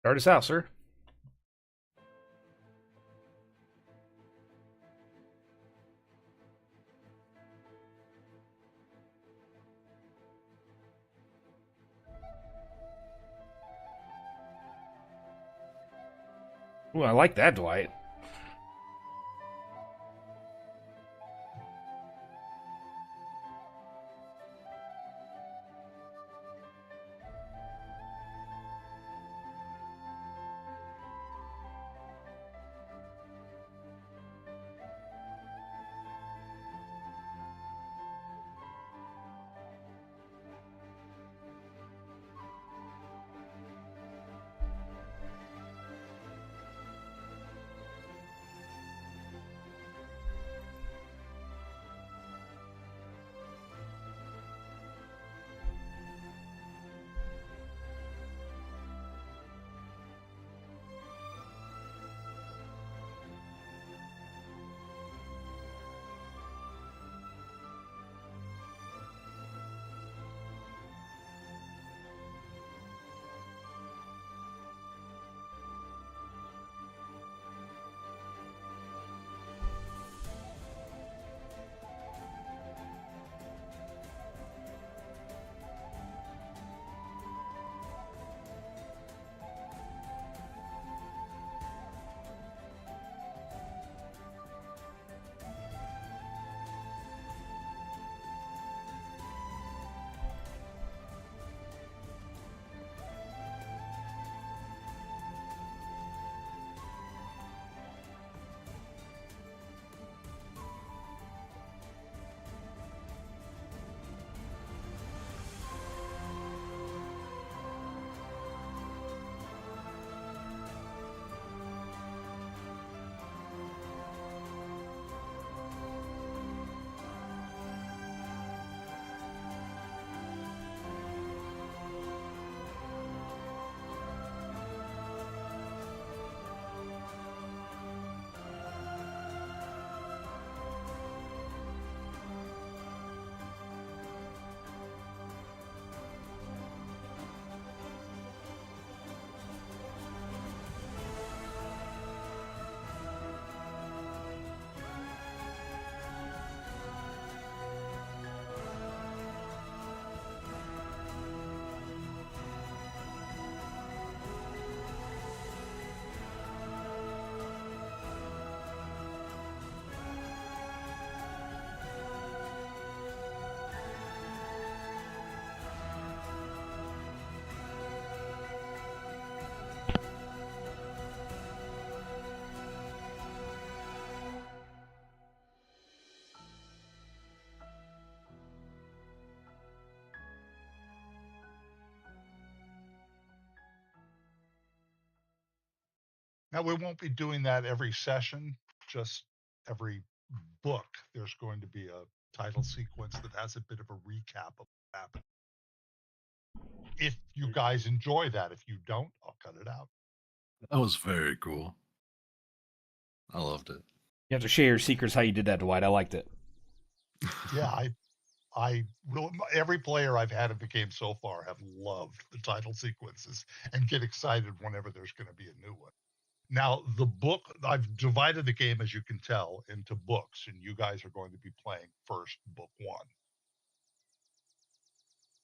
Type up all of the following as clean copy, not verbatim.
Start us out, sir. Ooh, I like that, Dwight. Now, we won't be doing that every session, just every book. There's going to be a title sequence that has a bit of a recap of what happened. If you guys enjoy that, if you don't, I'll cut it out. That was very cool. I loved it. You have to share your secrets how you did that, Dwight. I liked it. Yeah, I really, every player I've had in the game so far have loved the title sequences and get excited whenever there's going to be a new one. Now, the book, I've divided the game, as you can tell, into books, and you guys are going to be playing first book one.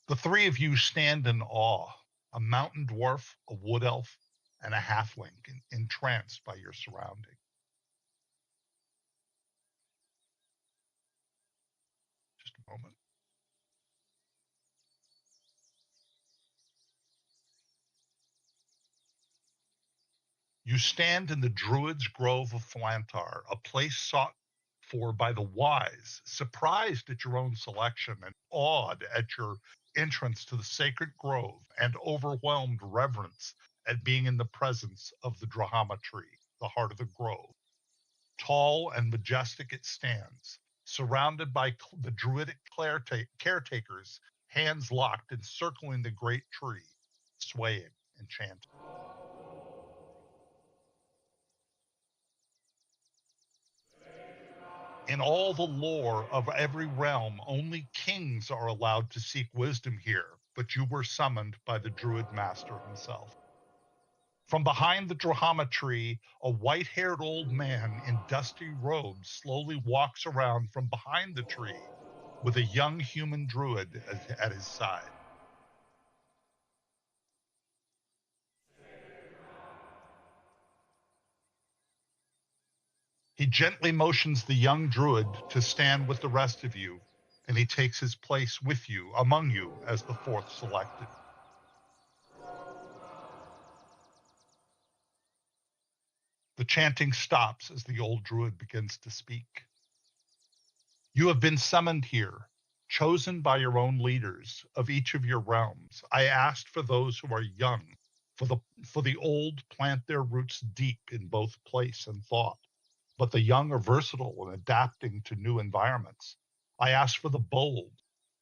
The three of you stand in awe, a mountain dwarf, a wood elf, and a halfling, entranced by your surrounding. Just a moment. You stand in the Druid's Grove of Flantar, a place sought for by the wise, surprised at your own selection and awed at your entrance to the sacred grove and overwhelmed reverence at being in the presence of the Drahama tree, the heart of the grove. Tall and majestic it stands, surrounded by the druidic caretakers, hands locked, encircling the great tree, swaying and chanting. In all the lore of every realm, only kings are allowed to seek wisdom here, but you were summoned by the druid master himself. From behind the drahama tree, a white-haired old man in dusty robes slowly walks around from behind the tree with a young human druid at his side. He gently motions the young druid to stand with the rest of you, and he takes his place with you, among you, as the fourth selected. The chanting stops as the old druid begins to speak. You have been summoned here, chosen by your own leaders of each of your realms. I asked for those who are young, for the old plant their roots deep in both place and thought, but the young are versatile and adapting to new environments. I asked for the bold,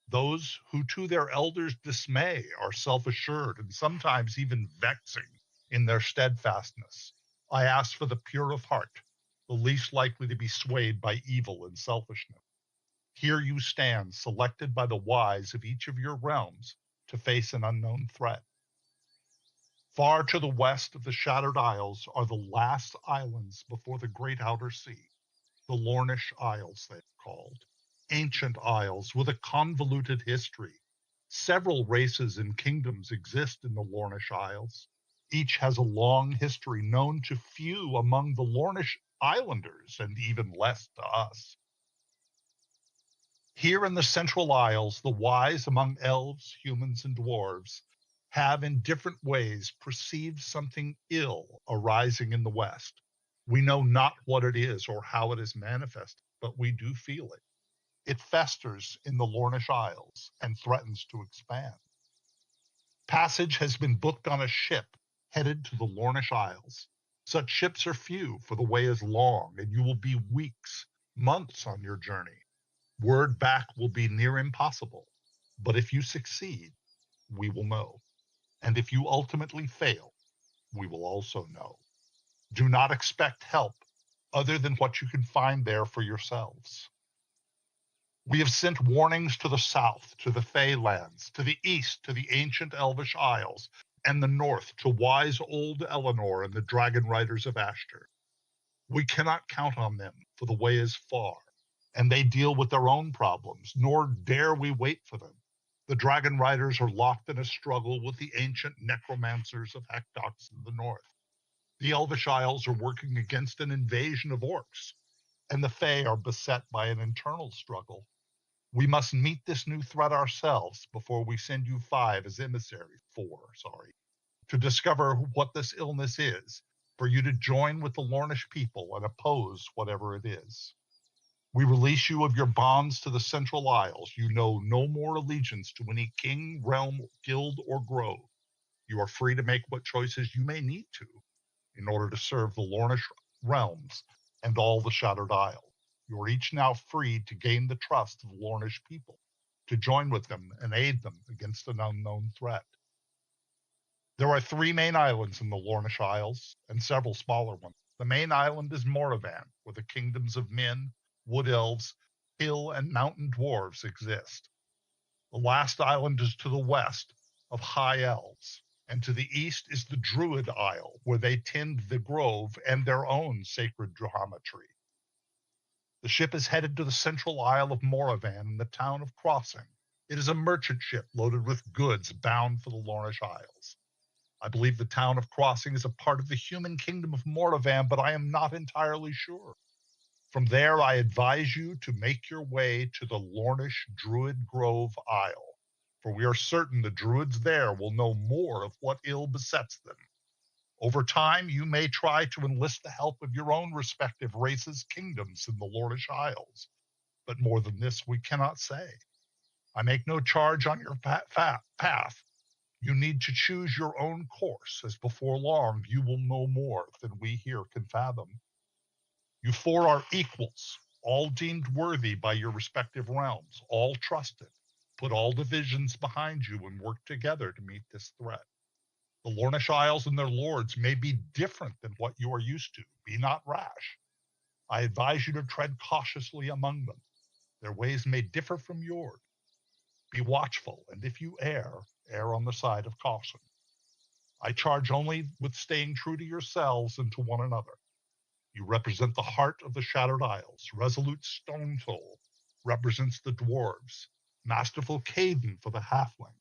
those who to their elders' dismay are self-assured and sometimes even vexing in their steadfastness. I asked for the pure of heart, the least likely to be swayed by evil and selfishness. Here you stand, selected by the wise of each of your realms to face an unknown threat. Far to the west of the Shattered Isles are the last islands before the great outer sea, the Lornish Isles they are called. Ancient isles with a convoluted history. Several races and kingdoms exist in the Lornish Isles. Each has a long history known to few among the Lornish Islanders and even less to us. Here in the Central Isles, the wise among elves, humans, and dwarves have in different ways perceived something ill arising in the West. We know not what it is or how it is manifested, but we do feel it. It festers in the Lornish Isles and threatens to expand. Passage has been booked on a ship headed to the Lornish Isles. Such ships are few, for the way is long, and you will be weeks, months on your journey. Word back will be near impossible, but if you succeed, we will know. And if you ultimately fail, we will also know. Do not expect help other than what you can find there for yourselves. We have sent warnings to the south, to the Fey lands, to the east, to the ancient Elvish Isles, and the north to wise old Eleanor and the dragon riders of Ashter. We cannot count on them, for the way is far, and they deal with their own problems, nor dare we wait for them. The dragon riders are locked in a struggle with the ancient necromancers of Hekdox in the north. The Elvish Isles are working against an invasion of orcs, and the Fae are beset by an internal struggle. We must meet this new threat ourselves before we send you four, to discover what this illness is, for you to join with the Lornish people and oppose whatever it is. We release you of your bonds to the Central Isles. You know no more allegiance to any king, realm, guild, or grove. You are free to make what choices you may need to in order to serve the Lornish realms and all the Shattered Isles. You are each now free to gain the trust of the Lornish people, to join with them and aid them against an unknown threat. There are 3 main islands in the Lornish Isles and several smaller ones. The main island is Moravan, where the kingdoms of men, wood elves, hill and mountain dwarves exist. The last island is to the west of high elves, and to the east is the Druid Isle, where they tend the grove and their own sacred drahama tree. The ship is headed to the central isle of Moravan in the town of Crossing. It is a merchant ship loaded with goods bound for the Lornish Isles. I believe the town of Crossing is a part of the human kingdom of Moravan, but I am not entirely sure. From there, I advise you to make your way to the Lornish Druid Grove Isle, for we are certain the druids there will know more of what ill besets them. Over time, you may try to enlist the help of your own respective races' kingdoms in the Lornish Isles, but more than this we cannot say. I make no charge on your path. You need to choose your own course, as before long you will know more than we here can fathom. You 4 are equals, all deemed worthy by your respective realms, all trusted. Put all divisions behind you and work together to meet this threat. The Lornish Isles and their lords may be different than what you are used to. Be not rash. I advise you to tread cautiously among them. Their ways may differ from yours. Be watchful, and if you err on the side of caution. I charge only with staying true to yourselves and to one another. You represent the heart of the Shattered Isles. Resolute Stonetoll represents the dwarves. Masterful Caden for the halfling.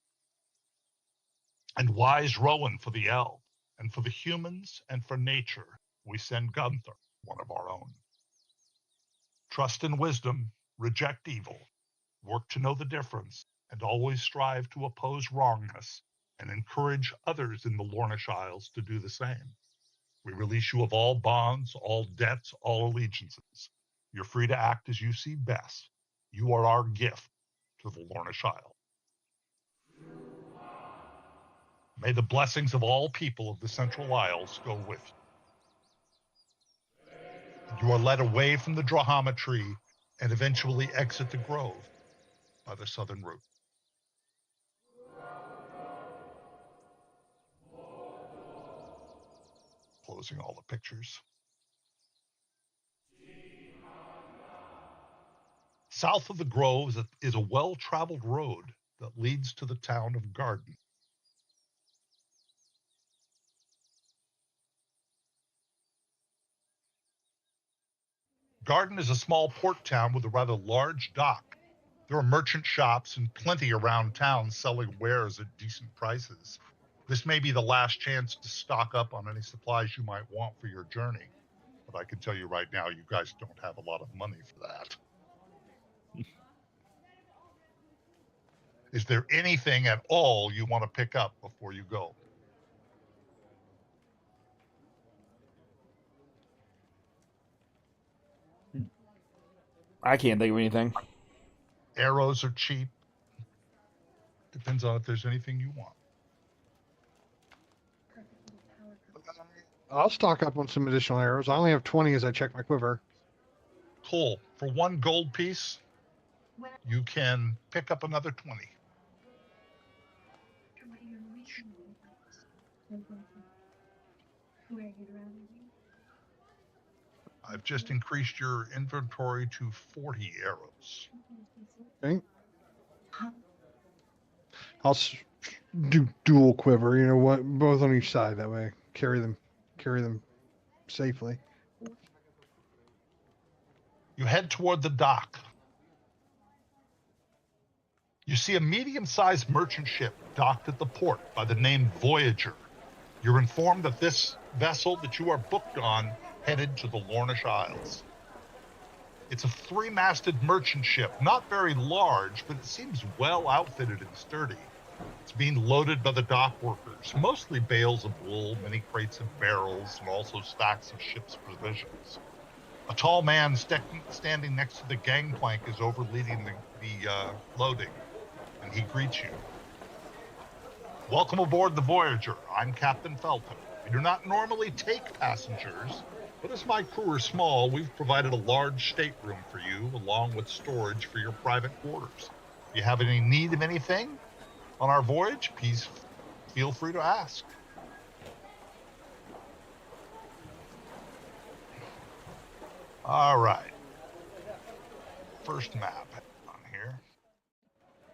And wise Rowan for the elf. And for the humans and for nature, we send Gunther, one of our own. Trust in wisdom, reject evil, work to know the difference, and always strive to oppose wrongness and encourage others in the Lornish Isles to do the same. We release you of all bonds, all debts, all allegiances. You're free to act as you see best. You are our gift to the Lornish Isle. May the blessings of all people of the Central Isles go with you. You are led away from the Drahama tree and eventually exit the grove by the southern route. Closing all the pictures. South of the groves is a well-traveled road that leads to the town of Garden. Garden is a small port town with a rather large dock. There are merchant shops and plenty around town selling wares at decent prices. This may be the last chance to stock up on any supplies you might want for your journey, but I can tell you right now, you guys don't have a lot of money for that. Is there anything at all you want to pick up before you go? I can't think of anything. Arrows are cheap. Depends on if there's anything you want. I'll stock up on some additional arrows. I only have 20 as I check my quiver. Cool. For one gold piece, you can pick up another 20. I've just increased your inventory to 40 arrows. Okay. I'll do dual quiver, you know what? Both on each side. That way, carry them safely. You head toward the dock. You see a medium-sized merchant ship docked at the port by the name Voyager. You're informed that this vessel that you are booked on headed to the Lornish Isles. It's a 3-masted merchant ship, not very large, but it seems well outfitted and sturdy. It's being loaded by the dock workers, mostly bales of wool, many crates and barrels, and also stacks of ship's provisions. A tall man standing next to the gangplank is overleading the loading, and he greets you. Welcome aboard the Voyager. I'm Captain Felton. We do not normally take passengers, but as my crew are small, we've provided a large stateroom for you, along with storage for your private quarters. If you have any need of anything on our voyage, please feel free to ask. All right. First map on here.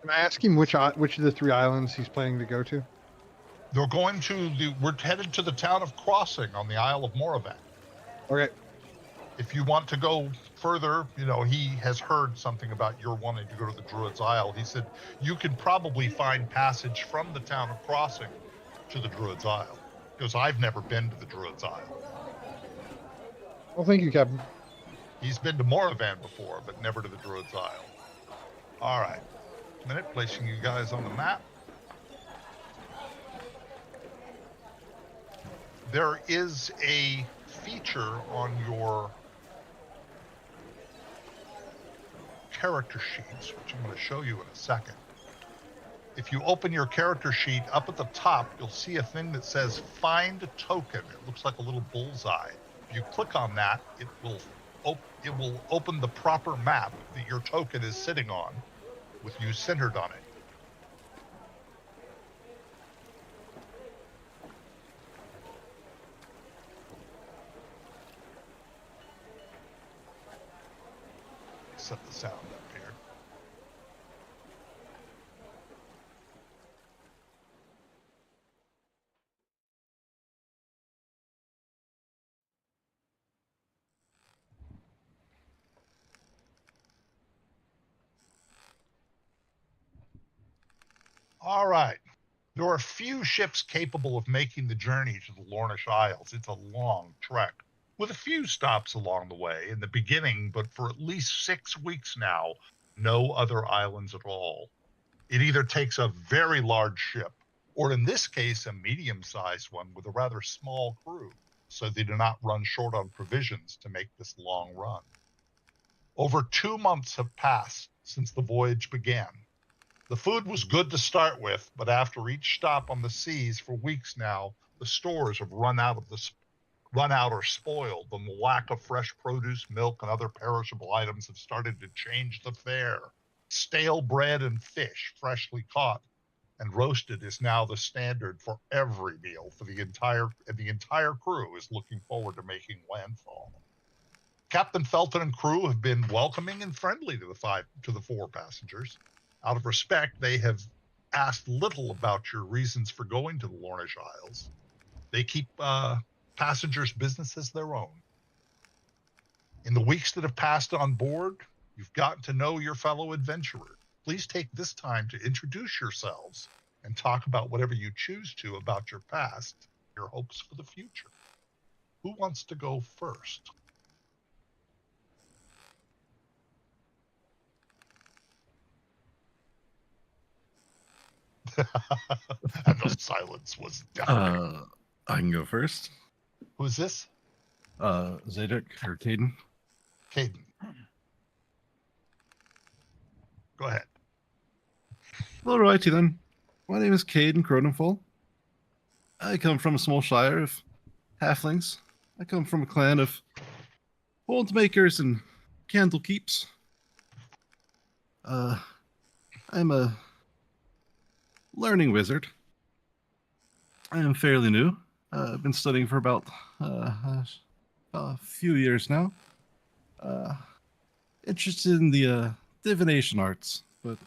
Can I ask him which of the 3 islands he's planning to go to? We're headed to the town of Crossing on the Isle of Moravan. Okay. If you want to go further, he has heard something about your wanting to go to the Druid's Isle. He said you can probably find passage from the town of Crossing to the Druid's Isle, because I've never been to the Druid's Isle. Well, thank you, Captain. He's been to Moravan before, but never to the Druid's Isle. All right. Minute, placing you guys on the map. There is a feature on your character sheets, which I'm going to show you in a second. If you open your character sheet, up at the top, you'll see a thing that says Find a Token. It looks like a little bullseye. If you click on that, it will open the proper map that your token is sitting on, with you centered on it. Set the sound up. All right. There are few ships capable of making the journey to the Lornish Isles. It's a long trek, with a few stops along the way in the beginning, but for at least 6 weeks now, no other islands at all. It either takes a very large ship, or in this case, a medium-sized one with a rather small crew, so they do not run short on provisions to make this long run. Over 2 months have passed since the voyage began. The food was good to start with, but after each stop on the seas for weeks now, the stores have run out or spoiled, and the lack of fresh produce, milk, and other perishable items have started to change the fare. Stale bread and fish, freshly caught and roasted, is now the standard for every meal for the entire crew is looking forward to making landfall. Captain Felton and crew have been welcoming and friendly to the 4 passengers. Out of respect, they have asked little about your reasons for going to the Lornish Isles. They keep passengers' business as their own. In the weeks that have passed on board, you've gotten to know your fellow adventurers. Please take this time to introduce yourselves and talk about whatever you choose to about your past, your hopes for the future. Who wants to go first? And the silence was deafening. I can go first. Who's this? Zadok or Caden. Caden. Go ahead. Alrighty then. My name is Caden Cronenfall. I come from a small shire of halflings. I come from a clan of hold makers and candle keeps. I'm a learning wizard. I am fairly new. I've been studying for about a few years now. Interested in the divination arts, but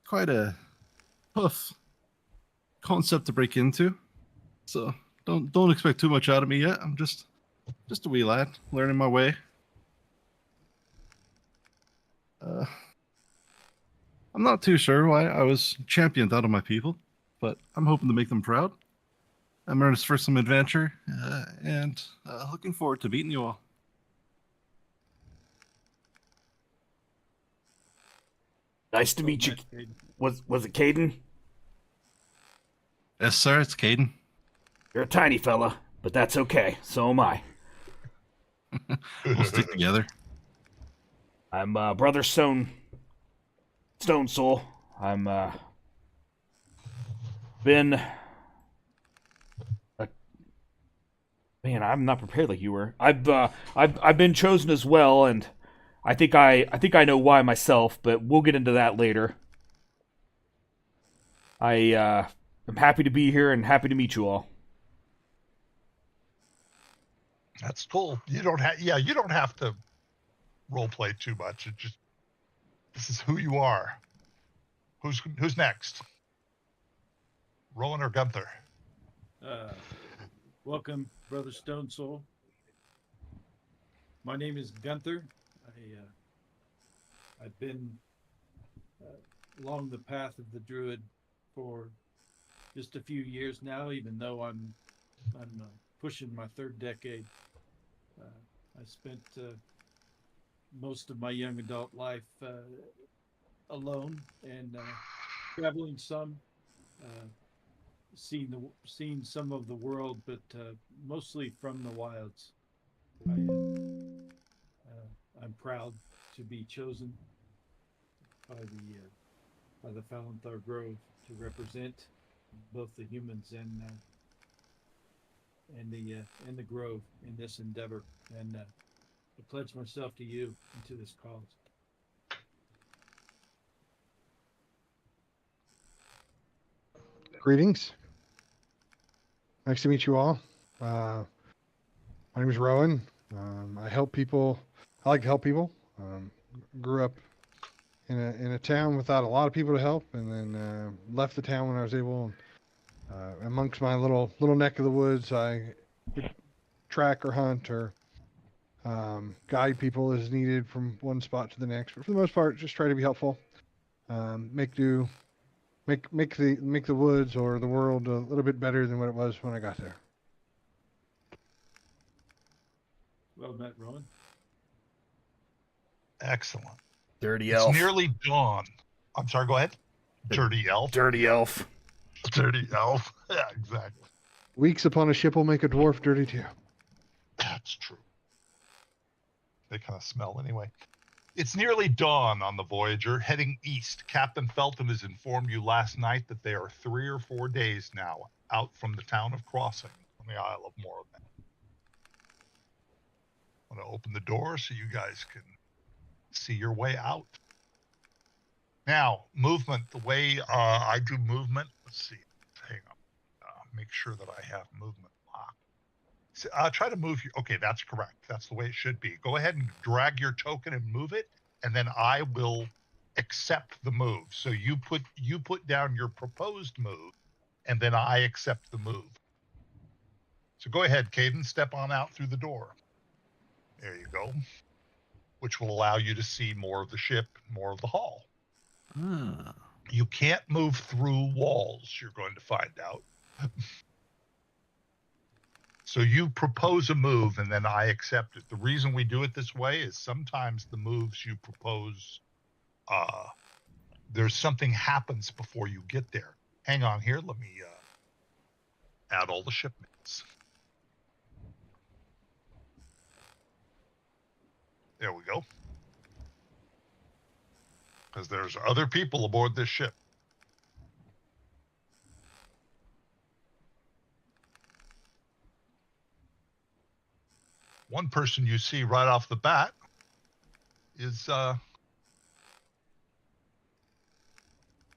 quite a tough concept to break into. So don't expect too much out of me yet. I'm just a wee lad learning my way. I'm not too sure why I was championed out of my people, but I'm hoping to make them proud. I'm earnest for some adventure, and looking forward to meeting you all. Nice to meet you. Was it Caden? Yes, sir, it's Caden. You're a tiny fella, but that's okay. So am I. We'll stick together. I'm Brother Stone Soul. I'm been man, I'm not prepared like you were. I've been chosen as well, and I think I know why myself, but we'll get into that later. I'm happy to be here and happy to meet you all. That's cool. You don't have to role play too much. It just this is who you are. Who's next? Rowan or Gunther? Welcome, Brother Stone Soul. My name is Gunther. I've been along the path of the Druid for just a few years now, even though I'm pushing my 3rd decade. I spent most of my young adult life alone and traveling some, seeing some of the world, but mostly from the wilds. I'm proud to be chosen by the Falanthar Grove to represent both the humans and the Grove in this endeavor, and I pledge myself to you and to this cause. Greetings. Nice to meet you all. My name is Rowan. I help people. I like to help people. Grew up in a town without a lot of people to help, and then left the town when I was able. Amongst my little neck of the woods, I would track or hunt or guide people as needed from one spot to the next. But for the most part, just try to be helpful. Make do make the woods or the world a little bit better than what it was when I got there. Well met, Rowan. Excellent. Dirty It's elf. nearly dawn. I'm sorry, go ahead. Dirty elf. Dirty elf. Dirty elf. Yeah, exactly. Weeks upon a ship will make a dwarf dirty too. That's true. They kind of smell anyway. It's nearly dawn on the Voyager, heading east. Captain Felton has informed you last night that they are 3 or 4 days now out from the town of Crossing on the Isle of Moravin. I'm going to open the door so you guys can see your way out. Now, movement, the way I do movement, let's see, hang on, make sure that I have movement locked. So, try to move your, okay, that's correct. That's the way it should be. Go ahead and drag your token and move it, and then I will accept the move. So you put down your proposed move, and then I accept the move. So go ahead, Caden, step on out through the door. There you go. Which will allow you to see more of the ship, more of the hall. Ah. You can't move through walls, you're going to find out. So you propose a move and then I accept it. The reason we do it this way is sometimes the moves you propose, there's something happens before you get there. Hang on here, let me add all the shipmates. There we go. Because there's other people aboard this ship. One person you see right off the bat is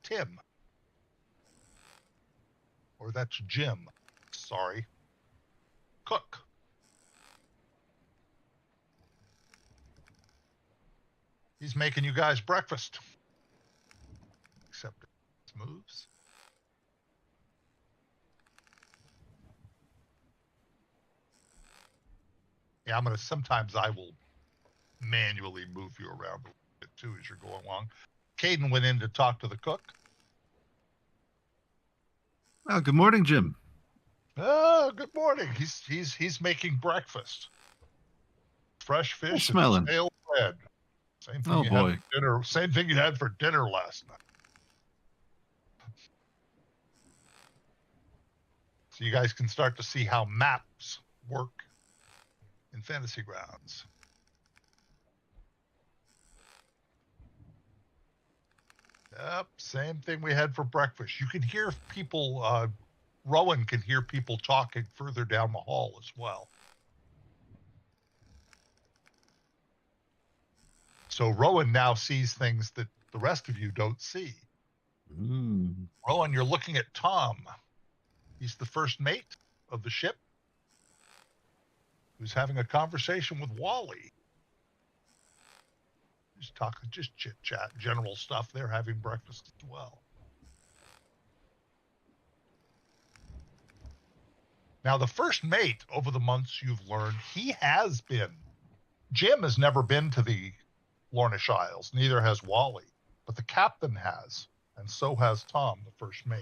Tim. Or that's Jim. Sorry. Cook. He's making you guys breakfast. Except his moves. Yeah, sometimes I will manually move you around a little bit too as you're going along. Caden went in to talk to the cook. Oh, good morning, Jim. Oh, good morning. He's making breakfast. Fresh fish and smelling. stale bread. Same thing Oh, you boy. had for dinner. Same thing you had for dinner last night. So you guys can start to see how maps work in Fantasy Grounds. Yep, same thing we had for breakfast. You can hear people, Rowan can hear people talking further down the hall as well. So Rowan now sees things that the rest of you don't see. Mm. Rowan, you're looking at Tom. He's the first mate of the ship who's having a conversation with Wally. Just chit chat, general stuff. They're having breakfast as well. Now, the first mate, over the months you've learned, Jim has never been to the Lornish Isles. Neither has Wally, but the captain has, and so has Tom, the first mate.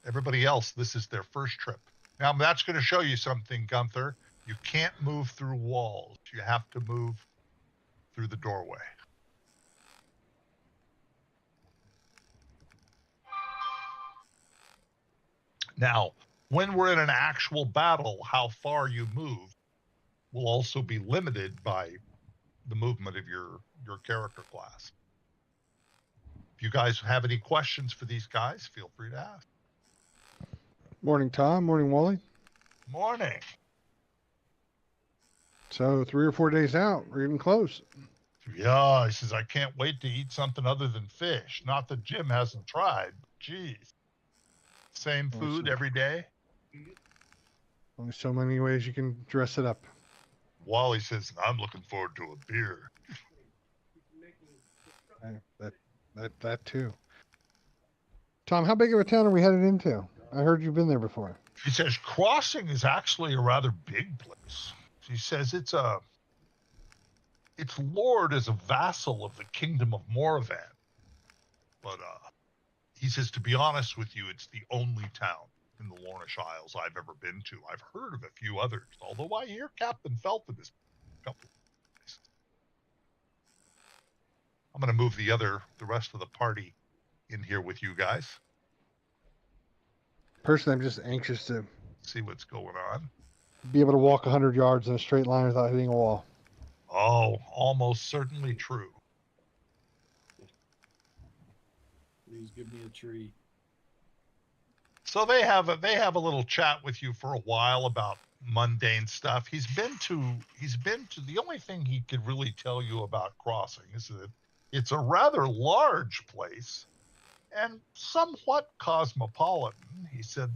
Everybody else, this is their first trip. Now, that's going to show you something, Gunther. You can't move through walls. You have to move through the doorway. Now, when we're in an actual battle, how far you move will also be limited by the movement of your character class. If you guys have any questions for these guys, feel free to ask. Morning, Tom. Morning, Wally. Morning. So 3 or 4 days out, we're getting close. Yeah, he says, I can't wait to eat something other than fish. Not that Jim hasn't tried. Jeez. Same food every day. Only so many ways you can dress it up. Wally says, I'm looking forward to a beer. That too. Tom, how big of a town are we headed into? I heard you've been there before. He says Crossing is actually a rather big place. He says its lord is a vassal of the kingdom of Moravan. But he says, to be honest with you, it's the only town in the Lornish Isles I've ever been to. I've heard of a few others, although I hear Captain Felton is a couple of places. I'm going to move the rest of the party in here with you guys. Personally, I'm just anxious to See what's going on. be able to walk 100 yards in a straight line without hitting a wall. Oh, almost certainly true. Please give me a tree. So they have a little chat with you for a while about mundane stuff. He's been to the only thing he could really tell you about Crossing is that it's a rather large place and somewhat cosmopolitan. He says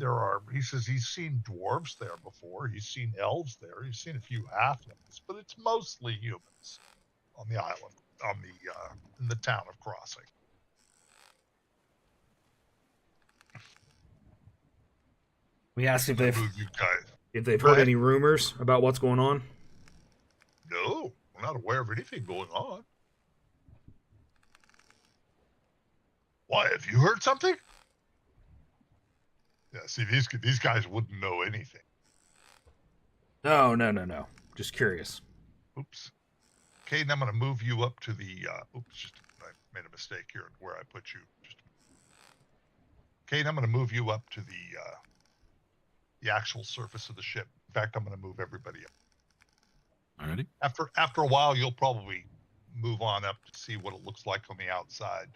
he's seen dwarves there before, he's seen elves there, he's seen a few halflings, but it's mostly humans on the island, in the town of Crossing. We asked if Move you guys. they've Go heard ahead. any rumors about what's going on. No, we're not aware of anything going on. Why, have you heard something? Yeah, see, these guys wouldn't know anything. No. Just curious. Oops. Okay, now I'm going to move you up to the. I made a mistake here where I put you. Okay, now I'm going to move you up to the actual surface of the ship. In fact, I'm going to move everybody up. Alrighty. After a while, you'll probably move on up to see what it looks like on the outside,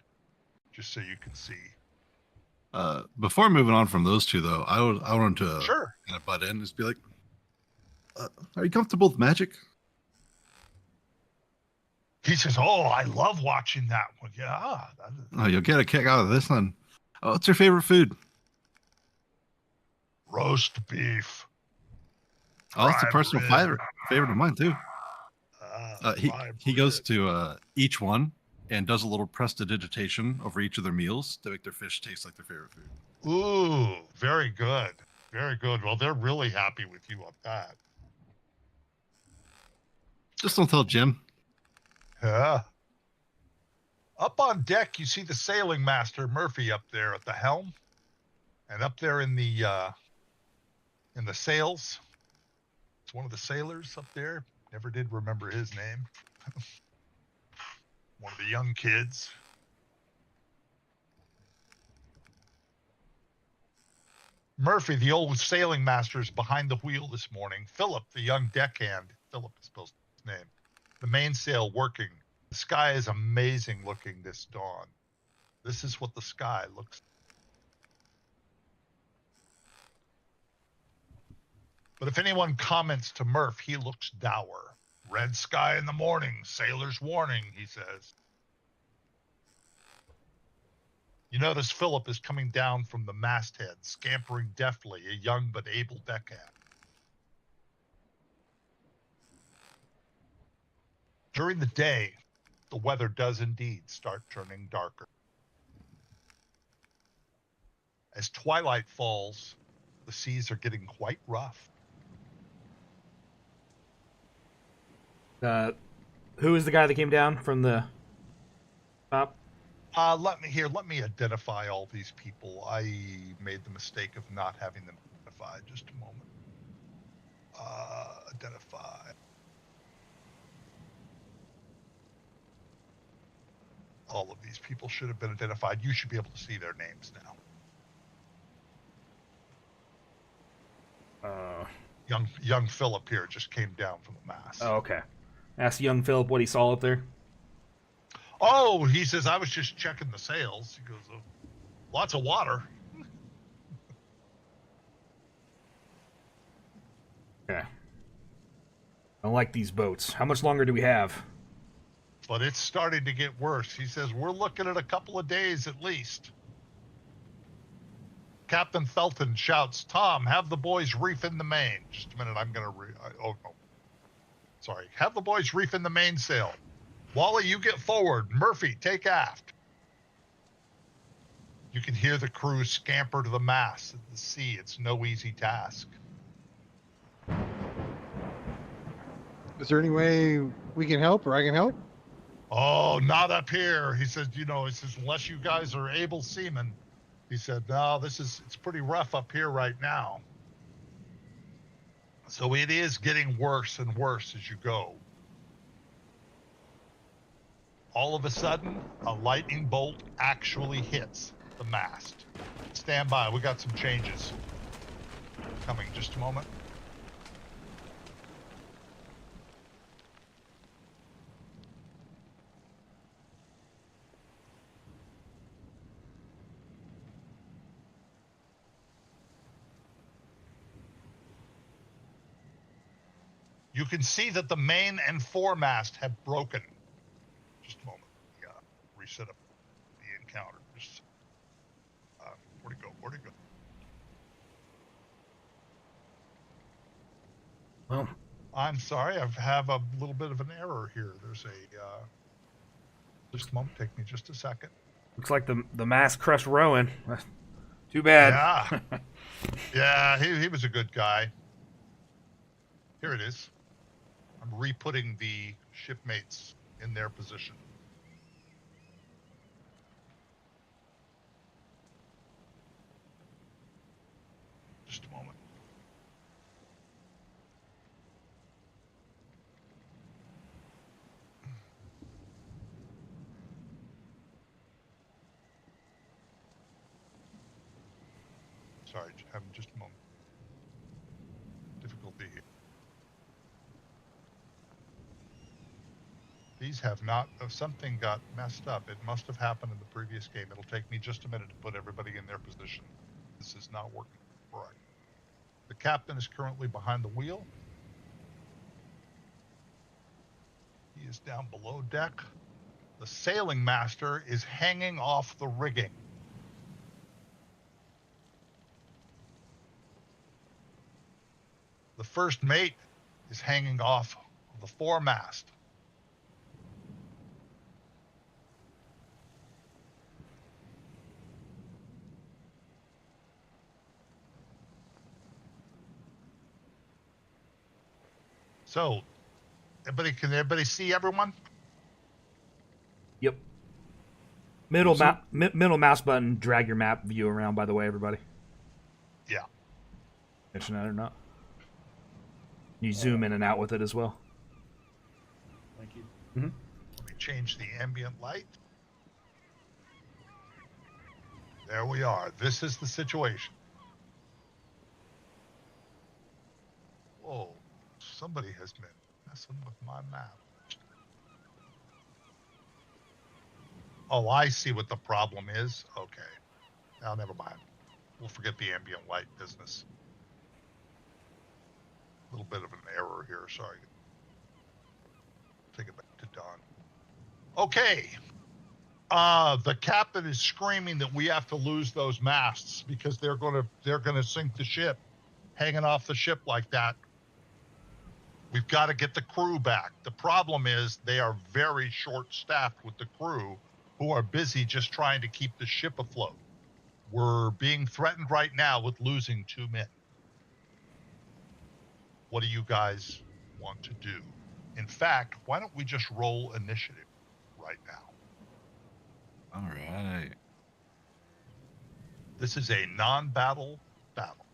just so you can see. Before moving on from those two, though, I wanted to Sure. kind of butt in and just be like, are you comfortable with magic? He says, "Oh, I love watching that one. Yeah, Oh, you'll get a kick out of this one. Oh, what's your favorite food? roast beef. Oh, it's a Prime personal rib. favorite of mine too. Prime He goes rib. to each one and does a little prestidigitation over each of their meals to make their fish taste like their favorite food. Ooh, very good. Very good. Well, they're really happy with you on that. Just don't tell Jim. Yeah. Up on deck, you see the sailing master Murphy up there at the helm, and up there in the sails. It's one of the sailors up there. Never did remember his name. One of the young kids. Murphy, the old sailing master, is behind the wheel this morning. Philip, the young deckhand. Philip is supposed to be his name. The mainsail working. The sky is amazing looking this dawn. This is what the sky looks like. But if anyone comments to Murph, he looks dour. Red sky in the morning, sailor's warning, he says. You notice Philip is coming down from the masthead, scampering deftly, a young but able deckhand. During the day, the weather does indeed start turning darker. As twilight falls, the seas are getting quite rough. Who is the guy that came down from the top? Let me identify all these people. I made the mistake of not having them identified. Just a moment. Identify. All of these people should have been identified. You should be able to see their names now. Young Philip here just came down from the mast. Oh, okay. Ask young Philip what he saw up there. Oh, he says, I was just checking the sails. He goes, oh, lots of water. Okay. I don't like these boats. How much longer do we have? But it's starting to get worse. He says, we're looking at a couple of days at least. Captain Felton shouts, Tom, have the boys reef in the main. Just a minute, I'm going to sorry. Have the boys reef in the mainsail. Wally, you get forward. Murphy, take aft. You can hear the crew scamper to the mast. At the sea, it's no easy task. Is there any way we can help or I can help? Oh, not up here. He says, unless you guys are able seamen, he said, no, it's pretty rough up here right now. So it is getting worse and worse as you go. All of a sudden, a lightning bolt actually hits the mast. Stand by. We got some changes coming in just a moment. You can see that the main and foremast have broken. Just a moment. Yeah, reset up the encounter. Where'd it go? Where'd it go? Well, I'm sorry. I have a little bit of an error here. There's just a moment. Take me just a second. looks like the mass crushed Rowan. Too bad. Yeah. Yeah, he was a good guy. Here it is. I'm re-putting the shipmates in their position. Just a moment. Sorry, having just a moment. Difficulty here. These have not, something got messed up. It must have happened in the previous game. It'll take me just a minute to put everybody in their position. This is not working correct. The captain is currently behind the wheel. He is down below deck. The sailing master is hanging off the rigging. The first mate is hanging off the foremast. So, can everybody see everyone? Yep. Middle mouse button. Drag your map view around. By the way, everybody. Yeah. Mention that or not? You zoom in and out with it as well. Thank you. Let me change the ambient light. There we are. This is the situation. Whoa, somebody has been messing with my map. Oh, I see what the problem is. Okay. Now, never mind. We'll forget the ambient light business. A little bit of an error here. Sorry. Take it back to Don. Okay. The captain is screaming that we have to lose those masts because they're gonna sink the ship, hanging off the ship like that. We've got to get the crew back. The problem is they are very short-staffed with the crew, who are busy just trying to keep the ship afloat. We're being threatened right now with losing 2 men. What do you guys want to do? In fact, why don't we just roll initiative right now? All right. This is a non-battle battle.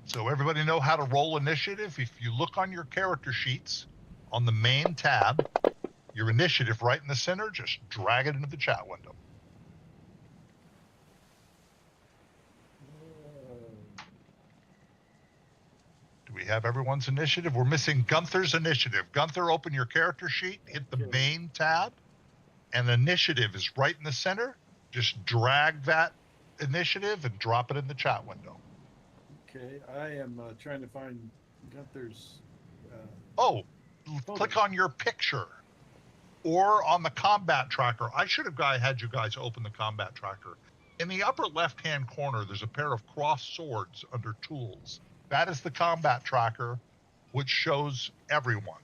So everybody know how to roll initiative? If you look on your character sheets on the main tab, your initiative right in the center, just drag it into the chat window. Do we have everyone's initiative? We're missing Gunther's initiative. Gunther, open your character sheet, hit the main tab, and initiative is right in the center. Just drag that initiative and drop it in the chat window. Okay, I am trying to find Gunther's. Click on your picture or on the combat tracker. I should have had you guys open the combat tracker. In the upper left-hand corner, there's a pair of crossed swords under tools. That is the combat tracker, which shows everyone.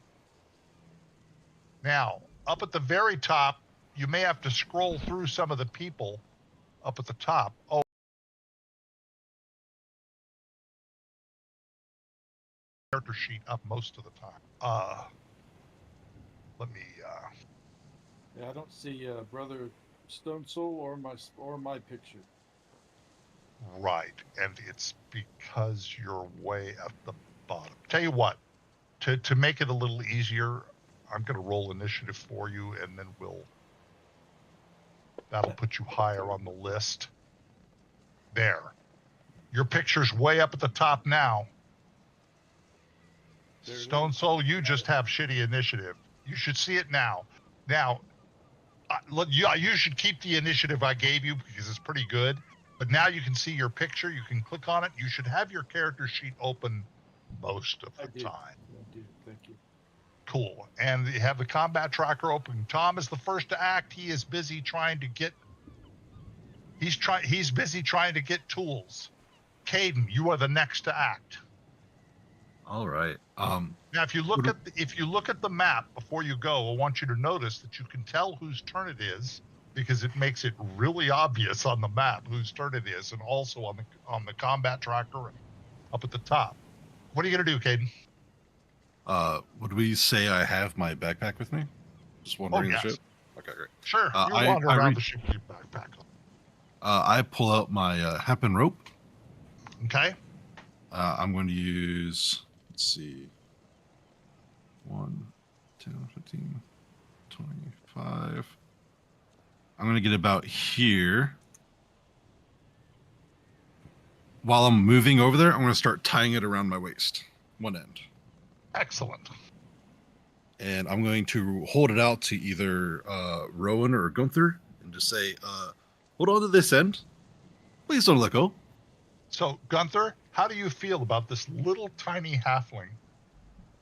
Now, up at the very top, you may have to scroll through some of the people up at the top. Oh, character sheet up most of the time. Let me. Yeah, I don't see Brother Stone Soul or my picture. Right, and it's because you're way at the bottom. Tell you what, to make it a little easier, I'm going to roll initiative for you, and then that'll put you higher on the list. There, your picture's way up at the top now. There it Stone is. Soul, you just have shitty initiative. You should see it now. Now, you should keep the initiative I gave you because it's pretty good. But now you can see your picture. You can click on it. You should have your character sheet open most of I the do. time. I do. Thank you. Cool. And you have the combat tracker open. Tom is the first to act. He is busy trying to get. He's busy trying to get tools. Caden, you are the next to act. All right. Now, if you look at the map before you go, I want you to notice that you can tell whose turn it is because it makes it really obvious on the map whose turn it is, and also on the combat tracker and up at the top. What are you gonna do, Caden? Would we say I have my backpack with me? Just wandering the yes. ship. Okay, great. Sure, you're I wandering around read- the ship with your backpack. I pull out my hempen rope. Okay. I'm going to use. Let's see. 1, 10, 15, 25. I'm going to get about here. While I'm moving over there, I'm going to start tying it around my waist, one end. Excellent. And I'm going to hold it out to either Rowan or Gunther and just say, hold on to this end. Please don't let go. So, Gunther, how do you feel about this little tiny halfling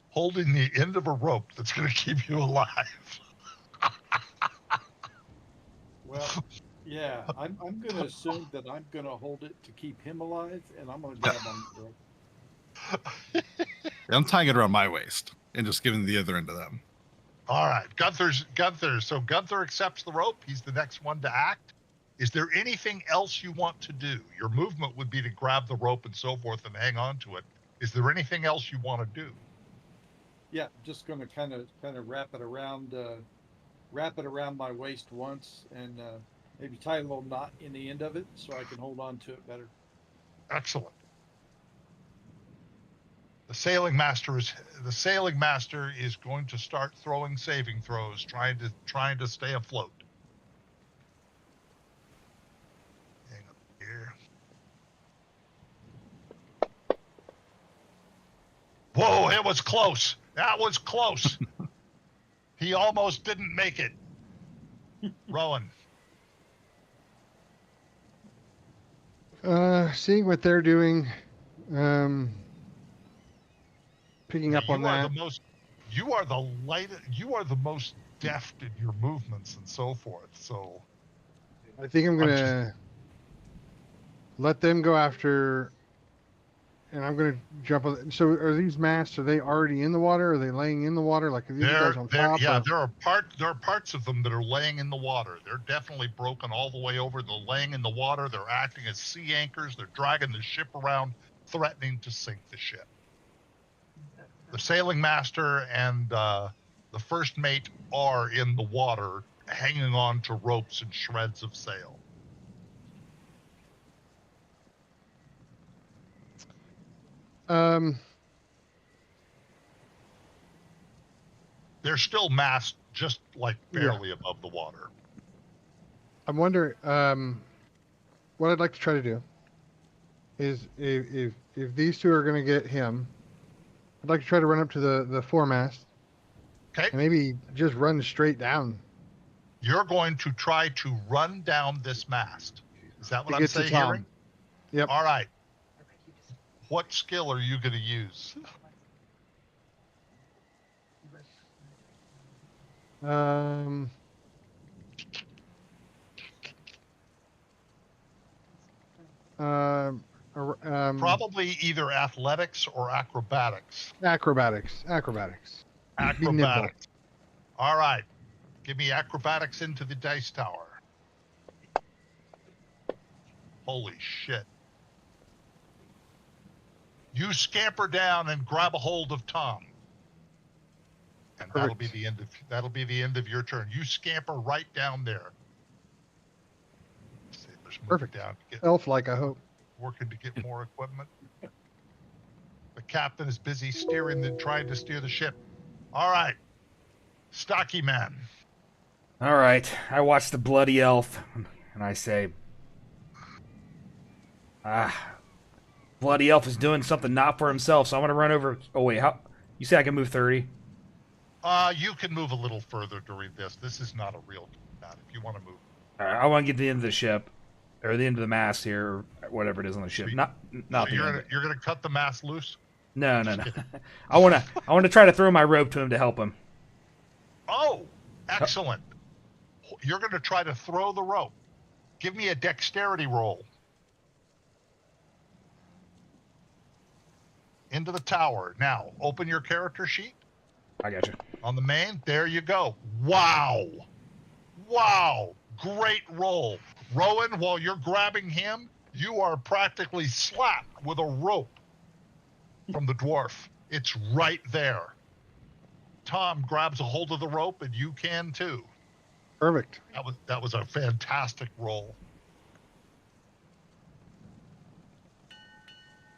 holding the end of a rope that's going to keep you alive? Well, yeah, I'm going to assume that I'm going to hold it to keep him alive, and I'm going to grab on the rope. I'm tying it around my waist and just giving the other end to them. All right, Gunther. So Gunther accepts the rope. He's the next one to act. Is there anything else you want to do? Your movement would be to grab the rope and so forth and hang on to it. Is there anything else you want to do? Yeah, just going to kind of wrap it around my waist once, and maybe tie a little knot in the end of it so I can hold on to it better. Excellent. The sailing master is going to start throwing saving throws, trying to stay afloat. Hang up here. Whoa, it was close. That was close. He almost didn't make it. Rowan. Seeing what they're doing, picking up on that. You are the most deft in your movements and so forth. So I think I'm gonna let them go after, and I'm gonna jump on. So, are these masts? Are they already in the water? Are they laying in the water? Like, are these guys on top? yeah, or? there are parts of them that are laying in the water. They're definitely broken all the way over. They're laying in the water. They're acting as sea anchors. They're dragging the ship around, threatening to sink the ship. The sailing master and the first mate are in the water, hanging on to ropes and shreds of sail. They're still masked just like barely above the water. I'm wondering. What I'd like to try to do is, if these two are going to get him, I'd like to try to run up to the foremast. Okay. And maybe just run straight down. You're going to try to run down this mast. Is that what I'm saying? Hearing? Yep. All right. What skill are you going to use? Probably either athletics or acrobatics. Acrobatics. Be nimble. Acrobatics. All right. Give me acrobatics into the dice tower. Holy shit. You scamper down and grab a hold of Tom. And that'll be Perfect. the end of your turn. You scamper right down there. Let's see, let's move Perfect. it down to get Elf-like, I hope. working to get more equipment. The captain is busy trying to steer the ship. All right, stocky man. All right. I watch the bloody elf, and I say, bloody elf is doing something not for himself, so I'm gonna run over. Oh wait, how? You say I can move 30? You can move a little further during this. This is not a real combat. If you want to move, All right, I want to get to the end of the ship, or the end of the mast here, or whatever it is on the ship. so, Not so the end. you're gonna cut the mast loose. No, no, Just no. kidding. I want to try to throw my rope to him to help him. Oh, excellent. You're gonna try to throw the rope. Give me a dexterity roll. Into the tower. Now, open your character sheet I got you. on the main. There you go. Wow. Wow. Great roll. Rowan, while you're grabbing him, you are practically slapped with a rope from the dwarf. It's right there. Tom grabs a hold of the rope, and you can too. Perfect. That was a fantastic roll.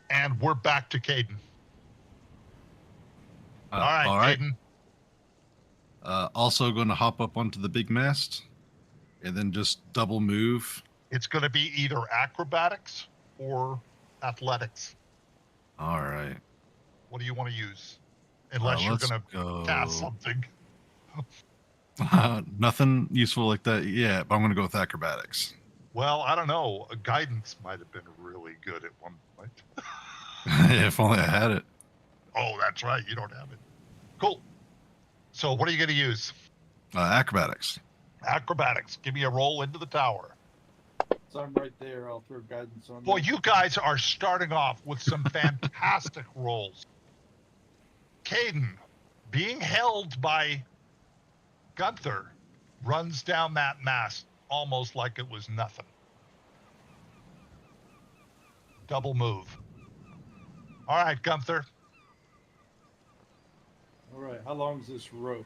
And we're back to Caden. All right, Caden. Also going to hop up onto the big mast and then just double move. It's going to be either acrobatics or athletics. All right. What do you want to use? Unless you're Let's going to go. cast something. Nothing useful like that yet, but I'm going to go with acrobatics. Well, I don't know. Guidance might have been really good at one point. If only I had it. Oh, that's right. You don't have it. Cool. So what are you going to use? Acrobatics. Acrobatics. Give me a roll into the tower. So I'm right there. I'll throw guidance on. Boy, that. you guys are starting off with some fantastic rolls. Caden, being held by Gunther, runs down that mast almost like it was nothing. Double move. All right, Gunther. All right. How long is this rope?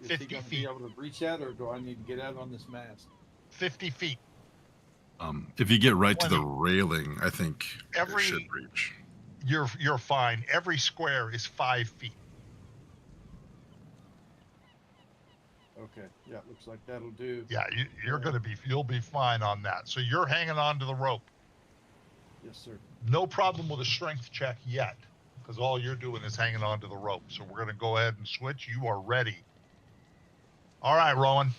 Is he 50 going to be feet. able to reach that, or do I need to get out on this mast? 50 feet. If you get right to the 20. railing, I think Every- it should reach. You're fine. Every square is 5 feet. Okay. Yeah. Looks like that'll do. Yeah, you'll be fine on that. So you're hanging on to the rope. Yes, sir. No problem with a strength check yet, because all you're doing is hanging on to the rope. So we're going to go ahead and switch. You are ready. All right, Rowan.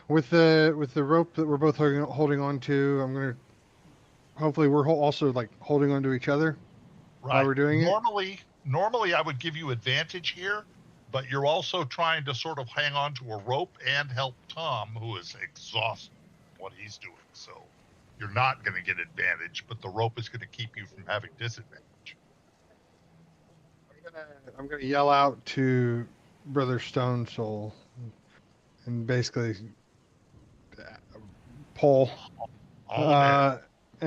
With the rope that we're both holding on to, I'm gonna. Hopefully, we're also like holding on to each other Right. while we're doing it. Normally I would give you advantage here, but you're also trying to sort of hang on to a rope and help Tom, who is exhausted what he's doing. So you're not going to get advantage, but the rope is going to keep you from having disadvantage. I'm gonna yell out to Brother Stone Soul and basically pull, All in.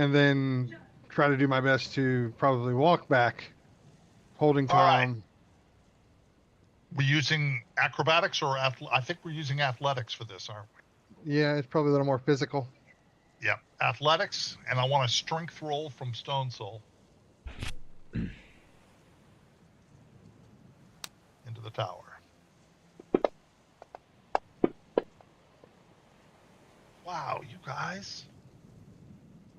and then try to do my best to probably walk back, holding All right. Tom. We're using acrobatics or I think we're using athletics for this, aren't we? Yeah, it's probably a little more physical. Yeah, athletics, and I want a strength roll from Stone Soul. Into the tower. Wow, you guys.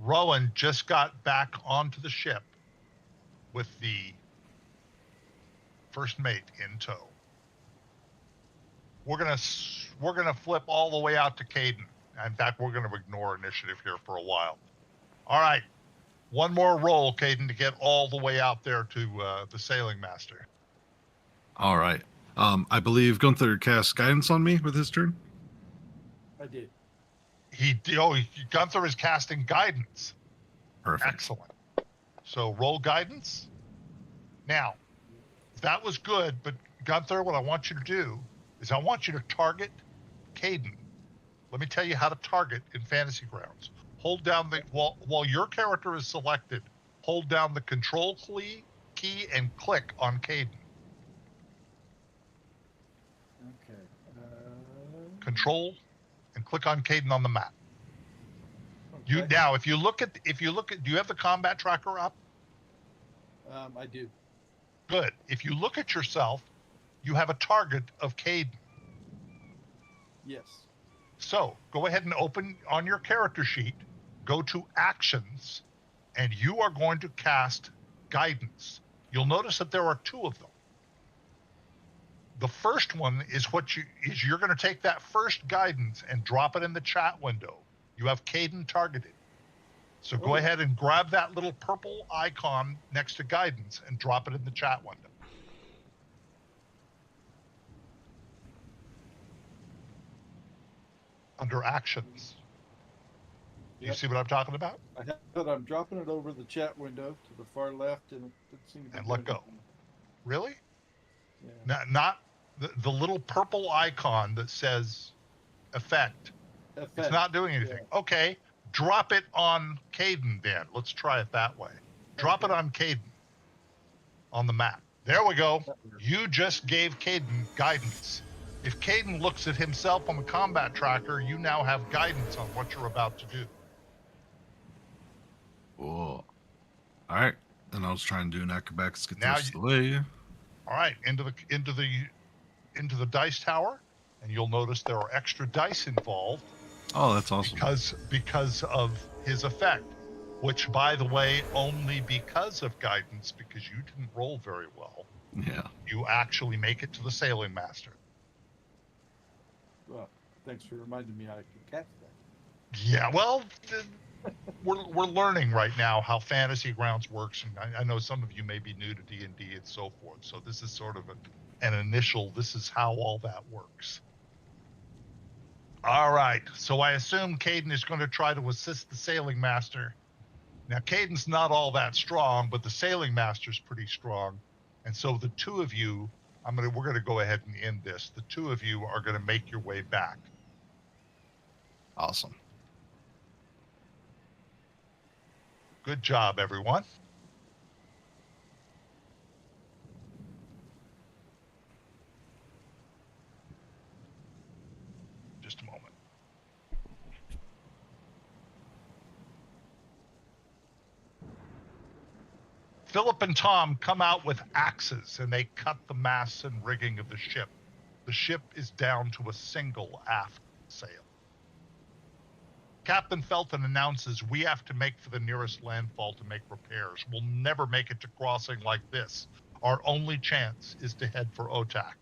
Rowan just got back onto the ship with the first mate in tow. We're gonna flip all the way out to Caden. In fact, we're gonna ignore initiative here for a while. All right, one more roll, Caden, to get all the way out there to the sailing master. All right. I believe Gunther cast guidance on me with his turn. I did. Gunther is casting guidance. Perfect. Excellent. So roll guidance. Now, that was good, but Gunther, what I want you to do is I want you to target Caden. Let me tell you how to target in Fantasy Grounds. hold down the while your character is selected, hold down the control key and click on Caden. Okay. Control and click on Caden on the map. You Okay. now, if you look at, do you have the combat tracker up? I do. Good. If you look at yourself, you have a target of Caden. Yes. So go ahead and open on your character sheet, go to actions, and you are going to cast guidance. You'll notice that there are two of them. The first one is you're going to take that first guidance and drop it in the chat window. You have Caden targeted. So go ahead and grab that little purple icon next to guidance and drop it in the chat window. Under actions. Do you see what I'm talking about? I have it. I'm dropping it over the chat window to the far left, and it doesn't seem to be And doing let go. anything. Really? Yeah. Not the little purple icon that says effect. It's not doing anything. Yeah. Okay, drop it on Caden then. Let's try it that way. Drop it on Caden on the map. There we go. You just gave Caden guidance. If Caden looks at himself on the combat tracker, you now have guidance on what you're about to do. Whoa. All right. Then I'll just try and do an acrobatics, get the Now rest of the way. All right, into the dice tower, and you'll notice there are extra dice involved. Oh, that's awesome. Because of his effect, which, by the way, only because of guidance, because you didn't roll very well, Yeah. you actually make it to the sailing master. Well, thanks for reminding me I can catch that. Yeah, well, we're learning right now how Fantasy Grounds works, and I know some of you may be new to D&D and so forth. So this is sort of an initial. This is how all that works. All right. So I assume Caden is going to try to assist the sailing master. Now, Caden's not all that strong, but the sailing master's pretty strong. And so the two of you, we're going to go ahead and end this. The two of you are going to make your way back. Awesome. Good job, everyone. Just a moment. Philip and Tom come out with axes and they cut the masts and rigging of the ship. The ship is down to a single aft sail. Captain Felton announces we have to make for the nearest landfall to make repairs. We'll never make it to crossing like this. Our only chance is to head for Otak.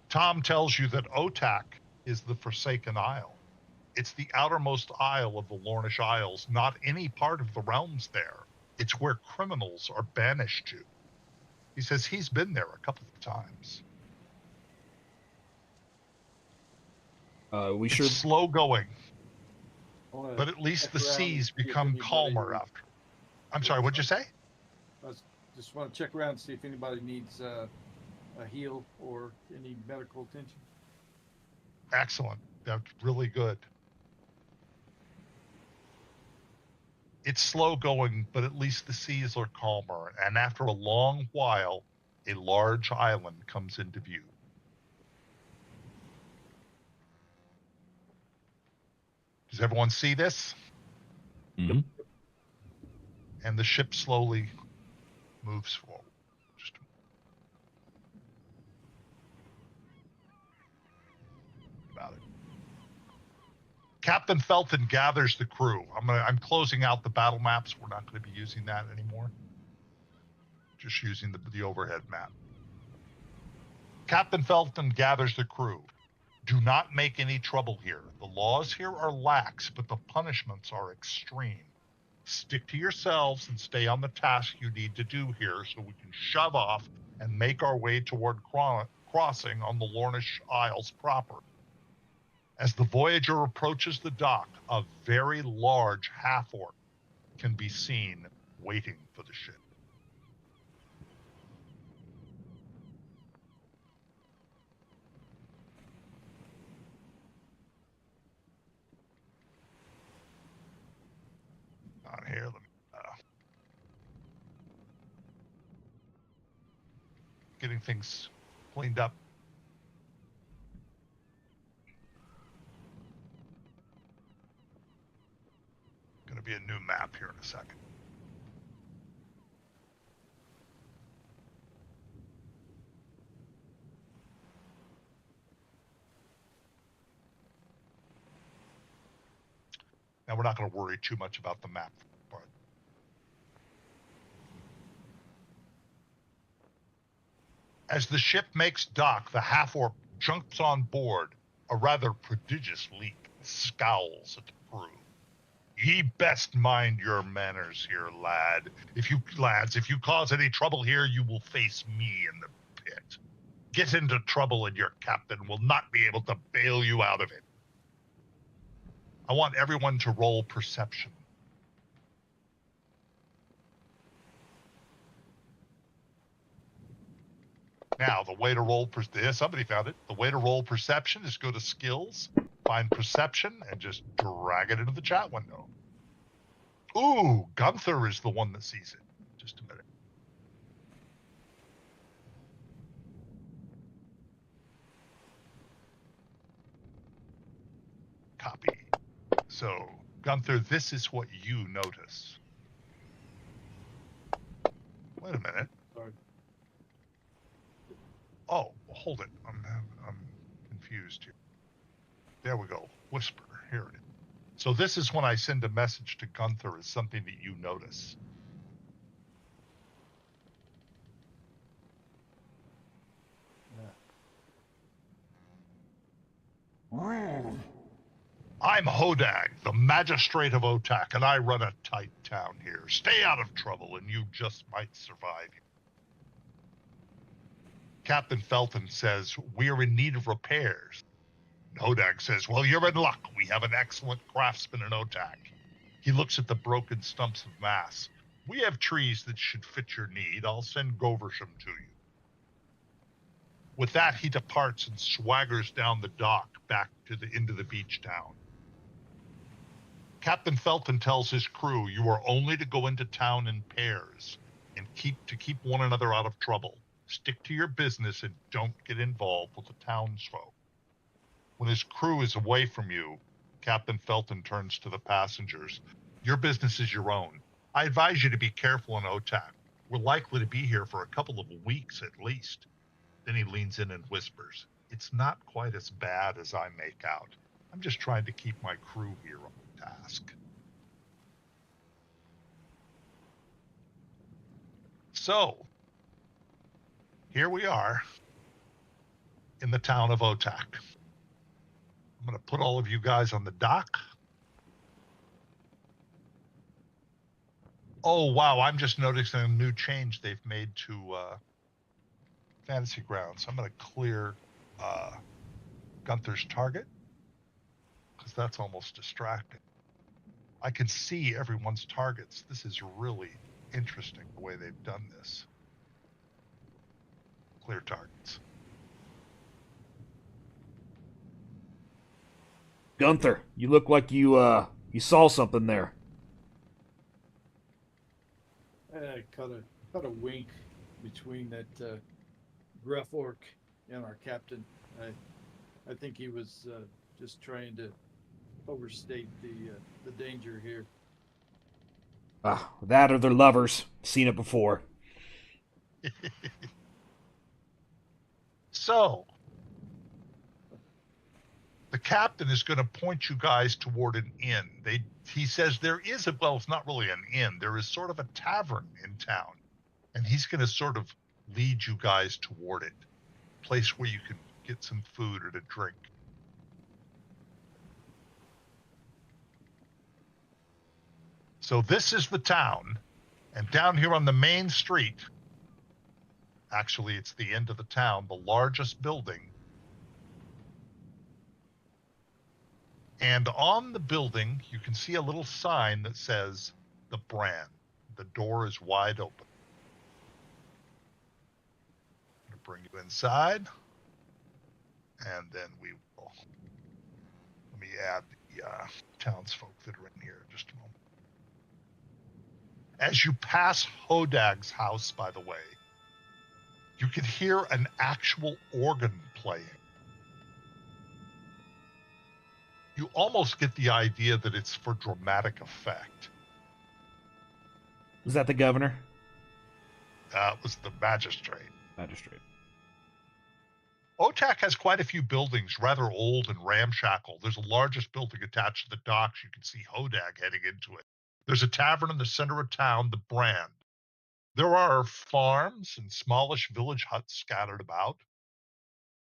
Tom tells you that Otak is the Forsaken Isle. It's the outermost isle of the Lornish Isles, not any part of the realms there. It's where criminals are banished to. He says he's been there a couple of times. It's slow going, but at least the seas become calmer after. I'm sorry, what'd you say? I just want to check around and see if anybody needs a heal or any medical attention. Excellent. That's really good. It's slow going, but at least the seas are calmer. And after a long while, a large island comes into view. Does everyone see this? Mm-hmm. And the ship slowly moves forward. Just a moment. About it. Captain Felton gathers the crew. I'm closing out the battle maps. We're not going to be using that anymore. Just using the overhead map. Captain Felton gathers the crew. Do not make any trouble here. The laws here are lax, but the punishments are extreme. Stick to yourselves and stay on the task you need to do here so we can shove off and make our way toward crossing on the Lornish Isles proper. As the Voyager approaches the dock, a very large half-orc can be seen waiting for the ship. getting things cleaned up. Going to be a new map here in a second. Now we're not going to worry too much about the map part. As the ship makes dock, the half-orc jumps on board, a rather prodigious leap, and scowls at the crew. Ye best mind your manners here, If you cause any trouble here, you will face me in the pit. Get into trouble and your captain will not be able to bail you out of it. I want everyone to roll perception. Now, the way to roll somebody found it. The way to roll perception is go to skills, find perception, and just drag it into the chat window. Ooh, Gunther is the one that sees it. Just a minute. Copy. So, Gunther, this is what you notice. Wait a minute. Sorry. Oh, hold it. I'm confused here. There we go. Whisper. Here it is. So this is when I send a message to Gunther as something that you notice. I'm Hodag, the magistrate of Otak, and I run a tight town here. Stay out of trouble, and you just might survive. Captain Felton says, we're in need of repairs. Hodag says, well, you're in luck. We have an excellent craftsman in Otak. He looks at the broken stumps of mass. We have trees that should fit your need. I'll send Goversham to you. With that, he departs and swaggers down the dock back to into the beach town. Captain Felton tells his crew, you are only to go into town in pairs and keep one another out of trouble. Stick to your business and don't get involved with the townsfolk. When his crew is away from you, Captain Felton turns to the passengers. Your business is your own. I advise you to be careful in Otak. We're likely to be here for a couple of weeks at least. Then he leans in and whispers, it's not quite as bad as I make out. I'm just trying to keep my crew here on task. So, here we are in the town of Otak. I'm going to put all of you guys on the dock. Oh, wow, I'm just noticing a new change they've made to Fantasy Grounds. I'm going to clear Gunther's target because that's almost distracting. I can see everyone's targets. This is really interesting the way they've done this. Clear targets. Gunther, you look like you saw something there. I caught a wink between that gruff orc and our captain. I think he was just trying to overstate the danger here. That or their lovers. Seen it before. So, the captain is going to point you guys toward an inn. He says there is it's not really an inn. There is sort of a tavern in town. And he's going to sort of lead you guys toward it. A place where you can get some food or to drink. So this is the town. And down here on the main street, actually it's the end of the town, the largest building. And on the building, you can see a little sign that says, the brand. The door is wide open. I'm going to bring you inside. And then we will, let me add the townsfolk that are in here in just a moment. As you pass Hodag's house, by the way, You can hear an actual organ playing. You almost get the idea that it's for dramatic effect. Was that the governor? It was the magistrate. Magistrate. Otak has quite a few buildings, rather old and ramshackle. There's the largest building attached to the docks. You can see Hodag heading into it. There's a tavern in the center of town, the Brand. There are farms and smallish village huts scattered about.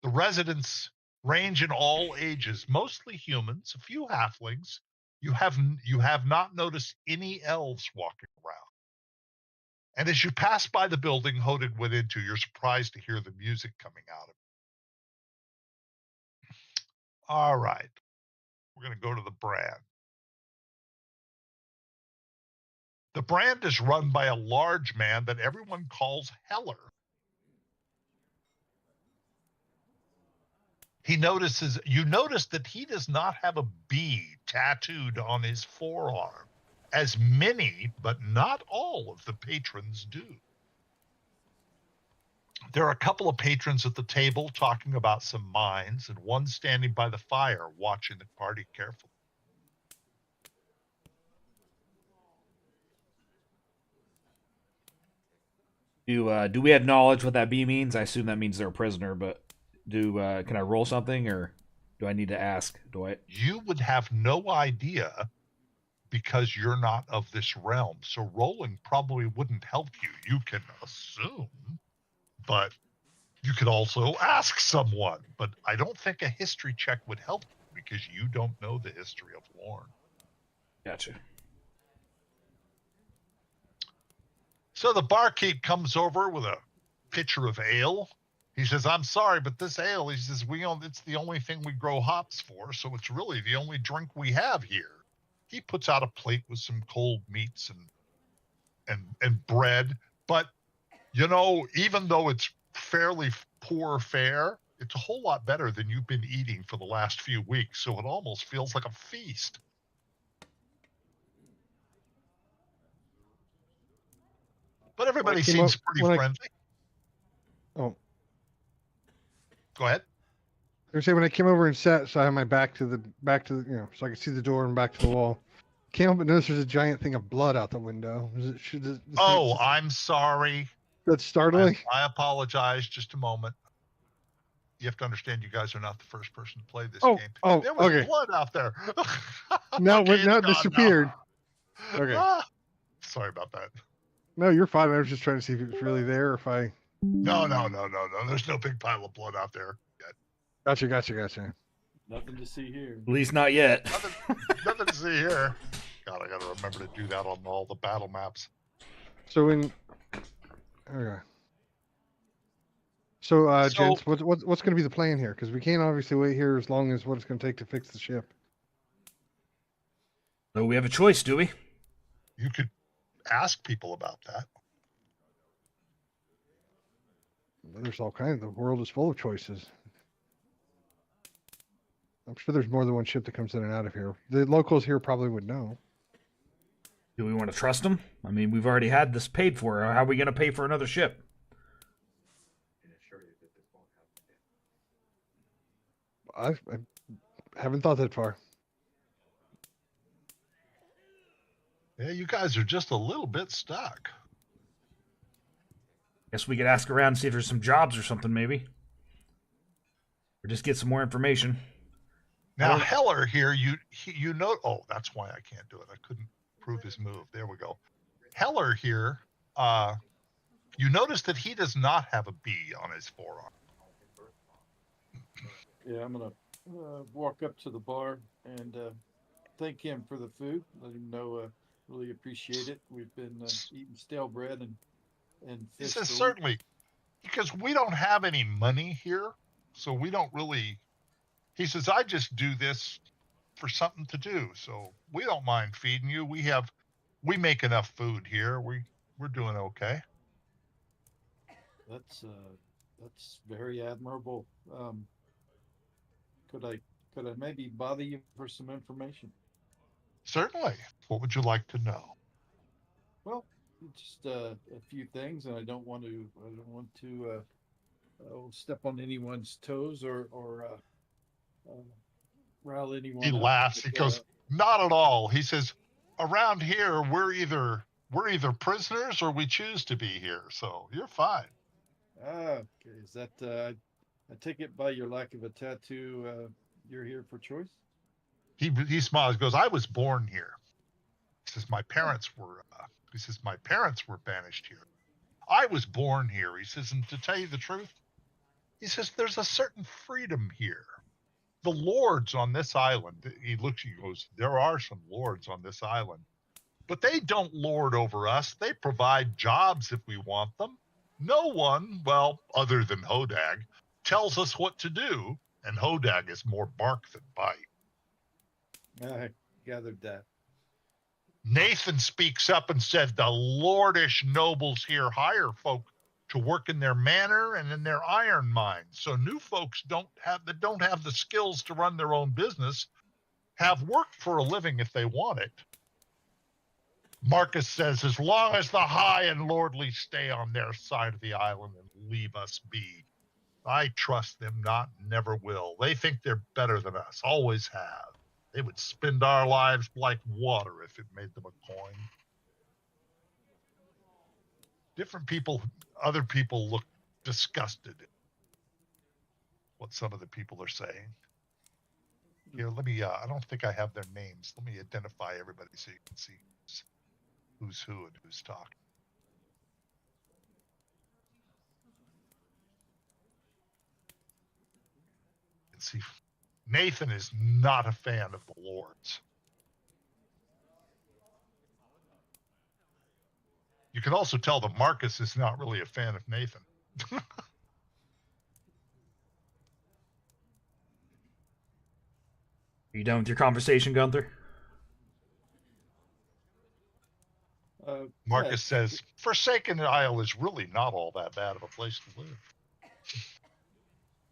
The residents range in all ages, mostly humans, a few halflings. You have not noticed any elves walking around. And as you pass by the building Hodag went into, you're surprised to hear the music coming out of it. All right. We're going to go to the Brand. The Brand is run by a large man that everyone calls Heller. You notice that he does not have a bee tattooed on his forearm, as many, but not all, of the patrons do. There are a couple of patrons at the table talking about some mines, and one standing by the fire watching the party carefully. Do we have knowledge what that B means? I assume that means they're a prisoner, but can I roll something, or do I need to ask? You would have no idea because you're not of this realm, so rolling probably wouldn't help you. You can assume, but you could also ask someone. But I don't think a history check would help you because you don't know the history of Lorne. Gotcha. So the barkeep comes over with a pitcher of ale. He says, "I'm sorry, but this ale," he says, it's the only thing we grow hops for, so it's really the only drink we have here. He puts out a plate with some cold meats and bread. But, even though it's fairly poor fare, it's a whole lot better than you've been eating for the last few weeks, so it almost feels like a feast. But everybody seems pretty friendly. Oh, go ahead. I was saying when I came over and sat, so I had my back to the so I could see the door and back to the wall. Can't help but notice there's a giant thing of blood out the window. I'm sorry. That's startling. I apologize. Just a moment. You have to understand, you guys are not the first person to play this game. There was blood out there. No, it disappeared. No. Okay. Sorry about that. No, you're fine. I was just trying to see if it was really there or if I. No. There's no big pile of blood out there yet. Gotcha. Nothing to see here. At least not yet. Nothing to see here. God, I got to remember to do that on all the battle maps. So gents, what's going to be the plan here? Because we can't obviously wait here as long as what it's going to take to fix the ship. So we have a choice, do we? You could ask people about that. There's all kinds. The world is full of choices. I'm sure there's more than one ship that comes in and out of here. The locals here probably would know. Do we want to trust them? I mean, we've already had this paid for. How are we going to pay for another ship? I haven't thought that far. Yeah, you guys are just a little bit stuck. Guess we could ask around and see if there's some jobs or something, maybe. Or just get some more information. Now, Heller here, you know... Oh, that's why I can't do it. I couldn't prove his move. There we go. Heller here, you notice that he does not have a B on his forearm. Yeah, I'm going to walk up to the bar and thank him for the food. Let him know really appreciate it. We've been eating stale bread and fish. He says, certainly, because we don't have any money here, so we don't really... He says, I just do this for something to do, so we don't mind feeding you. We make enough food here. We're doing okay. That's very admirable. Could I maybe bother you for some information? Certainly. What would you like to know? Well, just a few things, and I don't want to step on anyone's toes or rile He anyone up. laughs. He But, goes, "Not at all." He says, "Around here, we're either prisoners or we choose to be here. So you're fine." okay. Is that I take it by your lack of a tattoo, you're here for choice? He smiles. Goes, "I was born here." He says, "My parents were." He says, "My parents were banished here. I was born here." He says, "And to tell you the truth," he says, "there's a certain freedom here. The lords on this island." He looks. He goes, "There are some lords on this island. But they don't lord over us. They provide jobs if we want them. No one, well, other than Hodag, tells us what to do, and Hodag is more bark than bite." I gathered that. Nathan speaks up and said, "The lordish nobles here hire folk to work in their manor and in their iron mines. So new folks that don't have the skills to run their own business have work for a living if they want it." Marcus says, "As long as the high and lordly stay on their side of the island and leave us be, I trust them not, never will. They think they're better than us, always have. They would spend our lives like water if it made them a coin." Other people look disgusted at what some of the people are saying. Here, let me, I don't think I have their names. Let me identify everybody so you can see who's who and who's talking. You can see Nathan is not a fan of the lords. You can also tell that Marcus is not really a fan of Nathan. Are you done with your conversation, Gunther? Marcus Yeah, says, "Forsaken Isle is really not all that bad of a place to live."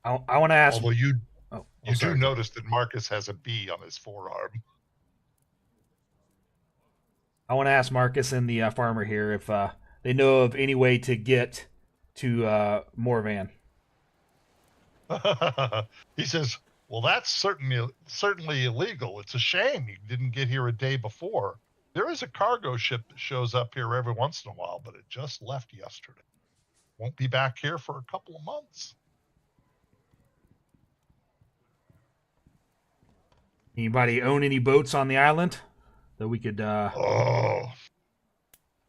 I want to ask. Although you Oh, do sorry. notice that Marcus has a B on his forearm. I want to ask Marcus and the farmer here if they know of any way to get to Morvan. He says, "Well, that's certainly illegal. It's a shame you didn't get here a day before. There is a cargo ship that shows up here every once in a while, but it just left yesterday. Won't be back here for a couple of months." Anybody own any boats on the island that we could? Oh,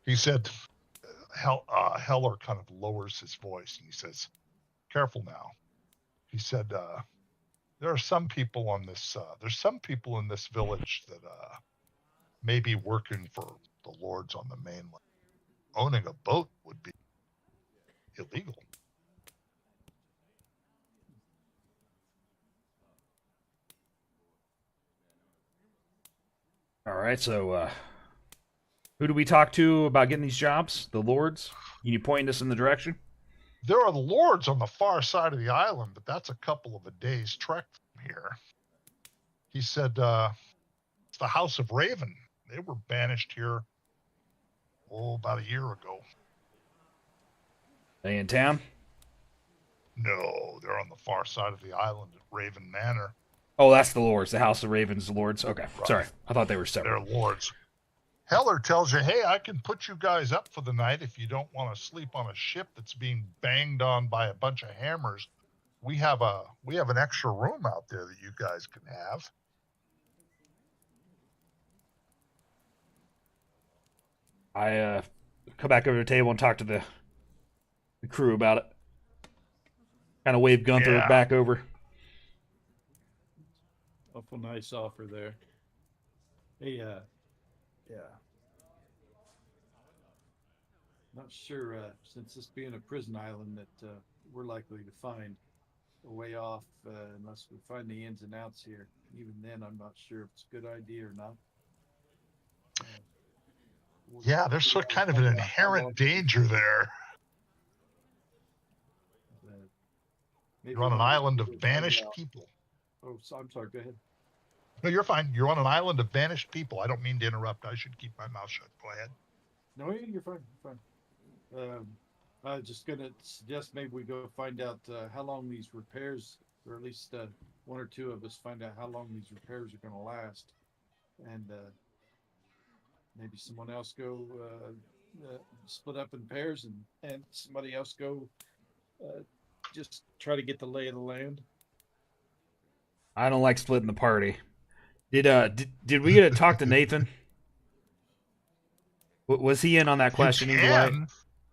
he said. Heller kind of lowers his voice and he says, "Careful now." He said, "There are some people on this. There's some people in this village that may be working for the lords on the mainland. Owning a boat would be illegal." All right, so who do we talk to about getting these jobs? The lords? Can you point us in the direction? There are the lords on the far side of the island, but that's a couple of a day's trek from here. He said, "It's the House of Raven. They were banished here, about a year ago." They in town? No, they're on the far side of the island at Raven Manor. Oh, that's the lords. The House of Ravens, the lords. Okay, Right. sorry. I thought they were They're separate. lords. Heller tells you, "Hey, I can put you guys up for the night if you don't want to sleep on a ship that's being banged on by a bunch of hammers. We have an extra room out there that you guys can have." I come back over to the table and talk to the crew about it. Kind of wave Gunther Yeah. back over. awful nice offer there. Hey, yeah. Not sure, since this being a prison island, that we're likely to find a way off unless we find the ins and outs here. Even then, I'm not sure if it's a good idea or not. Yeah, there's sort kind of an inherent danger there. You're on an island of banished people. Oh, so I'm sorry. Go ahead. No, you're fine. You're on an island of banished people. I don't mean to interrupt. I should keep my mouth shut. Go ahead. No, you're fine. You're fine. I was just gonna suggest maybe we go find out how long these repairs, or at least one or two of us find out how long these repairs are gonna last, and maybe someone else go split up in pairs, and somebody else go uh, just try to get the lay of the land. I don't like splitting the party. Did we get to talk to Nathan? Was he in on that You questioning, Dwight? can,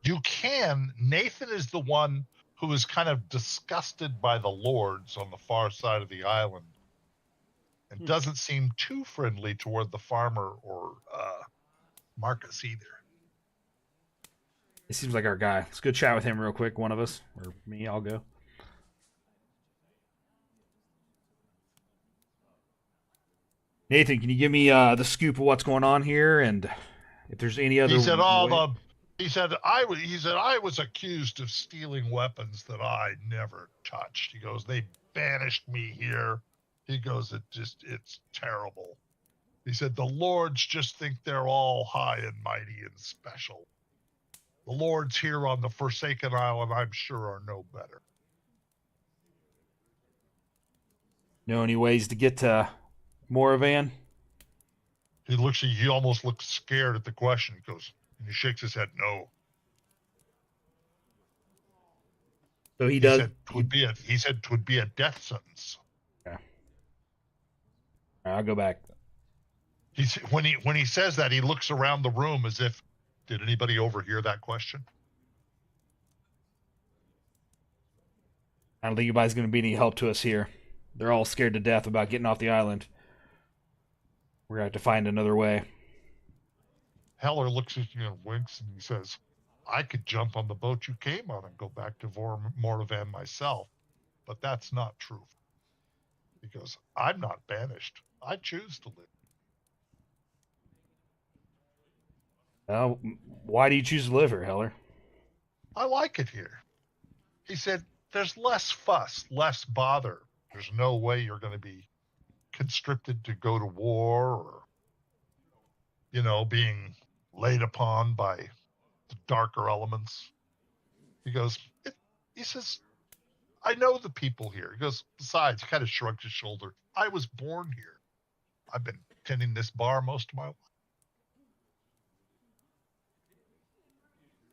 you can. Nathan is the one who is kind of disgusted by the lords on the far side of the island, and doesn't seem too friendly toward the farmer or Marcus either. He seems like our guy. Let's go chat with him real quick. One of us or me, I'll go. Nathan, can you give me the scoop of what's going on here, and if there's any other? He said all way? the. He said I was accused of stealing weapons that I never touched. He goes, they banished me here. He goes, it's terrible. He said the lords just think they're all high and mighty and special. The lords here on the Forsaken Island, I'm sure, are no better. Know any ways to get to Moravan? He almost looks scared at the question. He goes, and he shakes his head, no. So he He does. said it would be a death sentence. Okay. I'll go back. When he says that, he looks around the room as if, did anybody overhear that question? I don't think anybody's going to be any help to us here. They're all scared to death about getting off the island. We're going to have to find another way. Heller looks at you and winks, and he says, I could jump on the boat you came on and go back to Mordavan myself, but that's not true. He goes, I'm not banished. I choose to live. Why do you choose to live here, Heller? I like it here. He said, there's less fuss, less bother. There's no way you're going to be conscripted to go to war or, being laid upon by the darker elements. He goes, he says, I know the people here. He goes, besides, he kind of shrugged his shoulder. I was born here. I've been tending this bar most of my life.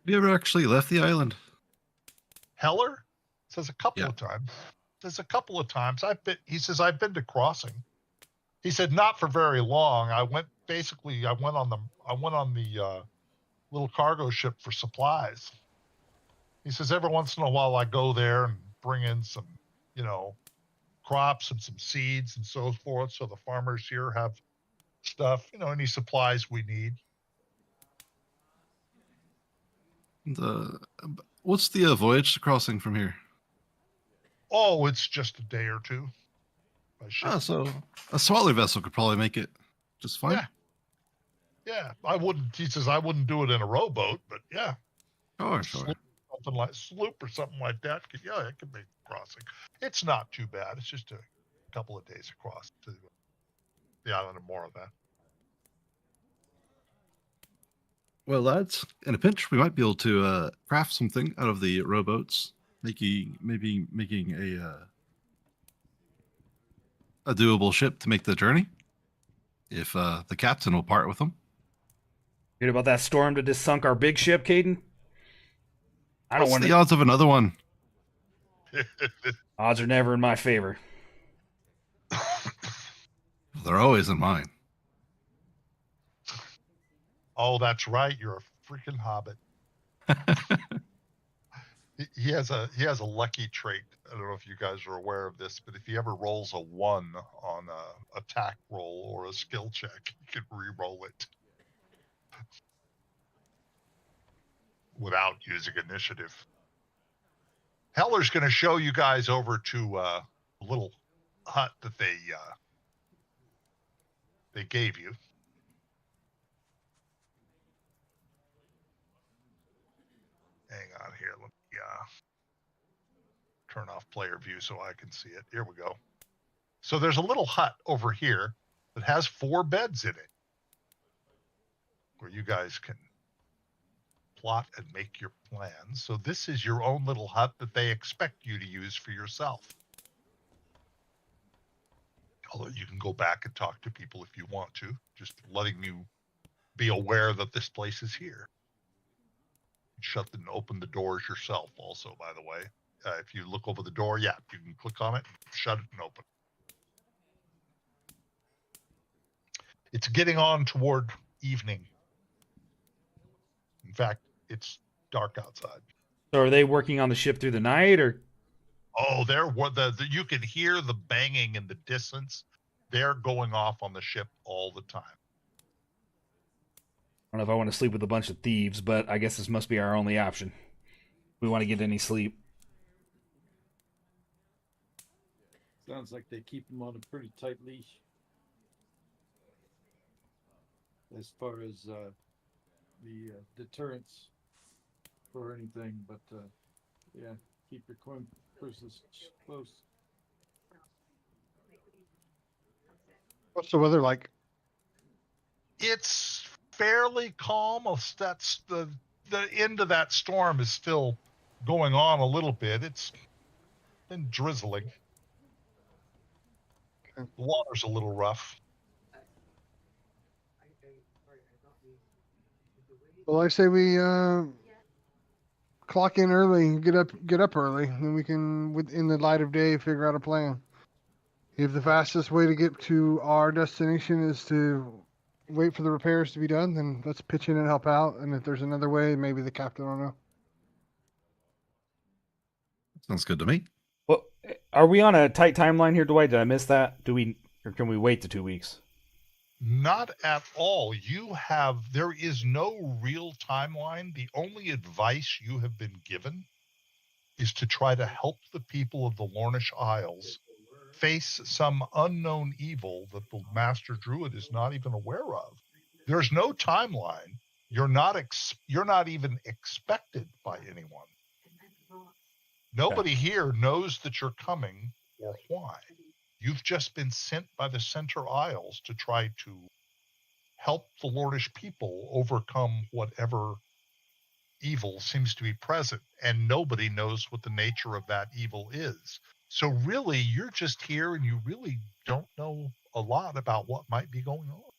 Have you ever actually left the island? Heller says a couple of times. He says, I've been to Crossing. He said, not for very long. I went on the little cargo ship for supplies. He says, every once in a while I go there and bring in some, crops and some seeds and so forth. So the farmers here have stuff, any supplies we need. What's the voyage to Crossing from here? Oh, it's just a day or two. So a smaller vessel could probably make it just fine. Yeah. He says, I wouldn't do it in a rowboat, but yeah. Sure. Sloop or something like that. It could make crossing. It's not too bad. It's just a couple of days across to the island of Moravan. Well, lads, in a pinch, we might be able to craft something out of the rowboats, maybe making a doable ship to make the journey. If the captain will part with them. Heard about that storm that just sunk our big ship, Caden? I don't want the odds of another one. Odds are never in my favor. They're always in mine. Oh, that's right. You're a freaking hobbit. He has a lucky trait. I don't know if you guys are aware of this, but if he ever rolls a 1 on a attack roll or a skill check, he can re-roll it without using initiative. Heller's going to show you guys over to a little hut that they gave you. Hang on here. Let me turn off player view so I can see it. Here we go. So there's a little hut over here that has 4 beds in it where you guys can plot and make your plans. So this is your own little hut that they expect you to use for yourself. Although you can go back and talk to people if you want to, just letting you be aware that this place is here. Shut and open the doors yourself also, by the way. If you look over the door, yeah, you can click on it, shut it, and open. It's getting on toward evening. In fact, it's dark outside. So are they working on the ship through the night, or? Oh, you can hear the banging in the distance. They're going off on the ship all the time. I don't know if I want to sleep with a bunch of thieves, but I guess this must be our only option. We want to get any sleep. Sounds like they keep them on a pretty tight leash. As far as the deterrence for anything, but yeah, keep your coin purses close. What's the weather like? It's fairly calm. That's the end of that storm is still going on a little bit. It's been drizzling. Okay. The water's a little rough. Well, I say we clock in early, get up early, and we can, in the light of day, figure out a plan. If the fastest way to get to our destination is to wait for the repairs to be done, then let's pitch in and help out. And if there's another way, maybe the captain will know. Sounds good to me. Well, are we on a tight timeline here, Dwight? Did I miss that? Or can we wait the 2 weeks? Not at all. There is no real timeline. The only advice you have been given is to try to help the people of the Lornish Isles face some unknown evil that the Master Druid is not even aware of. There's no timeline. You're not even expected by anyone. Nobody here knows that you're coming or why. You've just been sent by the Center Isles to try to help the Lordish people overcome whatever evil seems to be present, and nobody knows what the nature of that evil is. So really, you're just here and you really don't know a lot about what might be going on.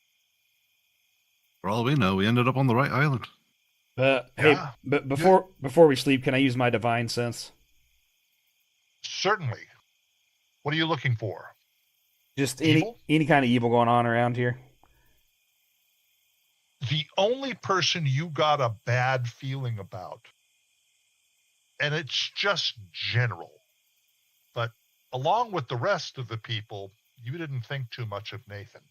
For all we know, we ended up on the right island. Hey, Yeah. but before we sleep, can I use my divine sense? Certainly. What are you looking for? Just Evil? any kind of evil going on around here. The only person you got a bad feeling about, and it's just general, but along with the rest of the people, you didn't think too much of Nathan.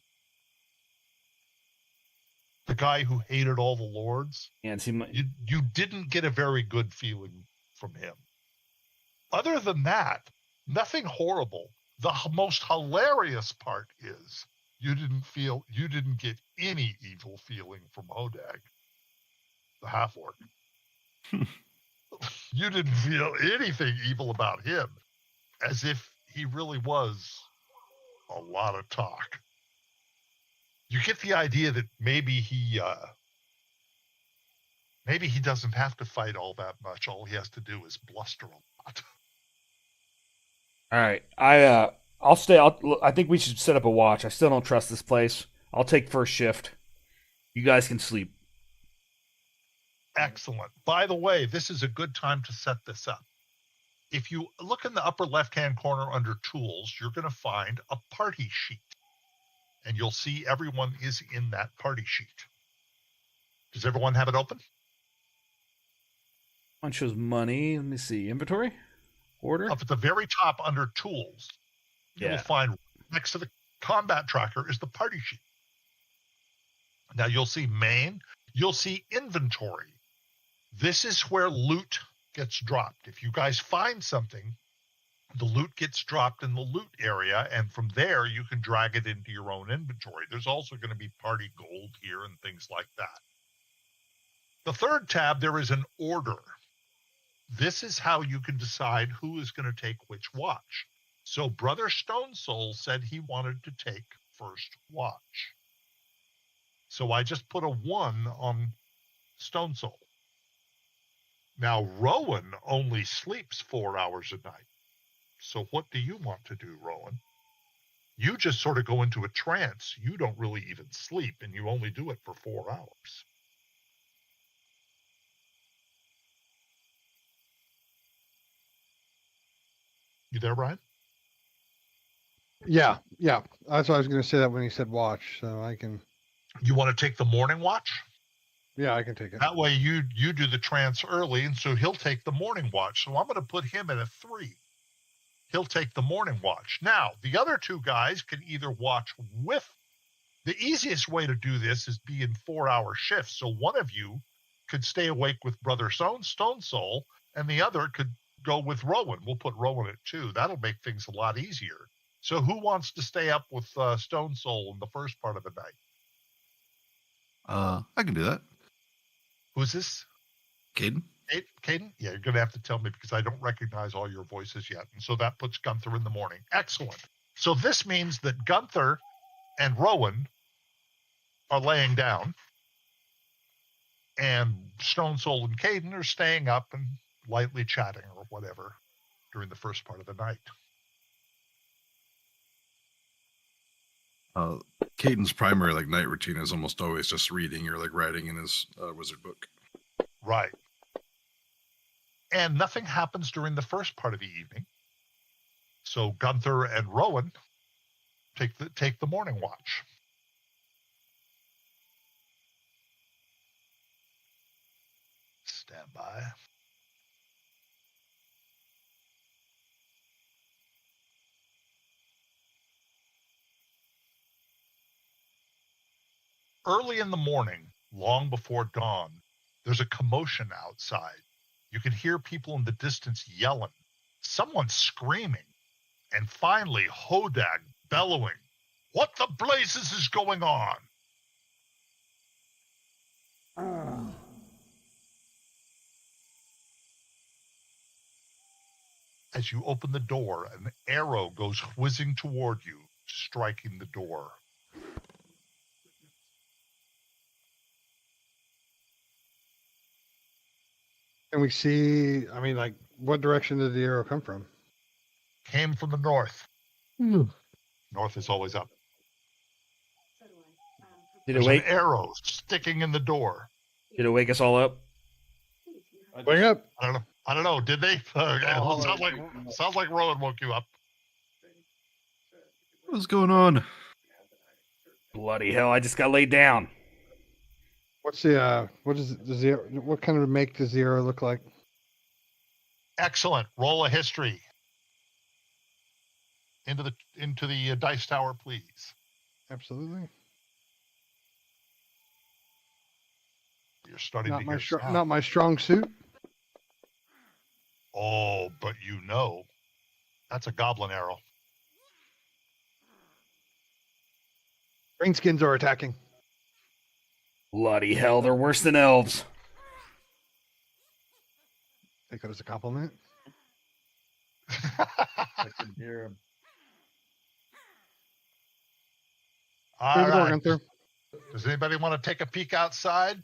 The guy who hated all the lords. Yeah, it seemed like... You didn't get a very good feeling from him. Other than that, nothing horrible. The most hilarious part is you didn't get any evil feeling from Hodag, the half-orc. You didn't feel anything evil about him, as if he really was a lot of talk. You get the idea that maybe he doesn't have to fight all that much. All he has to do is bluster a lot. All right, I'll stay. I think we should set up a watch. I still don't trust this place. I'll take first shift. You guys can sleep. Excellent. By the way, this is a good time to set this up. If you look in the upper left-hand corner under Tools, you're going to find a party sheet. And you'll see everyone is in that party sheet. Does everyone have it open? One shows money. Let me see. Inventory? Order? Up at the very top under Tools, you'll find next to the combat tracker is the party sheet. Now you'll see main, you'll see inventory. This is where loot gets dropped. If you guys find something, the loot gets dropped in the loot area, and from there you can drag it into your own inventory. There's also going to be party gold here and things like that. The third tab, there is an order. This is how you can decide who is going to take which watch. So Brother Stone Soul said he wanted to take first watch. So I just put a 1 on Stone Soul. Now, Rowan only sleeps 4 hours a night. So what do you want to do, Rowan? You just sort of go into a trance. You don't really even sleep, and you only do it for 4 hours. You there, Brian? Yeah, yeah. That's what I was going to say that when he said watch. So I can, You want to take the morning watch? yeah, I can take it. That way you do the trance early, and so he'll take the morning watch. So I'm going to put him at a 3. He'll take the morning watch. Now, the other 2 guys can either watch with. The easiest way to do this is be in 4-hour shifts. So one of you could stay awake with Brother Stone Soul, and the other could go with Rowan. We'll put Rowan at 2. That'll make things a lot easier. So who wants to stay up with Stone Soul in the first part of the night? I can do that. Who's this? Caden? Caden? Yeah, you're going to have to tell me because I don't recognize all your voices yet. And so that puts Gunther in the morning. Excellent. So this means that Gunther and Rowan are laying down, and Stone Soul and Caden are staying up and lightly chatting or whatever during the first part of the night. Caden's primary night routine is almost always just reading or writing in his wizard book. Right. And nothing happens during the first part of the evening. So Gunther and Rowan take the morning watch. Stand by. Early in the morning, long before dawn, there's a commotion outside. You can hear people in the distance yelling, someone screaming, and finally Hodag bellowing, "What the blazes is going on?" As you open the door, an arrow goes whizzing toward you, striking the door. And we see, I mean, what direction did the arrow come from? Came from the north. North is always up. Did it There's wake? an arrow sticking in the door. Did it wake us all up? Wake up. I don't know. Did they? Sounds like Rowan woke you up. What's going on? Bloody hell! I just got laid down. What's what kind of make does the arrow look like? Excellent. Roll a history. Into the dice tower, please. Absolutely. You're starting Not to my hear sound. not my strong suit. Oh, but that's a goblin arrow. Greenskins are attacking. Bloody hell! They're worse than elves. Take that as a compliment. I can hear him. All Through the door, right. Gunther. Does anybody want to take a peek outside?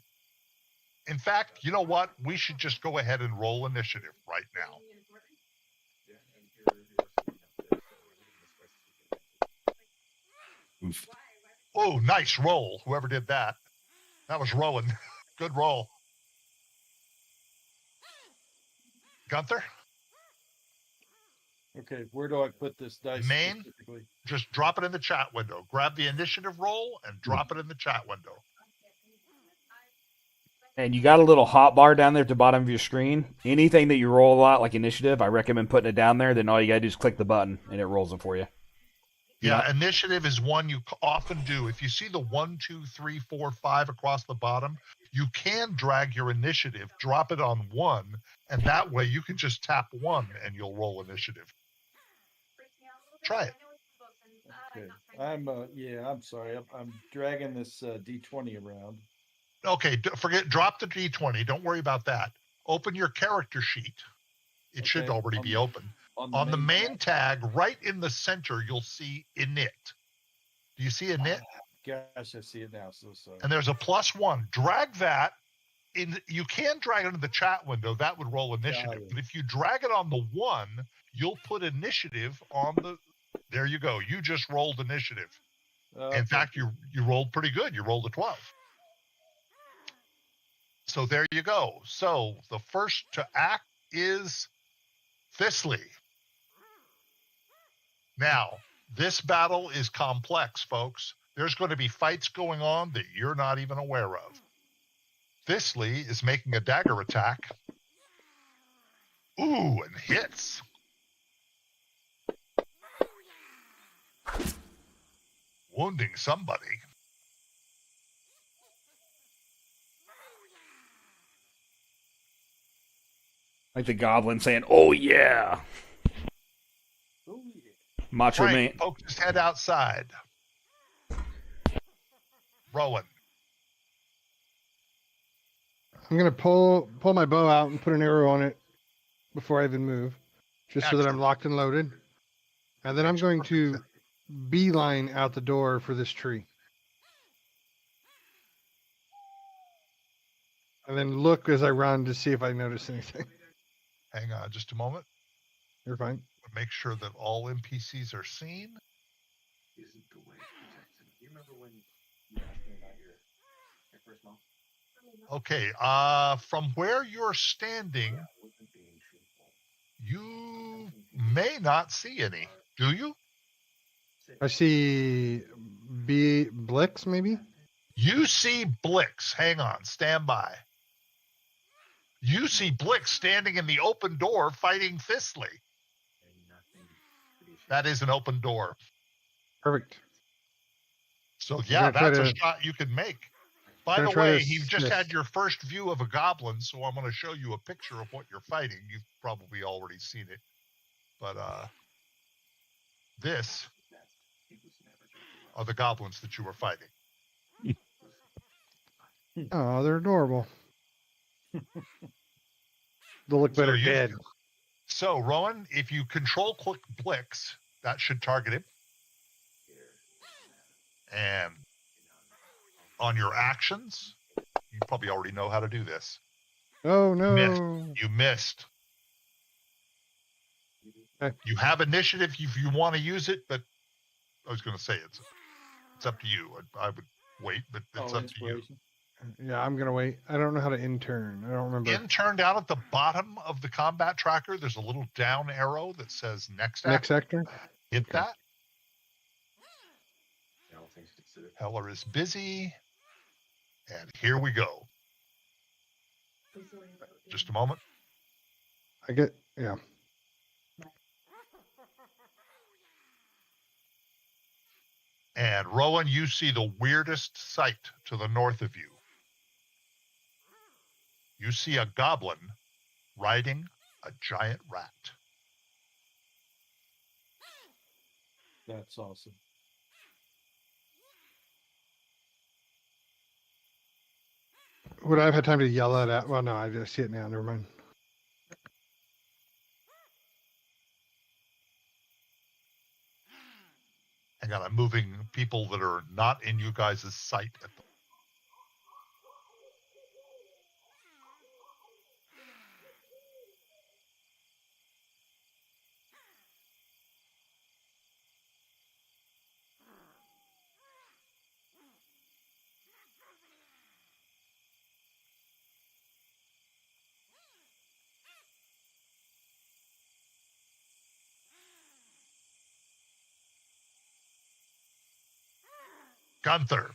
In fact, you know what? We should just go ahead and roll initiative right now. Oof. Oh, nice roll. Whoever did that. That was Rowan. Good roll. Gunther, Okay, where do I put this dice Main? specifically? just drop it in the chat window. Grab the initiative roll and drop it in the chat window. And you got a little hot bar down there at the bottom of your screen. Anything that you roll a lot, like initiative, I recommend putting it down there. Then all you gotta do is click the button, and it rolls it for you. Yeah, initiative is one you often do. If you see the 1, 2, 3, 4, 5 across the bottom, you can drag your initiative, drop it on 1, and that way you can just tap 1 and you'll roll initiative. Try it. Okay, I'm sorry. I'm dragging this D20 around. Okay, drop the D20. Don't worry about that. Open your character sheet. It should already be open. On the main tag, right in the center, you'll see init. Do you see init? Gosh, I see it now. So sorry. And there's a +1. Drag that you can drag it into the chat window. That would roll initiative. it. But if you drag it on the 1, you'll put initiative on the. There you go. You just rolled initiative. In fact, you rolled pretty good. You rolled a 12. So there you go. So the first to act is Thistley. Now, this battle is complex, folks. There's going to be fights going on that you're not even aware of. Thistley is making a dagger attack. Ooh, and hits. Wounding somebody. Like the goblin saying, "Oh yeah." Oh, yeah. Macho Man. Frank pokes his head outside. Rowan. I'm gonna pull my bow out and put an arrow on it before I even move, just so that I'm Excellent. locked and loaded. And then I'm Makes going perfect to sense. beeline out the door for this tree. And then look as I run to see if I notice anything. Hang on just a moment. You're fine. Make sure that all NPCs are seen. Isn't the way protected. You remember when you asked me about your first mom? Okay, from where you're standing, Yeah, I wasn't being truthful. you may not see any. Do you? I see Blix, maybe? You see Blix. Hang on, stand by. You see Blix standing in the open door fighting Thistley. That is an open door. Perfect. So I'm yeah, gonna try that's a to- shot you can make. By gonna the try to way, you've just had assist. your first view of a goblin, so I'm going to show you a picture of what you're fighting. You've probably already seen it. But this are the goblins that you were fighting. Oh, they're adorable. They'll look better dead. So, Rowan, if you control click Blix, that should target him. And on your actions, you probably already know how to do this. Oh no. You missed. Okay. You have initiative if you want to use it, but I was going to say it's up to you. I would wait, but it's up to you. Yeah, I'm gonna wait. I don't know how to intern. I don't remember. Intern down at the bottom of the combat tracker, there's a little down arrow that says next Next action. sector? Hit Okay. that. All things considered. Heller is busy. And here we go. Just a moment. Yeah. And Rowan, you see the weirdest sight to the north of you. You see a goblin riding a giant rat. That's awesome. Would I have had time to yell that out? Well, no, I just see it now. Never mind. Hang on, I'm moving people that are not in you guys' sight at the Gunther.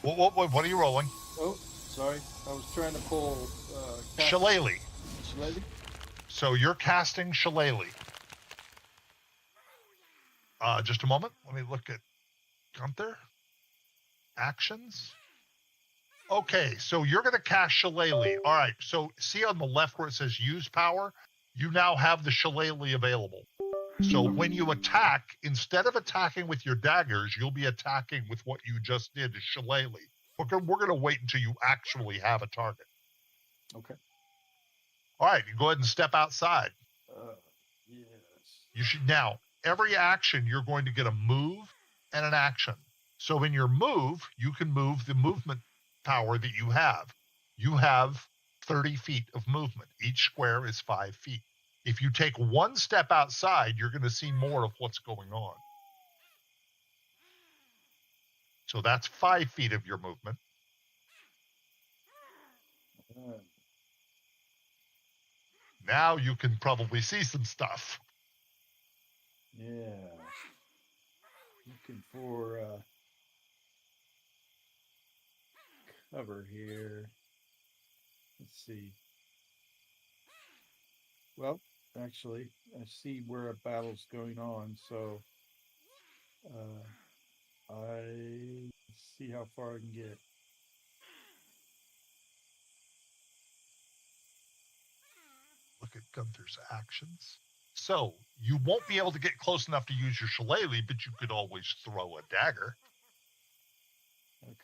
What are you rolling? Oh, sorry. I was trying to pull Shillelagh. Shillelagh? So you're casting Shillelagh. Just a moment. Let me look at Gunther. Actions. Okay, so you're going to cast Shillelagh. All right, so see on the left where it says use power? You now have the Shillelagh available. So when you attack, instead of attacking with your daggers, you'll be attacking with what you just did, is Shillelagh. We're going to wait until you actually have a target. Okay. All right, you go ahead and step outside. Yes. You should now, every action, you're going to get a move and an action. So in your move, you can move the movement power that you have. You have 30 feet of movement. Each square is 5 feet. If you take one step outside, you're going to see more of what's going on. So that's 5 feet of your movement. Uh, Now you can probably see some stuff. yeah. Looking for cover here. Let's see. Well, actually, I see where a battle's going on, so I see how far I can get. Look at Gunther's actions. So you won't be able to get close enough to use your shillelagh, but you could always throw a dagger.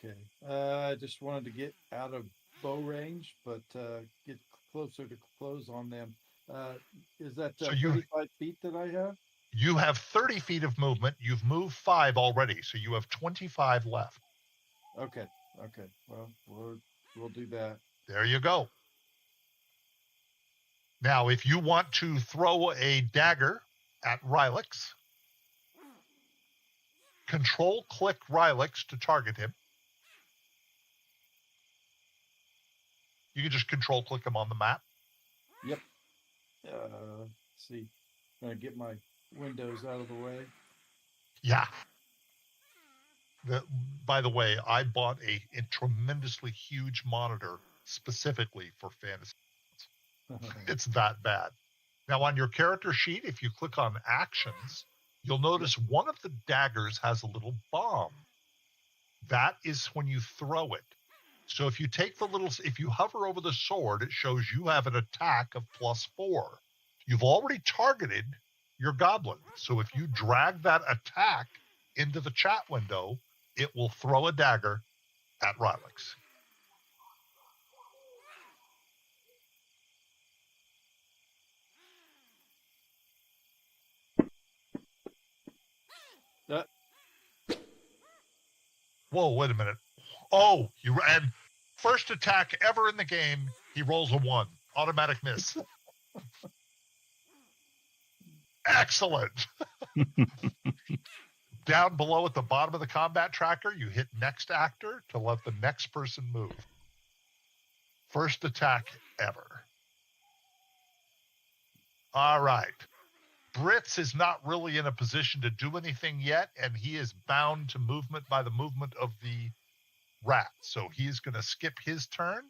Okay. I just wanted to get out of bow range, but get closer to close on them. Uh, is that So you 35 feet that I have? you have 30 feet of movement. You've moved 5 already, so you have 25 left. Okay. Okay. Well, we'll do that. There you go. Now, if you want to throw a dagger at Rylix, control-click Rylix to target him. You can just control-click him on the map. Yep. Let's see. Gonna get my windows out of the way. Yeah. By the way, I bought a tremendously huge monitor specifically for fantasy. It's that bad. Now, on your character sheet, if you click on actions, you'll notice one of the daggers has a little bomb. That is when you throw it. So if you hover over the sword, it shows you have an attack of +4. You've already targeted your goblin. So if you drag that attack into the chat window, it will throw a dagger at Rylix. Uh, Whoa, wait a minute. Oh, and first attack ever in the game, he rolls a 1. Automatic miss. Excellent. Down below at the bottom of the combat tracker, you hit next actor to let the next person move. First attack ever. All right. Brits is not really in a position to do anything yet, and he is bound to movement by the movement of the rat. So he's going to skip his turn.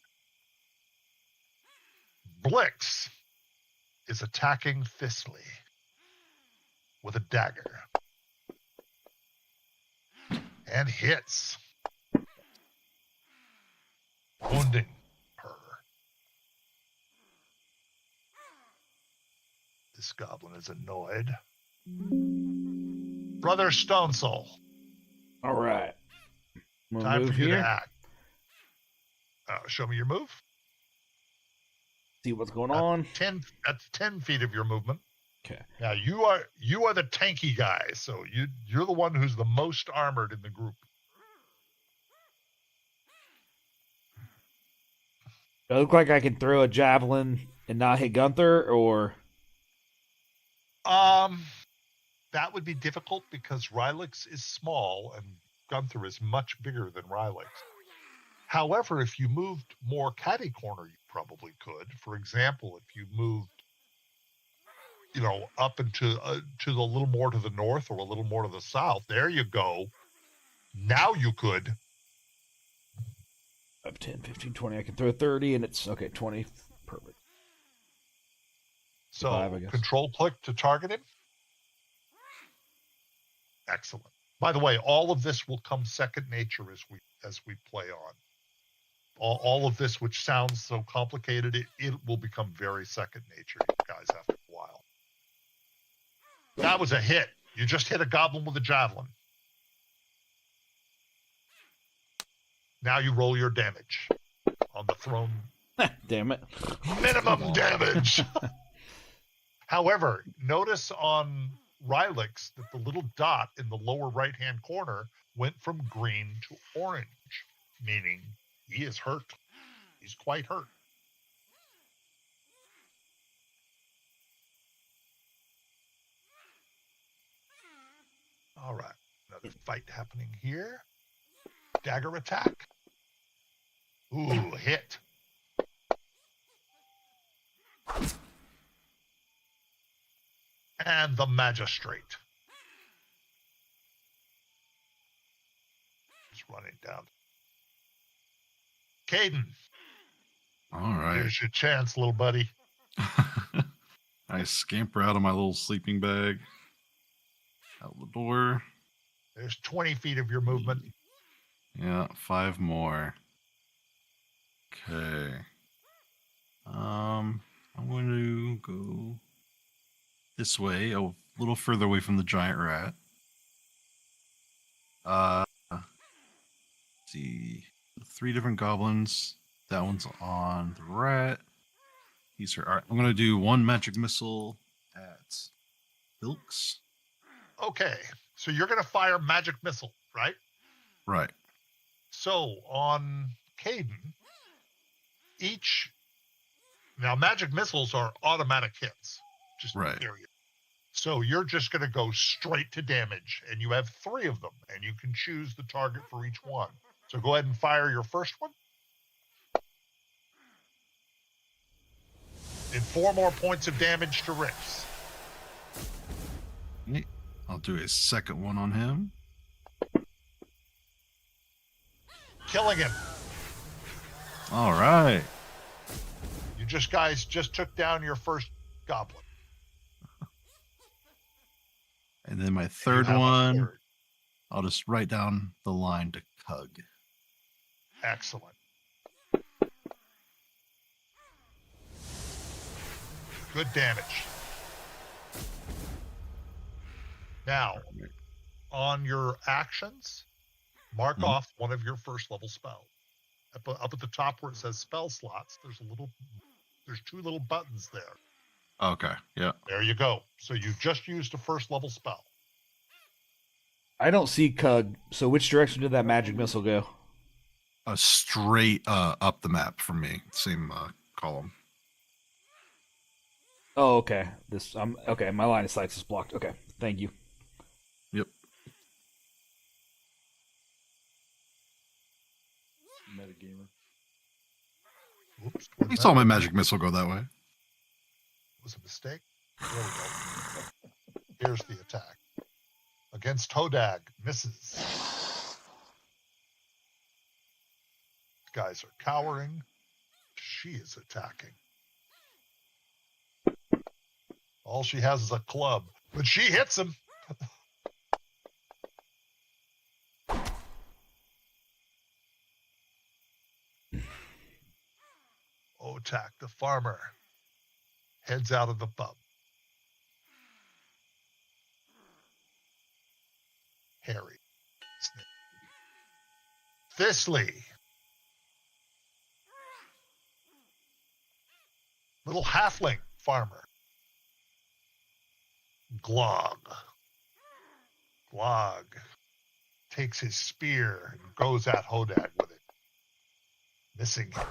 Blix is attacking Thistley with a dagger. And hits. Wounding her. This goblin is annoyed. Brother Stonesoul. All right. Time for you here. to act. Show me your move. See what's going on. That's 10 feet of your movement. Okay. Now you are the tanky guy, so you're the one who's the most armored in the group. Does it look like I can throw a javelin and not hit Gunther, or? That would be difficult because Rylix is small and Gunther is much bigger than Rylix. However, if you moved more catty corner, you probably could. For example, if you moved, up into to the little more to the north or a little more to the south, there you go. Now you could. Up 10, 15, 20. I can throw 30, and it's, okay, 20. Perfect. So 5, I guess. control click to target him. Excellent. By the way, all of this will come second nature as we play on. All of this, which sounds so complicated, it will become very second nature, you guys, after a while. That was a hit. You just hit a goblin with a javelin. Now you roll your damage on the throne. Damn it. Minimum damage. However, notice on Rylix that the little dot in the lower right-hand corner went from green to orange, meaning he is hurt. He's quite hurt. All right, another fight happening here. Dagger attack. Ooh, hit. And the magistrate. Just running down. Caden, All right. here's your chance, little buddy. I scamper out of my little sleeping bag, out the door. There's 20 feet of your movement. Yeah, 5 more. Okay. I'm going to go this way, a little further away from the giant rat. Let's see, 3 different goblins. That one's on the rat. These are. All right, I'm going to do 1 magic missile at Bilks. Okay, so you're going to fire magic missile, right? Right. So on Caden, now magic missiles are automatic hits. Just Right. period. So you're just going to go straight to damage, and you have 3 of them, and you can choose the target for each one. So go ahead and fire your first one. And 4 more points of damage to Rix. Okay, I'll do a second one on him. Killing him. All right. You guys just took down your first goblin. And then my You third have a one, third. I'll just write down the line to Cug. Excellent. Good damage. Now, on your actions, mark Mhm. off one of your first level spells. Up at the top where it says spell slots, there's 2 little buttons there. Okay. Yeah. There you go. So you just used a first level spell. I don't see Cug, so which direction did that magic missile go? Straight up the map from me. Same column. Oh, okay. Okay. My line of sight is blocked. Okay, thank you. Yep. Metagamer. Oops. You saw my magic missile go that way. Was a mistake. There we go. Here's the attack. Against Hodag, misses. Guys are cowering. She is attacking. All she has is a club, but she hits him. Otak, the farmer, heads out of the pub. Harry. Thistley. Little halfling farmer. Glog. Glog takes his spear and goes at Hodag with it, missing him.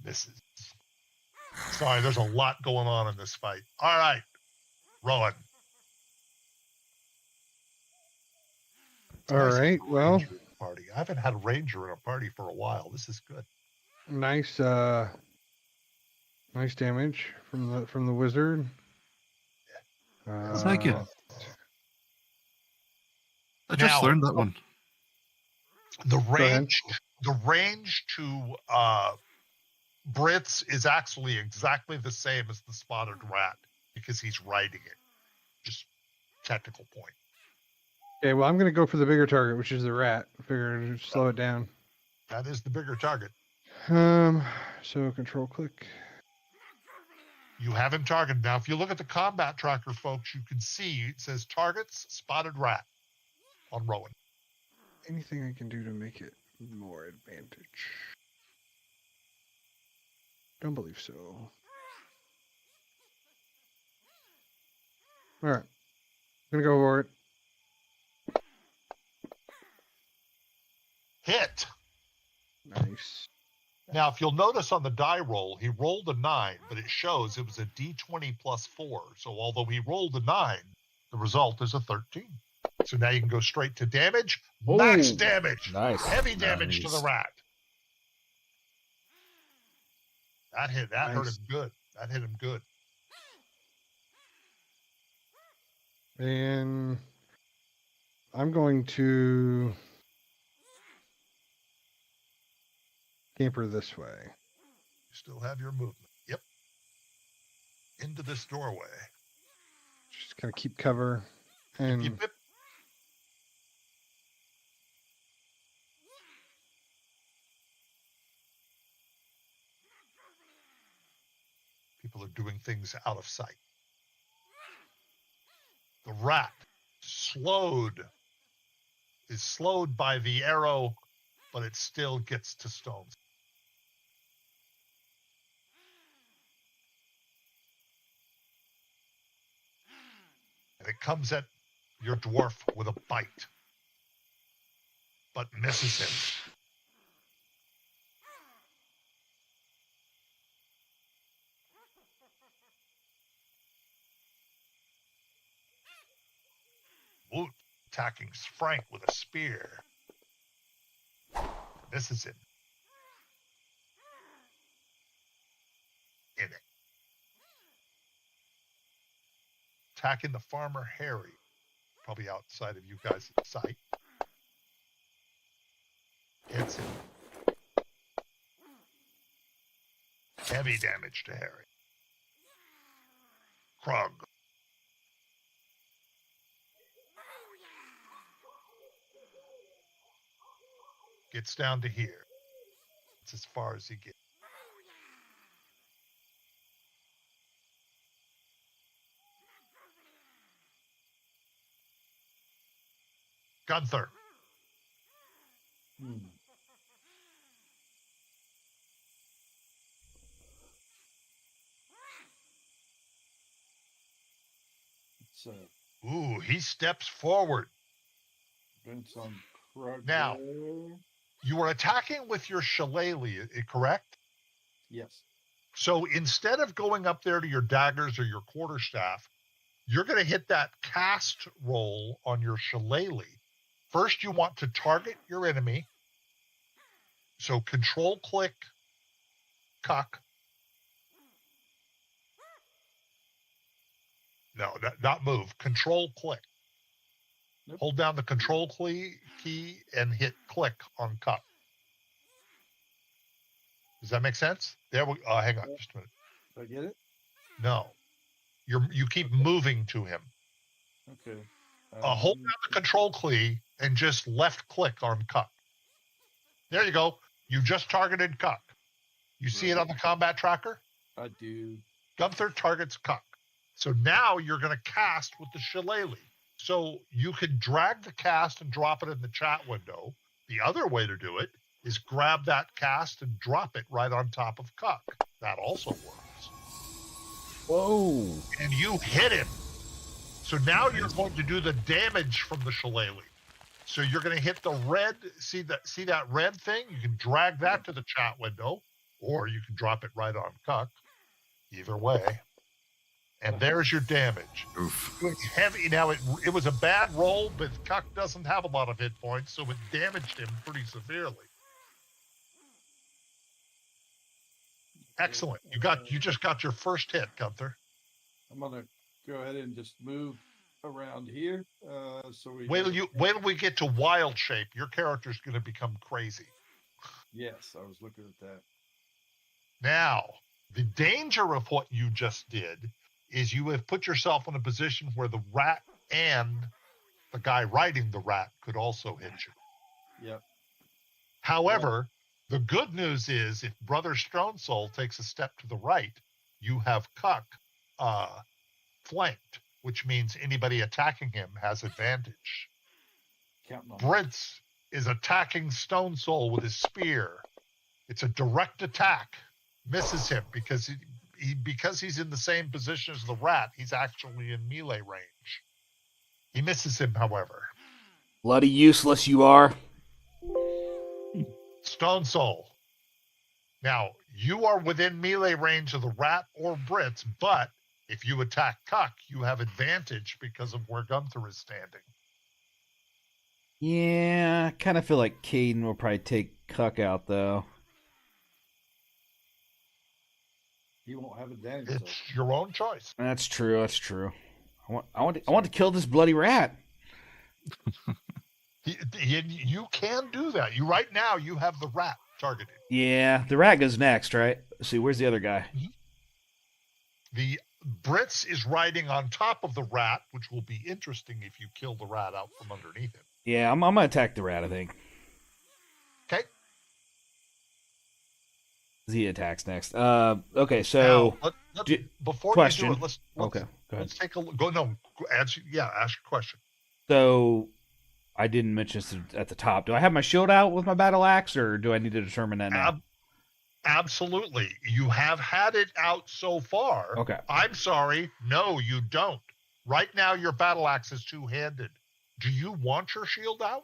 Misses. Sorry, there's a lot going on in this fight. All right, Rowan. It's All nice to right. have a Well, ranger in a party. I haven't had a ranger in a party for a while. This is good. nice nice damage from the wizard. Thank you. I just Now- learned that one. The ahead. range to Brits is actually exactly the same as the spotted rat because he's riding it. Just technical point. Okay, well, I'm going to go for the bigger target, which is the rat. Figure to slow it down. That is the bigger target. So control click. You have him targeted. Now, if you look at the combat tracker, folks, you can see it says targets spotted rat on Rowan. Anything I can do to make it more advantage? Don't believe so. All right, gonna go for it. Hit. Nice. Now, if you'll notice on the die roll, he rolled a 9, but it shows it was a d20 plus 4. So although he rolled a 9, the result is a 13. So now you can go straight to damage. Max Ooh, damage. nice. Heavy damage to the Nice. rat. That hit. That hurt Nice. him good. That hit him good. And I'm going to camper this way. You still have your movement. Yep. Into this doorway. Just kind of keep cover. And Yip, yip. People are doing things out of sight. The rat is slowed by the arrow, but it still gets to stones. And it comes at your dwarf with a bite, but misses him. Woot attacking Frank with a spear. Misses him. In it. Attacking the farmer Harry. Probably outside of you guys' sight. Hits him. Heavy damage to Harry. Krug. Gets down to here. It's as far as he gets. Gunther. Hmm. It's Ooh, he steps forward. Vince on Krug. Now. You are attacking with your shillelagh, correct? Yes. So instead of going up there to your daggers or your quarterstaff, you're going to hit that cast roll on your shillelagh. First, you want to target your enemy. So control click, cuck. No, not move. Control click. Nope. Hold down the control key and hit click on cuck. Does that make sense? There we hang on just a minute. Did I get it? No. You keep moving to him. Okay. Hold down the control key and just left click on cuck. There you go. You just targeted cuck. You see it on the combat tracker? I do. Gunther targets cuck. So now you're going to cast with the shillelagh. So you can drag the cast and drop it in the chat window. The other way to do it is grab that cast and drop it right on top of cuck. That also works. Whoa. And you hit him. So now you're going to do the damage from the shillelagh. So you're going to hit the red. See that red thing? You can drag that to the chat window, or you can drop it right on cuck. Either way. And there's your damage. Oof. Heavy. Now it was a bad roll, but cuck doesn't have a lot of hit points, so it damaged him pretty severely. Excellent. You just got your first hit, Gunther. I'm gonna go ahead and just move around here. So we Wait till we get to wild shape. Your character's going to become crazy. Yes, I was looking at that. Now, the danger of what you just did is you have put yourself in a position where the rat and the guy riding the rat could also hit you. Yep. However, the good news is if Brother Stone Soul takes a step to the right, you have Cuck flanked, which means anybody attacking him has advantage. Counting on Brits is attacking Stone Soul with his spear. It's a direct attack. Misses him because because he's in the same position as the rat, he's actually in melee range. He misses him, however. Bloody useless you are. Stone Soul. Now, you are within melee range of the rat or Brits, but if you attack Cuck, you have advantage because of where Gunther is standing. Yeah, I kind of feel like Caden will probably take Cuck out, though. He won't have advantage. It's your own choice. That's true. That's true. I want to kill this bloody rat. You can do that. Right now, you have the rat targeted. Yeah, the rat goes next, right? Let's see, where's the other guy? The Brits is riding on top of the rat, which will be interesting if you kill the rat out from underneath him. Yeah, I'm gonna attack the rat, I think. Okay. He attacks next. Okay, so Now, before question. you do it, let's okay, go ahead. let's take a look. Go no, ask your question. So I didn't mention this at the top. Do I have my shield out with my battle axe, or do I need to determine that now? Absolutely. You have had it out so far. Okay. I'm sorry. No, you don't. Right now, your battle axe is two-handed. Do you want your shield out?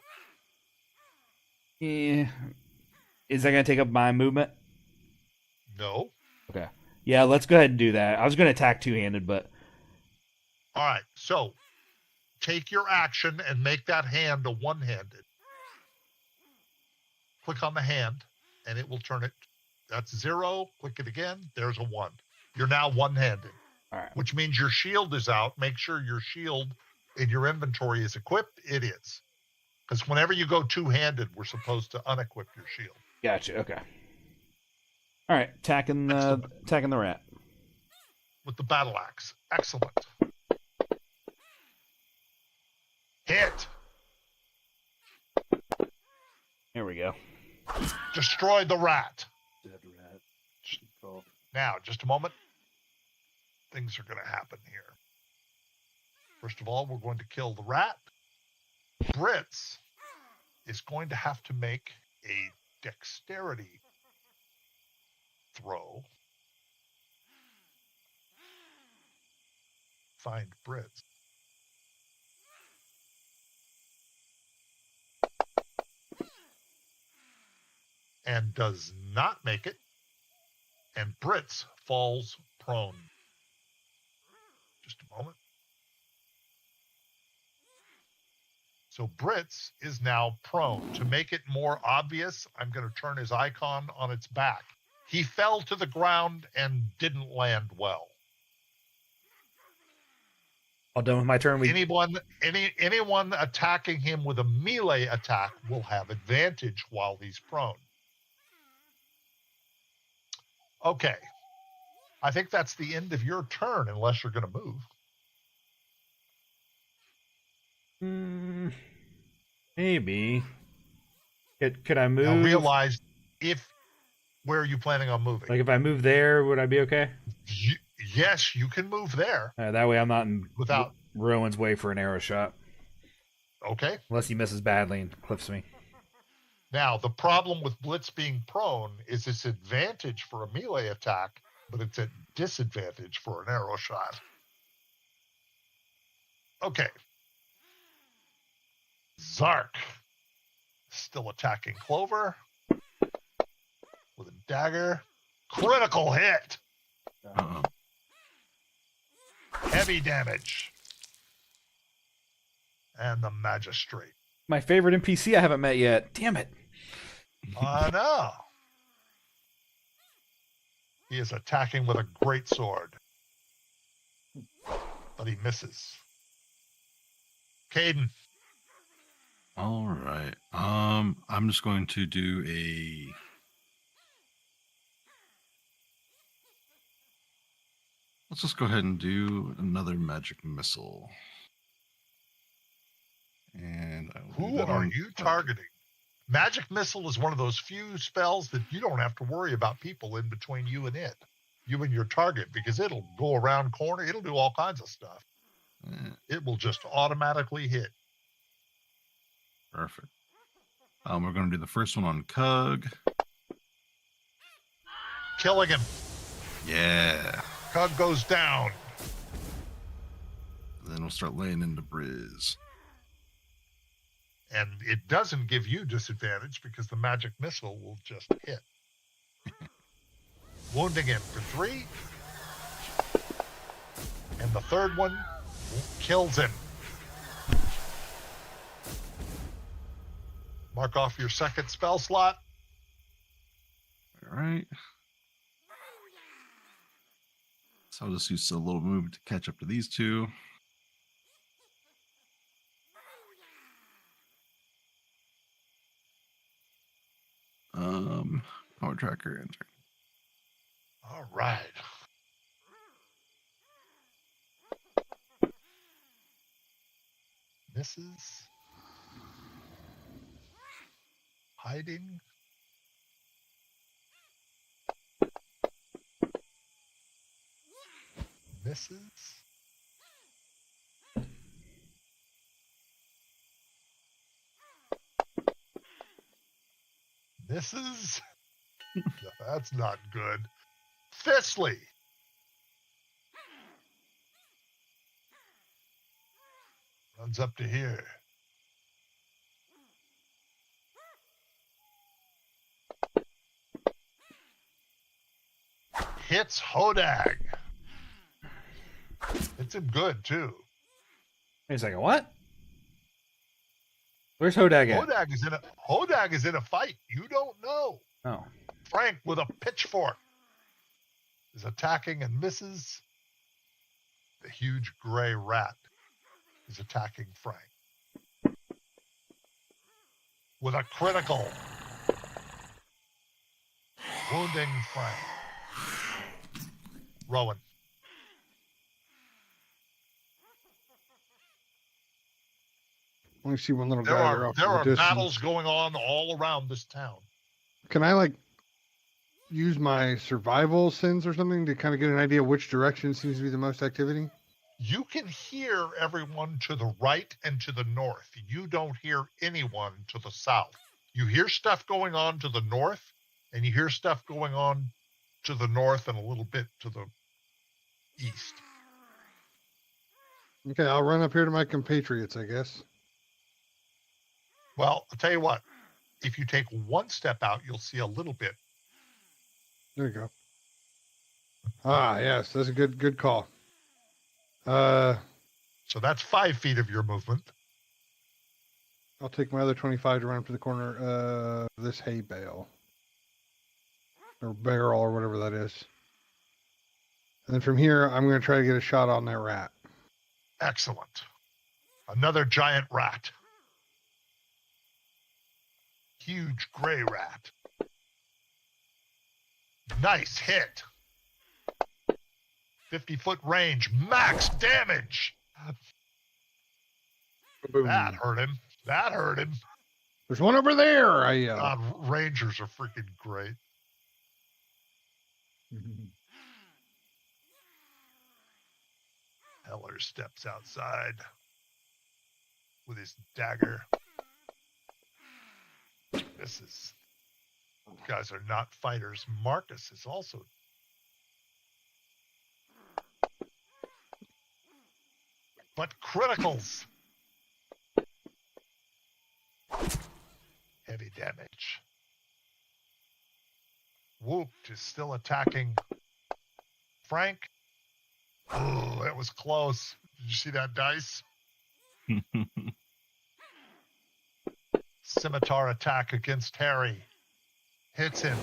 Yeah. Is that gonna take up my movement? No. Okay. Yeah, let's go ahead and do that. I was gonna attack two-handed, but All right. So take your action and make that hand a one-handed. Click on the hand, and it will turn it. That's 0. Click it again. There's a 1. You're now one-handed. all right. Which means your shield is out. Make sure your shield in your inventory is equipped. It is. Because whenever you go two-handed, we're supposed to unequip your shield. Gotcha. Okay. All right, attacking the rat. With the battle axe. Excellent. Hit. There we go. Destroy the rat. dead rat. Called. Now, just a moment. Things are going to happen here. First of all, we're going to kill the rat. Brits is going to have to make a dexterity throw. Find Brits. And does not make it. And Brits falls prone. Just a moment. So Brits is now prone. To make it more obvious, I'm going to turn his icon on its back. He fell to the ground and didn't land well. All done with my turn. Anyone attacking him with a melee attack will have advantage while he's prone. Okay. I think that's the end of your turn unless you're going to move. Maybe. Could I move? Now realize where are you planning on moving? Like if I move there, would I be okay? Yes, you can move there. That way I'm not in Without Rowan's way for an arrow shot. Okay. Unless he misses badly and clips me. Now, the problem with Blitz being prone is it's advantage for a melee attack, but it's a disadvantage for an arrow shot. Okay. Zark. Still attacking Clover. With a dagger. Critical hit. Uh-oh. Heavy damage. And the Magistrate. My favorite NPC I haven't met yet. Damn it. I know. He is attacking with a great sword. But he misses. Caden. All right. I'm just going to do let's just go ahead and do another magic missile. And I will do Who that are on you Pug. targeting? Magic Missile is one of those few spells that you don't have to worry about people in between you and it. You and your target, because it'll go around corner. It'll do all kinds of stuff. Eh, It will just automatically hit. perfect. We're going to do the first one on Cug. Killing him. Yeah. Cug goes down. Then we'll start laying into Briz. And it doesn't give you disadvantage because the magic missile will just hit. Wounding him for 3. And the third one kills him. Mark off your second spell slot. All right. So I'll just use a little move to catch up to these two. Power tracker enter. All right. Misses. Hiding. Misses. Misses. That's not good. Fistly. Runs up to here. Hits Hodag. Hits him good, too. Wait a second, what? Where's Hodag at? Hodag is in a fight. You don't know. Oh. Frank with a pitchfork is attacking and misses. The huge gray rat is attacking Frank. With a critical. Wounding Frank. Rowan. Only see one little There guy are off in the battles distance. going on all around this town. Can I like use my survival sins or something to kind of get an idea which direction seems to be the most activity? You can hear everyone to the right and to the north. You don't hear anyone to the south. You hear stuff going on to the north, and you hear stuff going on to the north and a little bit to the east. Okay, I'll run up here to my compatriots, I guess. Well, I'll tell you what. If you take one step out, you'll see a little bit. There you go. Ah, yes, that's a good call. Uh, So that's 5 feet of your movement. I'll take my other 25 to run up to the corner of this hay bale. Or barrel or whatever that is. And then from here, I'm going to try to get a shot on that rat. Excellent. Another giant rat. Huge gray rat. Nice hit. 50-foot range. Max damage. Boom. That hurt him. That hurt him. There's one over there, I yell. God, Rangers are freaking great. Heller steps outside with his dagger. These guys are not fighters. Marcus is also. But criticals. Heavy damage. Whooped is still attacking Frank. Oh, that was close. Did you see that dice? Scimitar attack against Harry. Hits him.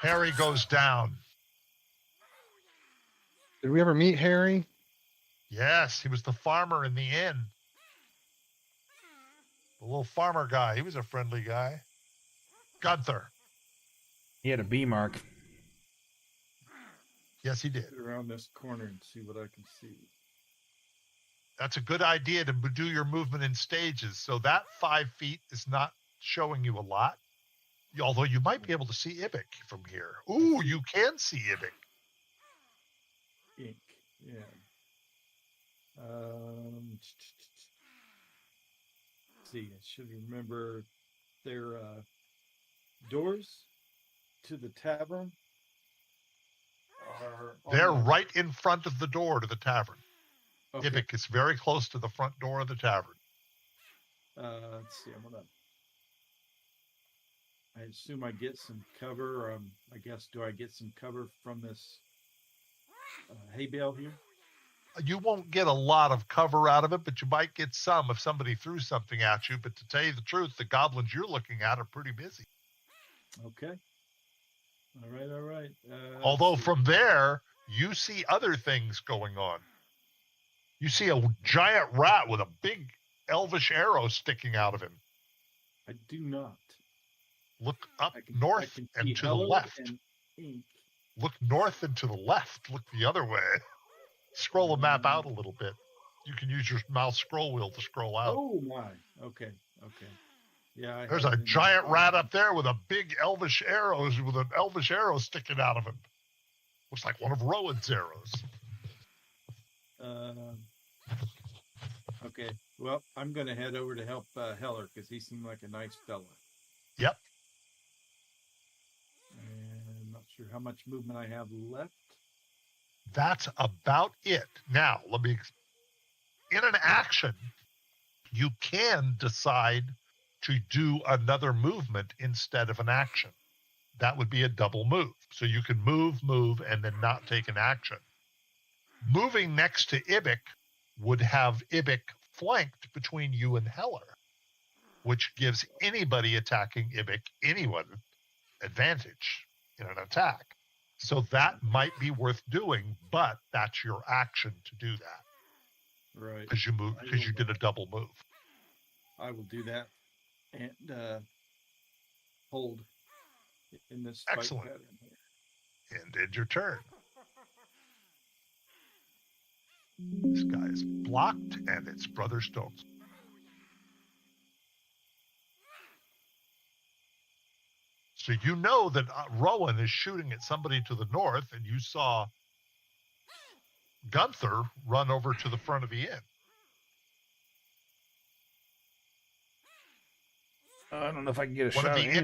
Harry goes down. Did we ever meet Harry? Yes, he was the farmer in the inn. The little farmer guy. He was a friendly guy. Gunther. He had a B mark. Yes, he did. Get around this corner and see what I can see. That's a good idea to do your movement in stages. So that 5 feet is not showing you a lot. Although you might be able to see Ibic from here. Ooh, you can see Ibic. Ink. Yeah. Let's see, I should remember their doors to the tavern are on They're the, right in front of the door to the tavern. okay. Ibic is very close to the front door of the tavern. Let's see. I assume I get some cover. I guess, do I get some cover from this hay bale here? You won't get a lot of cover out of it, but you might get some if somebody threw something at you. But to tell you the truth, the goblins you're looking at are pretty busy. Okay. All right. Although from there, you see other things going on. You see a giant rat with a big elvish arrow sticking out of him. I do not. Look up I north can and see to the Heller left. and Ink. Look north and to the left. Look the other way. Scroll the map out a little bit. You can use your mouse scroll wheel to scroll out. Oh my. Okay. Yeah. There's a giant rat up there with a big elvish arrows with an elvish arrow sticking out of him. Looks like one of Rowan's arrows. Okay. Well, I'm going to head over to help Heller because he seemed like a nice fella. Yep. And I'm not sure how much movement I have left. That's about it. Now, in an action, you can decide to do another movement instead of an action. That would be a double move. So you can move, and then not take an action. Moving next to Ibic would have Ibic flanked between you and Heller, which gives anybody attacking Ibic, anyone, advantage in an attack. So that might be worth doing, but that's your action to do that. Right. Because you did a double move. I will do that and hold in this Excellent. fight pattern here. And end your turn. This guy is blocked, and it's Brother Stones. So you know that Rowan is shooting at somebody to the north, and you saw Gunther run over to the front of the inn. I don't know if I can get a One shot of the anyway.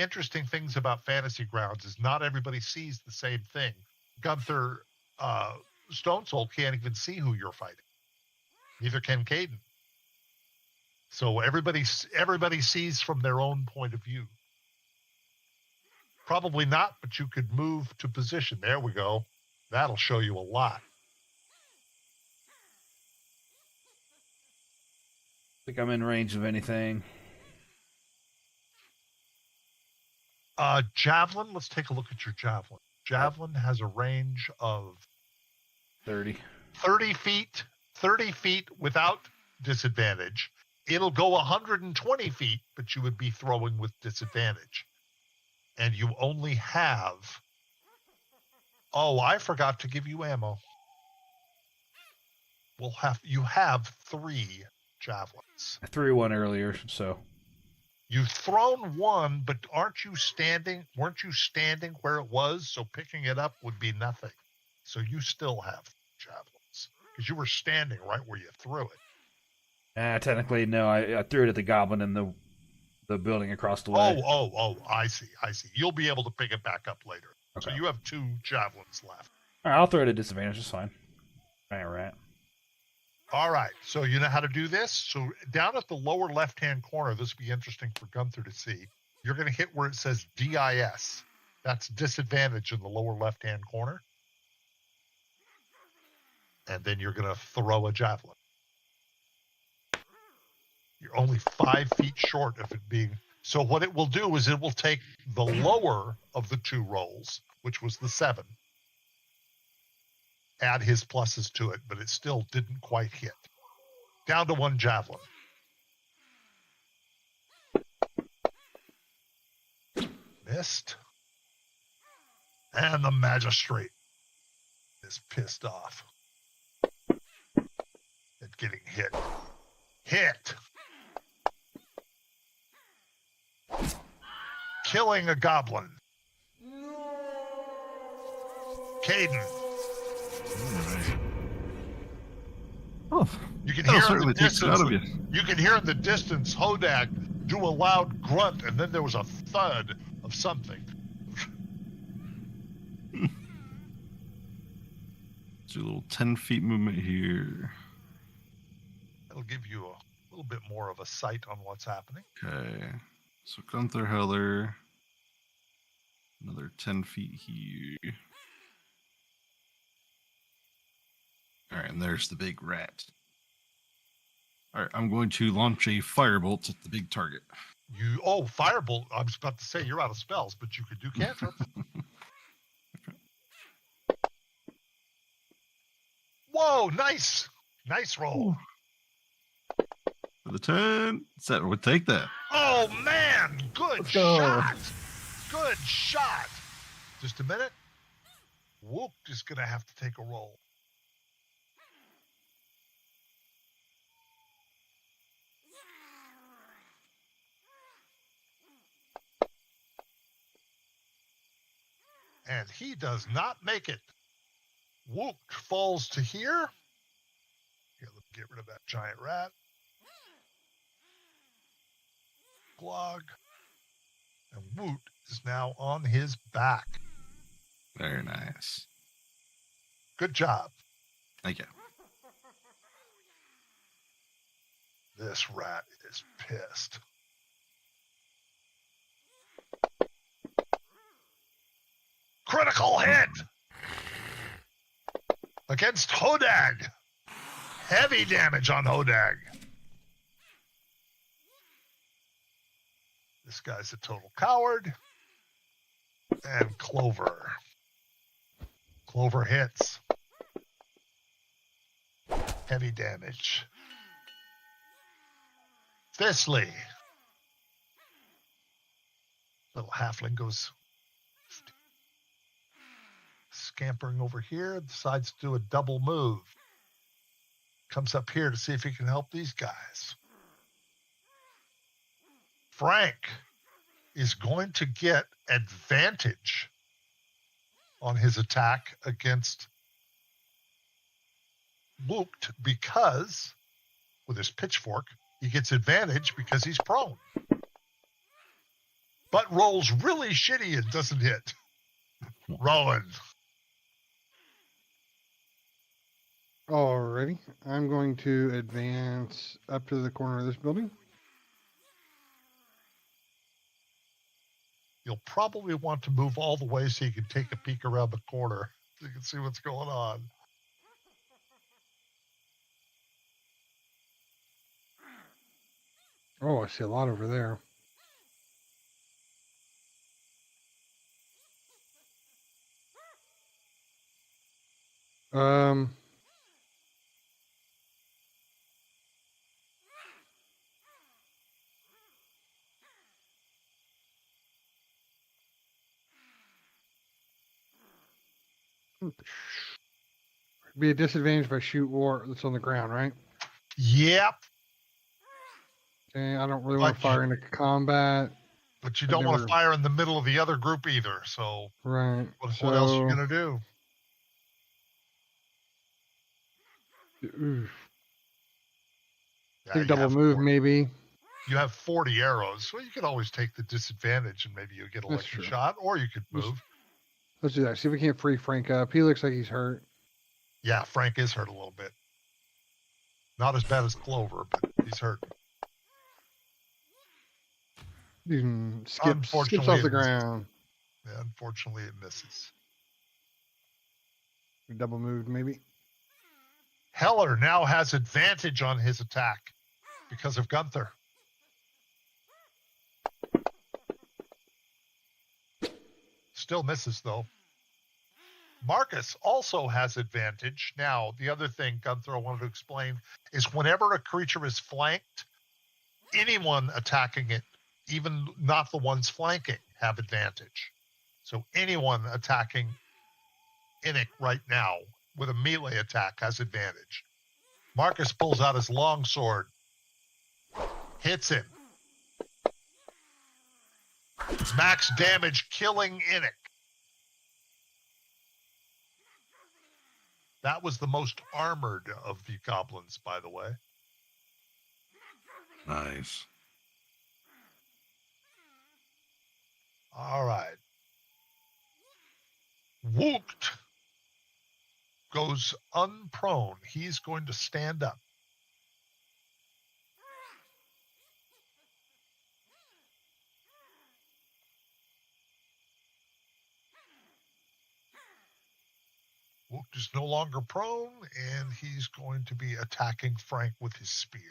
interesting things about Fantasy Grounds is not everybody sees the same thing. Gunther Stonesoul can't even see who you're fighting. Neither can Caden. So everybody sees from their own point of view. Probably not, but you could move to position. There we go. That'll show you a lot. I think I'm in range of anything. Javelin, let's take a look at your javelin. Javelin has a range of 30. 30 feet without disadvantage. It'll go 120 feet, but you would be throwing with disadvantage. And you only have... Oh, I forgot to give you ammo. You have 3 javelins. I threw one earlier, so... You've thrown one, but weren't you standing where it was? So picking it up would be nothing. So you still have javelins because you were standing right where you threw it. Technically, no. I threw it at the goblin in the building across the way. Oh, I see. You'll be able to pick it back up later. Okay. So you have 2 javelins left. All right, I'll throw it at disadvantage. It's fine. All right. All right, so you know how to do this? So down at the lower left-hand corner, this will be interesting for Gunther to see. You're going to hit where it says DIS. That's disadvantage in the lower left-hand corner. And then you're going to throw a javelin. You're only 5 feet short of it being... So what it will do is it will take the lower of the 2 rolls, which was the 7, add his pluses to it, but it still didn't quite hit. Down to 1 javelin. Missed. And the magistrate is pissed off. getting hit. Hit. Killing a goblin. Caden. Alright. Oh, You can that'll hear in the certainly take it out distance. of you. You can hear in the distance Hodag do a loud grunt, and then there was a thud of something. Do a little 10 feet movement here. That'll give you a little bit more of a sight on what's happening. Okay. So Gunther Heller. Another 10 feet here. Alright, and there's the big rat. Alright, I'm going to launch a firebolt at the big target. Firebolt. I was about to say you're out of spells, but you could do cantrips. Whoa, nice. Nice roll. For the 10. That would take that. Oh, man. Good Let's go. shot. Good shot. Just a minute. Whoop is going to have to take a roll. And he does not make it. Wook falls to here. Here, let me get rid of that giant rat. Glog. And Woot is now on his back. Very nice. Good job. Thank you. This rat is pissed. Critical hit against Hodag. Heavy damage on Hodag. This guy's a total coward. And Clover. Clover hits. Heavy damage. Thisly. Little halfling goes scampering over here, decides to do a double move. Comes up here to see if he can help these guys. Frank is going to get advantage on his attack against Wooked because, with his pitchfork, he gets advantage because he's prone. But rolls really shitty and doesn't hit. Rowan. Alrighty. I'm going to advance up to the corner of this building. You'll probably want to move all the way so you can take a peek around the corner so you can see what's going on. Oh, I see a lot over there. Um, be a disadvantage if I shoot war that's on the ground, right? Yep. Okay, I don't really want But to fire into combat. But you I've don't want never- to fire in the middle of the other group either. So Right. what else are you going to do? Oof. Yeah, Think you double have move, 40 maybe. You have 40 arrows, so you could always take the disadvantage and maybe you get a That's lucky true. shot, or you could Let's- move. Let's do that. See if we can't free Frank up. He looks like he's hurt. Yeah, Frank is hurt a little bit. Not as bad as Clover, but he's hurt. Skips Unfortunately, off the it misses. ground. Yeah, unfortunately, it misses. Double moved, maybe. Heller now has advantage on his attack because of Gunther. Still misses, though. Marcus also has advantage. Now, the other thing, Gunther, I wanted to explain is whenever a creature is flanked, anyone attacking it, even not the ones flanking, have advantage. So anyone attacking Innick right now with a melee attack has advantage. Marcus pulls out his longsword. Hits him. Max damage, killing Innick. That was the most armored of the goblins, by the way. Nice. All right. Wooked goes unprone. He's going to stand up. Wooked is no longer prone, and he's going to be attacking Frank with his spear.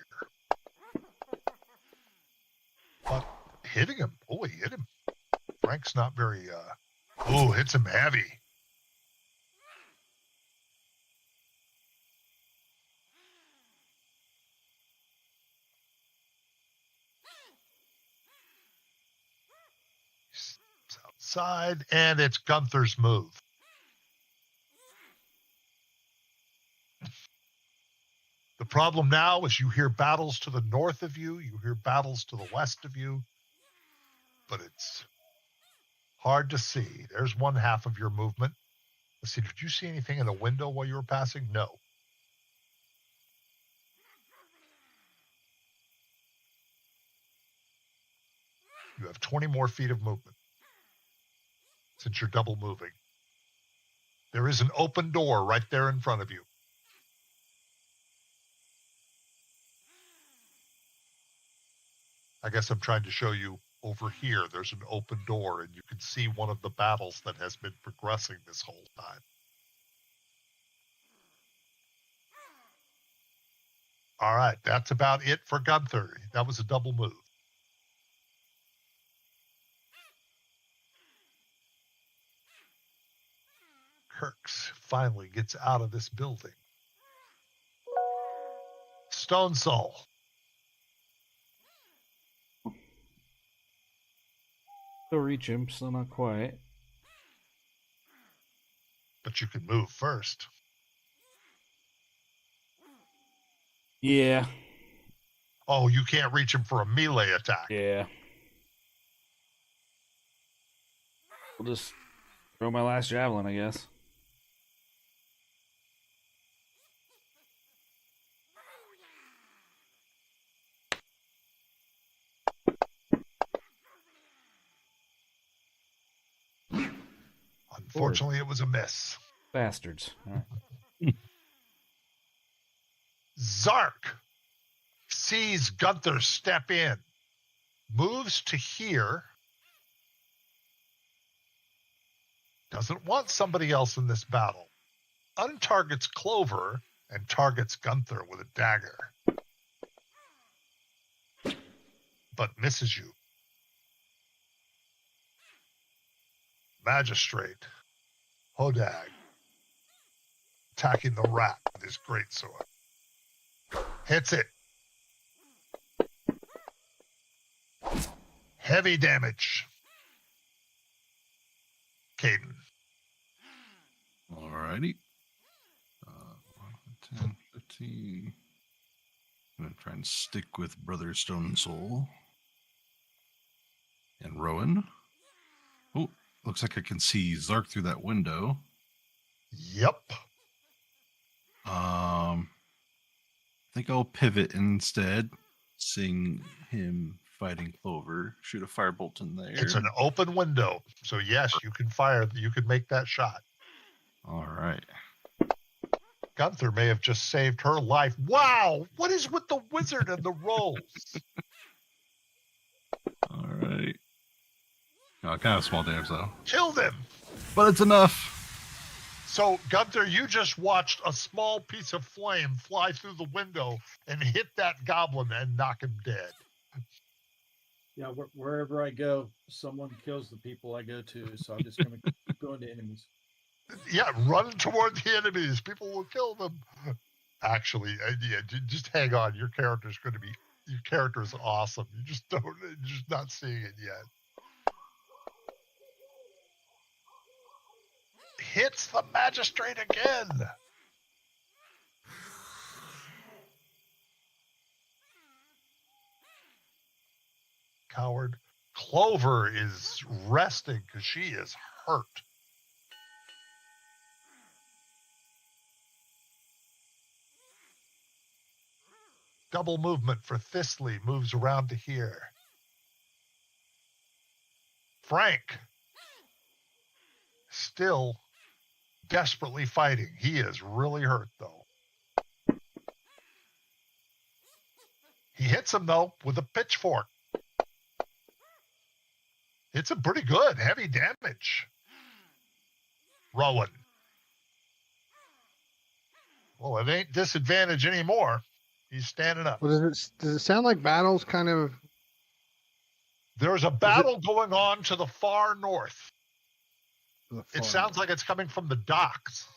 But hitting him. Oh, he hit him. Frank's not very, hits him heavy. He's outside, and it's Gunther's move. The problem now is you hear battles to the north of you, you hear battles to the west of you, but it's hard to see. There's one half of your movement. Let's see, did you see anything in a window while you were passing? No. You have 20 more feet of movement since you're double moving. There is an open door right there in front of you. I guess I'm trying to show you over here. There's an open door, and you can see one of the battles that has been progressing this whole time. All right, that's about it for Gunther. That was a double move. Kirks finally gets out of this building. Stone Soul. Still reach him, still not quite. But you can move first. Yeah. Oh, you can't reach him for a melee attack. Yeah. We'll just throw my last javelin, I guess. Unfortunately, it was a miss. Bastards. All right. Zark sees Gunther step in, moves to here, doesn't want somebody else in this battle, untargets Clover, and targets Gunther with a dagger, but misses you. Magistrate, Hodag, attacking the rat with his greatsword. Hits it. Heavy damage. Caden. Alrighty. 10, 15. I'm going to try and stick with Brother Stone and Soul. And Rowan. Oh, looks like I can see Zark through that window. Yep. I think I'll pivot instead, seeing him fighting Clover. Shoot a firebolt in there. It's an open window. So yes, you can fire. You can make that shot. All right. Gunther may have just saved her life. Wow. What is with the wizard and the rolls? All right. Oh, kind of small damage though. Killed him. But it's enough. So, Gunther, you just watched a small piece of flame fly through the window and hit that goblin and knock him dead. Yeah, wherever I go, someone kills the people I go to, so I'm just going to keep going to enemies. Yeah, run toward the enemies. People will kill them. Actually, yeah, just hang on. Your character is awesome. You're just not seeing it yet. Hits the magistrate again. coward. Clover is resting because she is hurt. Double movement for Thistley, moves around to here. Frank, still desperately fighting. He is really hurt, though. He hits him, though, with a pitchfork. It's a pretty good, heavy damage. Rowan. Well, it ain't disadvantage anymore. He's standing up. Well, does it sound like battles kind of? There's a battle going on to the far north. It sounds like it's coming from the docks.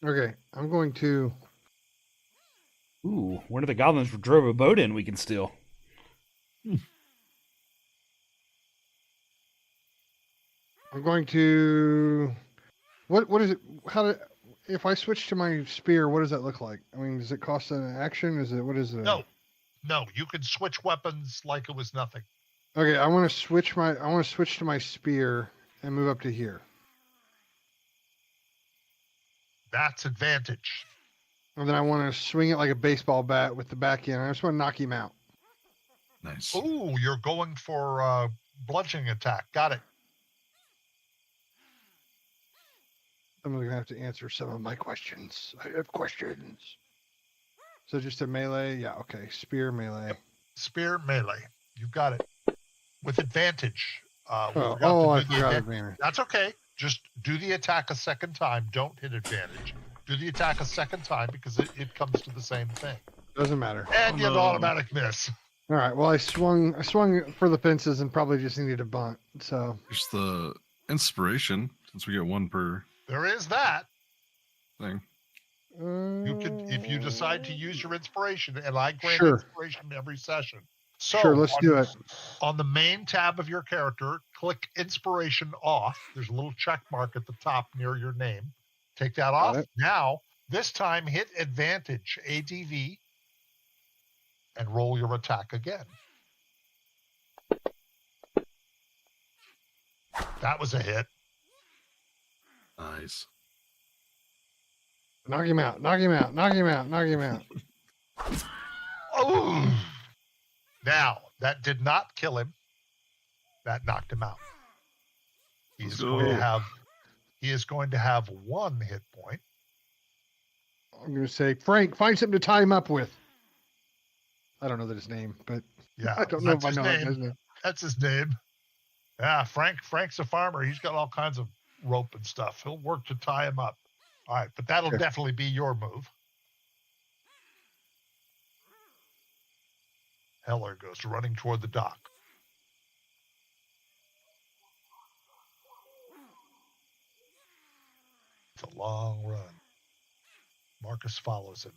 Okay, I'm going to. Ooh, one of the goblins drove a boat in we can steal. I'm going to. What is it? If I switch to my spear, what does that look like? I mean, does it cost an action? What is it? No, you can switch weapons like it was nothing. Okay, I want to switch to my spear and move up to here. That's advantage. And then I want to swing it like a baseball bat with the back end. I just want to knock him out. Nice. Ooh, you're going for bludgeoning attack. Got it. I'm going to have to answer some of my questions. I have questions. So just a melee? Yeah, okay. Spear, melee. Yep. Spear, melee. You've got it. With advantage. I forgot advantage. That's okay. Just do the attack a second time. Don't hit advantage. Do the attack a second time because it comes to the same thing. Doesn't matter. And you have an automatic miss. All right. Well, I swung for the fences and probably just needed a bunt. So There's the inspiration, since we get one per There is that. thing. You could, if you decide to use your inspiration, and I grant Sure. inspiration every session. So sure, let's do it. On the main tab of your character, click inspiration off. There's a little check mark at the top near your name. Take that off. it. Now, this time hit advantage, ADV, and roll your attack again. That was a hit. Nice. Knock him out. Knock him out. Knock him out. Knock him out. Oh! Now, that did not kill him. That knocked him out. Let's He is going to have 1 hit point. I'm going to say, Frank, find something to tie him up with. I don't know that his name, but Yeah, I don't know if I his know name. his name. That's his name. Yeah, Frank's a farmer. He's got all kinds of rope and stuff. He'll work to tie him up. All right, but that'll Okay. definitely be your move. Heller goes running toward the dock. It's a long run. Marcus follows him.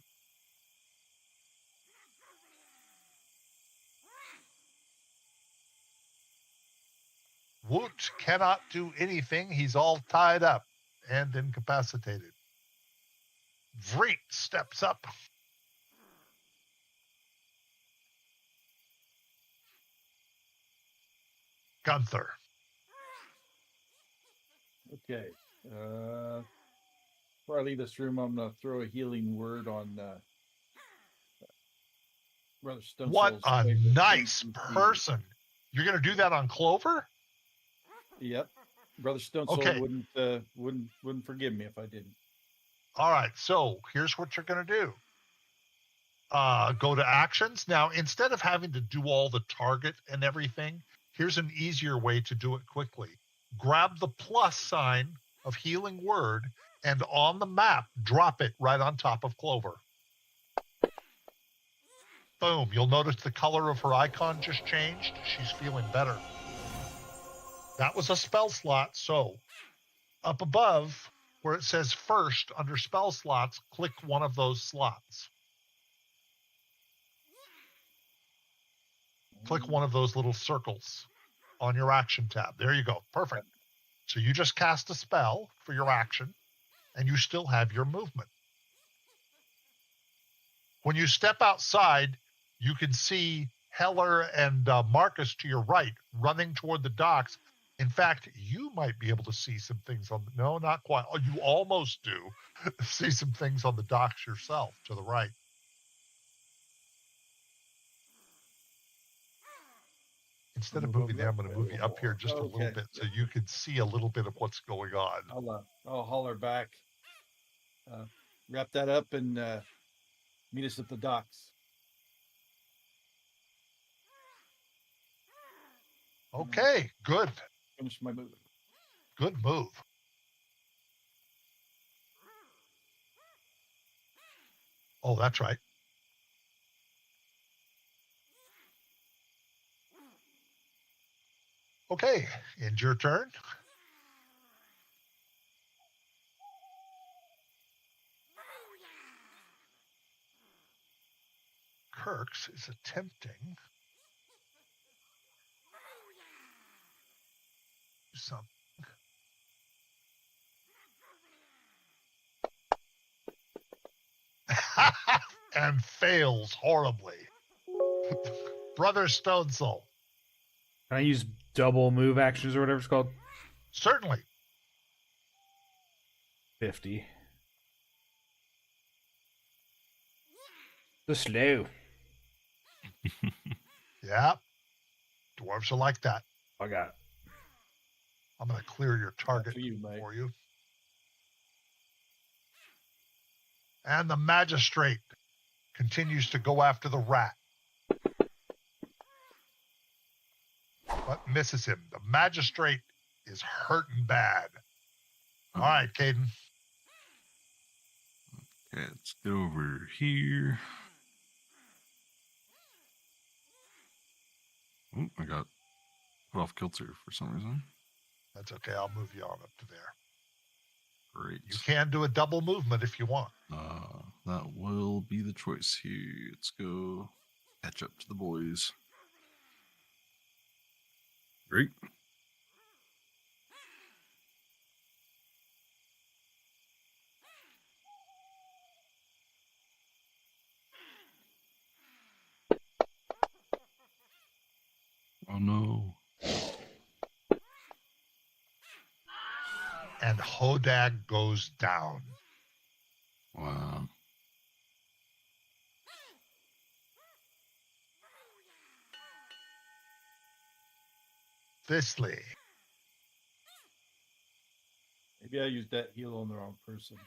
Woot cannot do anything. He's all tied up and incapacitated. Vreet steps up. Gunther. Okay. Before I leave this room, I'm going to throw a healing word on Brother Stone. What a nice person. You're going to do that on Clover? Yep. Brother Stone Okay. wouldn't forgive me if I didn't. All right. So here's what you're going to do. Go to actions. Now, instead of having to do all the target and everything, here's an easier way to do it quickly. Grab the plus sign of healing word and on the map, drop it right on top of Clover. Boom. You'll notice the color of her icon just changed. She's feeling better. That was a spell slot. So up above where it says first under spell slots, click one of those slots. Click one of those little circles on your action tab. There you go. Perfect. So you just cast a spell for your action and you still have your movement. When you step outside, You can see Heller and Marcus to your right running toward the docks. In fact, you might be able to see some things on no, not quite. Oh, you almost do see some things on the docks yourself to the right. Instead of moving there, I'm going to move you up here just a little Okay. bit so you can see a little bit of what's going on. I'll holler back. Wrap that up and meet us at the docks. Okay, good. Finish my move. Good move. Oh, that's right. Okay, end your turn. Kirks is attempting something. And fails horribly. Brother Stone Soul. Can I use double move actions or whatever it's called? Certainly. 50. The slow. Yeah. Dwarves are like that. I got it. I'm going to clear your target for you, mate. for you. And the magistrate continues to go after the rat. But misses him. The magistrate is hurting bad. All right, Caden. Okay, let's get over here. Oh, I got put off kilter for some reason. That's okay. I'll move you on up to there. Great. You can do a double movement if you want. That will be the choice here. Let's go catch up to the boys. Great. Oh no. And Hodag goes down. Wow. Thisly. Maybe I used that heal on the wrong person.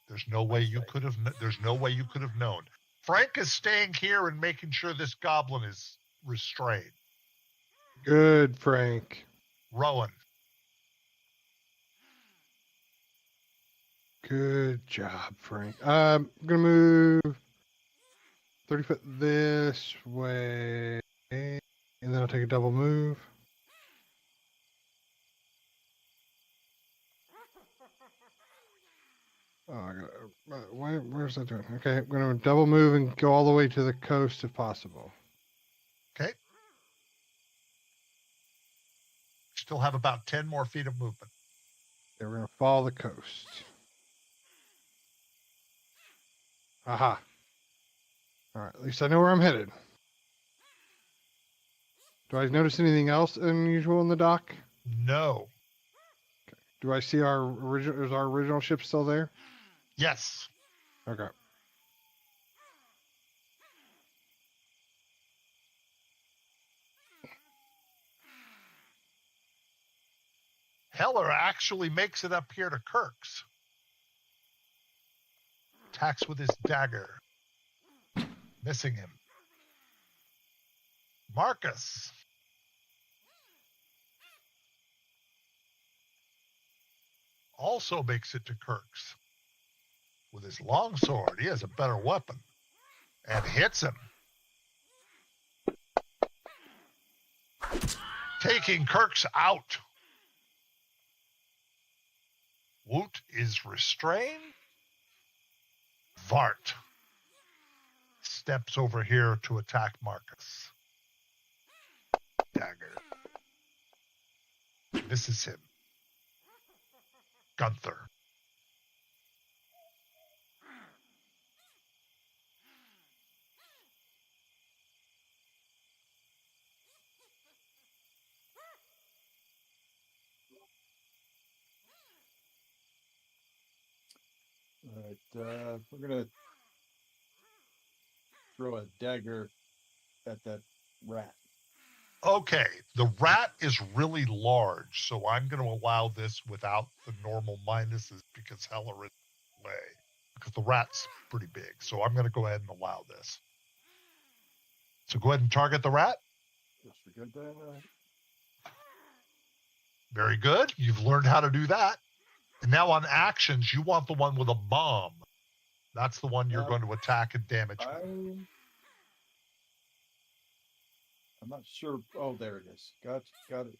There's no way you could have. There's no way you could have known. Frank is staying here and making sure this goblin is restrained. Good, Frank. Rowan. Good job, Frank. I'm gonna move 30 foot this way, and then I'll take a double move. Oh, I got. Where's that doing? Okay, I'm gonna double move and go all the way to the coast if possible. Okay. Still have about 10 more feet of movement. Yeah, we're gonna follow the coast. Aha. All right, at least I know where I'm headed. Do I notice anything else unusual in the dock? No. Do I see our original? Is our original ship still there? Yes. Okay. Heller actually makes it up here to Kirk's. Attacks with his dagger. Missing him. Marcus. Also makes it to Kirk's. With his longsword, he has a better weapon. And hits him. Taking Kirk's out. Woot is restrained. Vart steps over here to attack Marcus. Dagger. Misses him. Gunther. we're gonna throw a dagger at that rat. Okay, the rat is really large, so I'm going to allow this without the normal minuses because Heller is in the way. Because the rat's pretty big, so I'm going to go ahead and allow this. So go ahead and target the rat. Disregard that. Very good. You've learned how to do that. And now on actions, you want the one with a bomb. That's the one you're going to attack and damage. I'm not sure. Oh, there it is. Got it.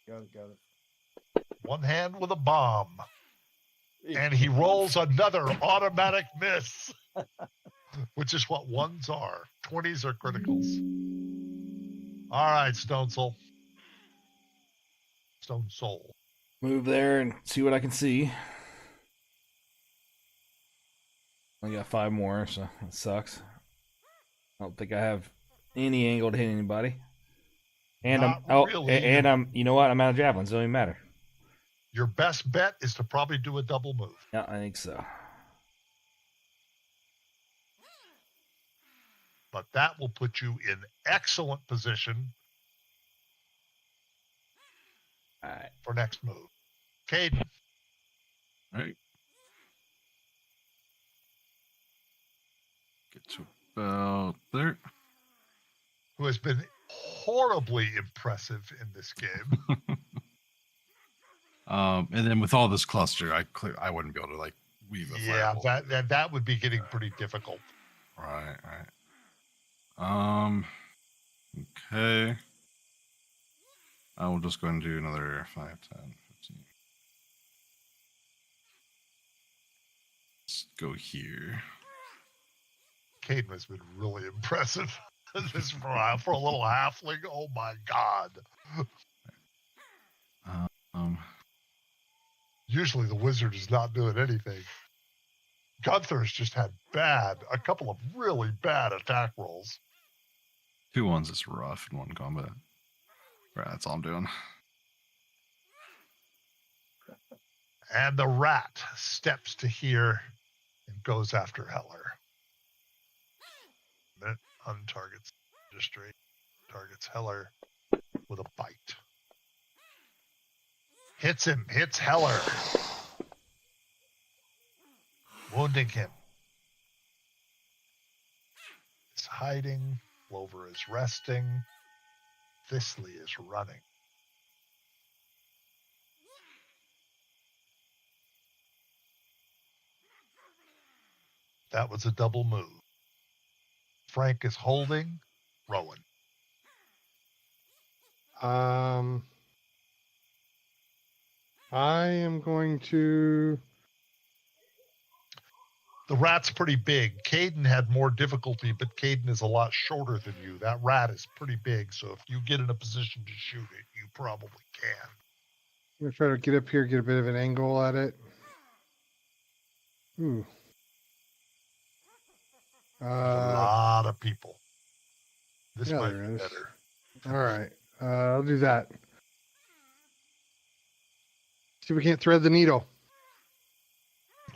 One hand with a bomb. And he rolls another automatic miss, which is what ones are. 20s are criticals. All right, Stone Soul. Move there and see what I can see. I got 5 more, so that sucks. I don't think I have any angle to hit anybody. And Not I'm really. and I'm you know what? I'm out of javelins. Don't even matter. Your best bet is to probably do a double move. Yeah, I think so. But that will put you in excellent position All right. for next move. Caden. All right. Get to about there. Who has been horribly impressive in this game. And then with all this cluster, I wouldn't be able to like weave a Yeah, fireball. that would be getting pretty difficult. Right. Okay. I will just go and do another 5, 10, 15. Let's go here. Caden has been really impressive. This for a little halfling. Oh my god. Usually the wizard is not doing anything. Gunther's just had a couple of really bad attack rolls. 2 ones is rough in one combat. Right, that's all I'm doing. And the rat steps to here and goes after Heller. That untargets Industry. Targets Heller with a bite. Hits Heller. Wounding him. He's hiding. Clover is resting. Thistley is running. That was a double move. Frank is holding. Rowan. I am going to. The rat's pretty big. Caden had more difficulty, but Caden is a lot shorter than you. That rat is pretty big, so if you get in a position to shoot it, you probably can. I'm going to try to get up here, get a bit of an angle at it. Ooh. There's a lot of people. This yeah, might there be is. better. All right. I'll do that. See if we can't thread the needle.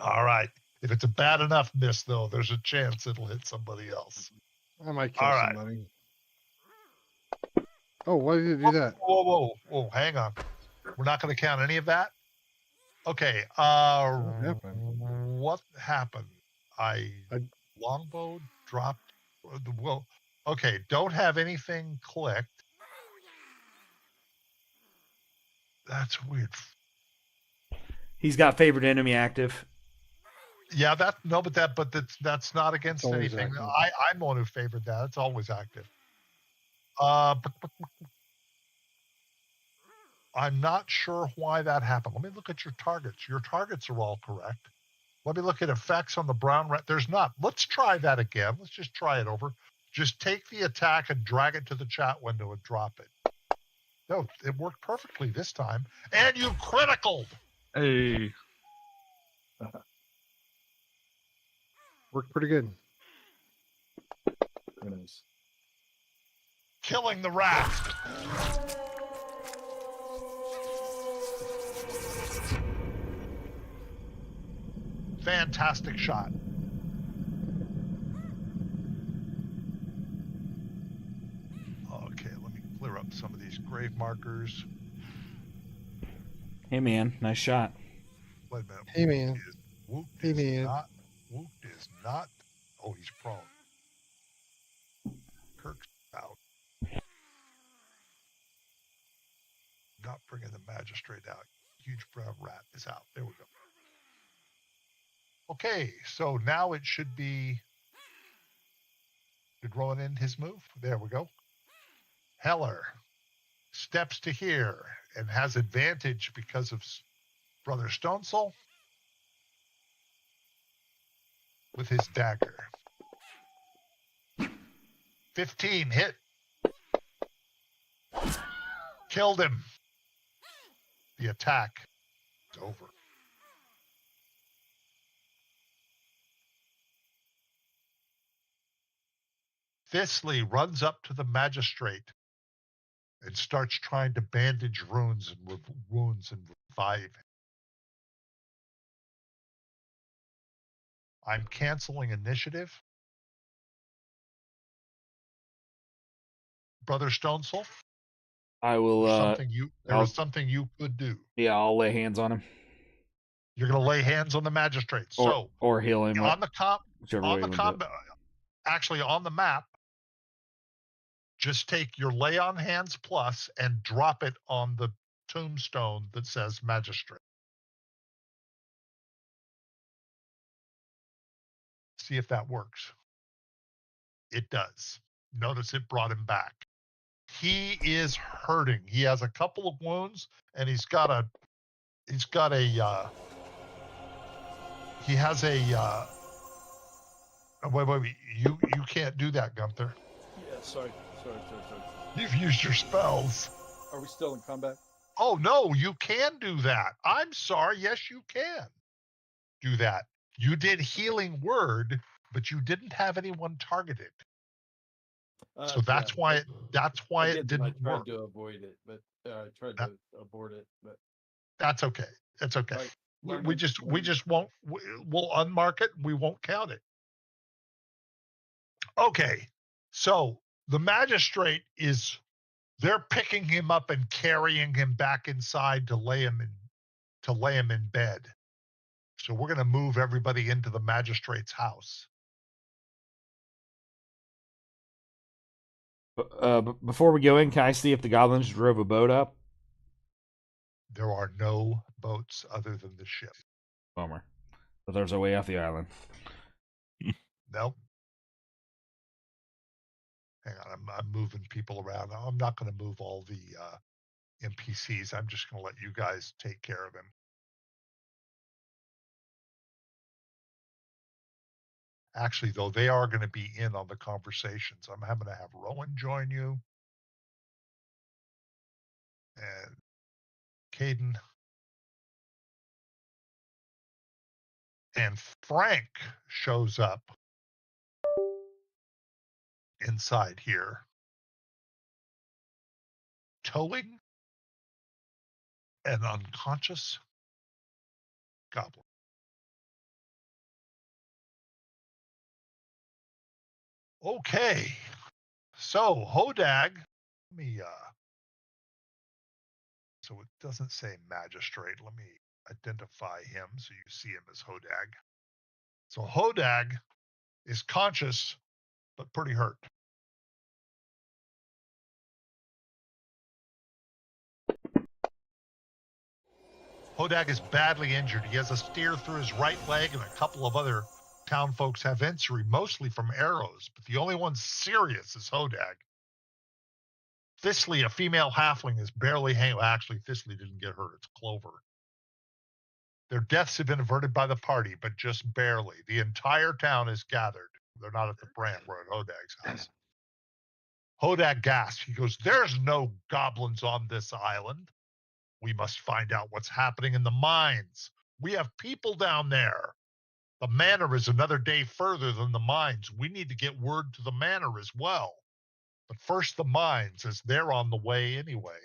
All right. If it's a bad enough miss, though, there's a chance it'll hit somebody else. I might kill All right. somebody. Oh, why did it do that? Whoa. Hang on. We're not going to count any of that? Okay. What happened? I longbow dropped. Well, okay. Don't have anything clicked. That's weird. He's got favorite enemy active. Yeah, that's not against Always anything. active. I'm the one who favored that. It's always active. I'm not sure why that happened. Let me look at your targets. Your targets are all correct. Let me look at effects on the brown rat. There's not. Let's try that again. Let's just try it over. Just take the attack and drag it to the chat window and drop it. No, it worked perfectly this time. And you criticaled. Hey. Worked pretty good. Nice. Killing the rat. Fantastic shot. up some of these grave markers. Hey man, nice shot. Wait a minute. Hey, man. Woot Hey, is man. not. Woot is not. Oh, he's prone. Kirk's out. Not bringing the magistrate out. Huge brown rat is out. There we go. Okay, so now it should be. Did Rowan end his move? There we go. Heller steps to here and has advantage because of Brother Stonesoul with his dagger. 15 hit. Killed him. The attack is over. Thistley runs up to the magistrate and starts trying to bandage wounds and revive him. I'm canceling initiative. Brother Stonesoul, I will. there is something you could do. Yeah, I'll lay hands on him You're going to lay hands on the magistrate. or heal him. On the whichever on way the you want to do combat, actually on the map, just take your lay on hands plus and drop it on the tombstone that says magistrate. See if that works. It does. Notice it brought him back. He is hurting. He has a couple of wounds, and he has a wait, you can't do that, Gunther. Yeah, sorry. You've used your spells. Are we still in combat? Oh no, you can do that. I'm sorry. Yes, you can do that. You did healing word, but you didn't have anyone targeted. So that's why it didn't I tried work. to avoid it, but I tried to abort it, but That's okay. That's okay. Like, We just won't. We'll unmark it. We won't count it. Okay. So the magistrate is. They're picking him up and carrying him back inside to lay him in bed. So we're going to move everybody into the magistrate's house. Before we go in, can I see if the goblins drove a boat up? There are no boats other than the ship. Bummer. But there's a way off the island. Nope. Hang on, I'm moving people around. I'm not going to move all the NPCs. I'm just going to let you guys take care of him. Actually, though, they are going to be in on the conversations. I'm having to have Rowan join you. And Caden. And Frank shows up inside here, towing an unconscious goblin. Okay, so Hodag, so it doesn't say magistrate. Let me identify him so you see him as Hodag. So Hodag is conscious, but pretty hurt. Hodag is badly injured. He has a steer through his right leg, and a couple of other town folks have injury, mostly from arrows, but the only one serious is Hodag. Thistley, a female halfling, is barely hanging. Well, actually, Thistley didn't get hurt. It's Clover. Their deaths have been averted by the party, but just barely. The entire town is gathered. They're not at the brand. We're at Hodag's house. Hodag gasps. He goes, "There's no goblins on this island. We must find out what's happening in the mines. We have people down there. The manor is another day further than the mines. We need to get word to the manor as well. But first the mines, as they're on the way anyway.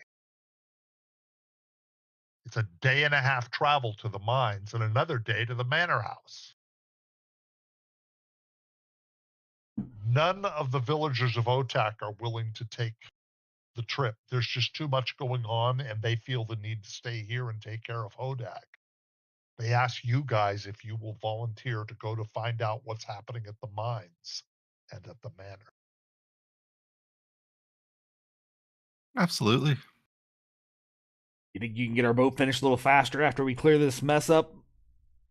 It's a day and a half travel to the mines and another day to the manor house. None of the villagers of Otak are willing to take the trip. There's just too much going on, and they feel the need to stay here and take care of Hodag. They ask you guys if you will volunteer to go to find out what's happening at the mines and at the manor. Absolutely. You think you can get our boat finished a little faster after we clear this mess up?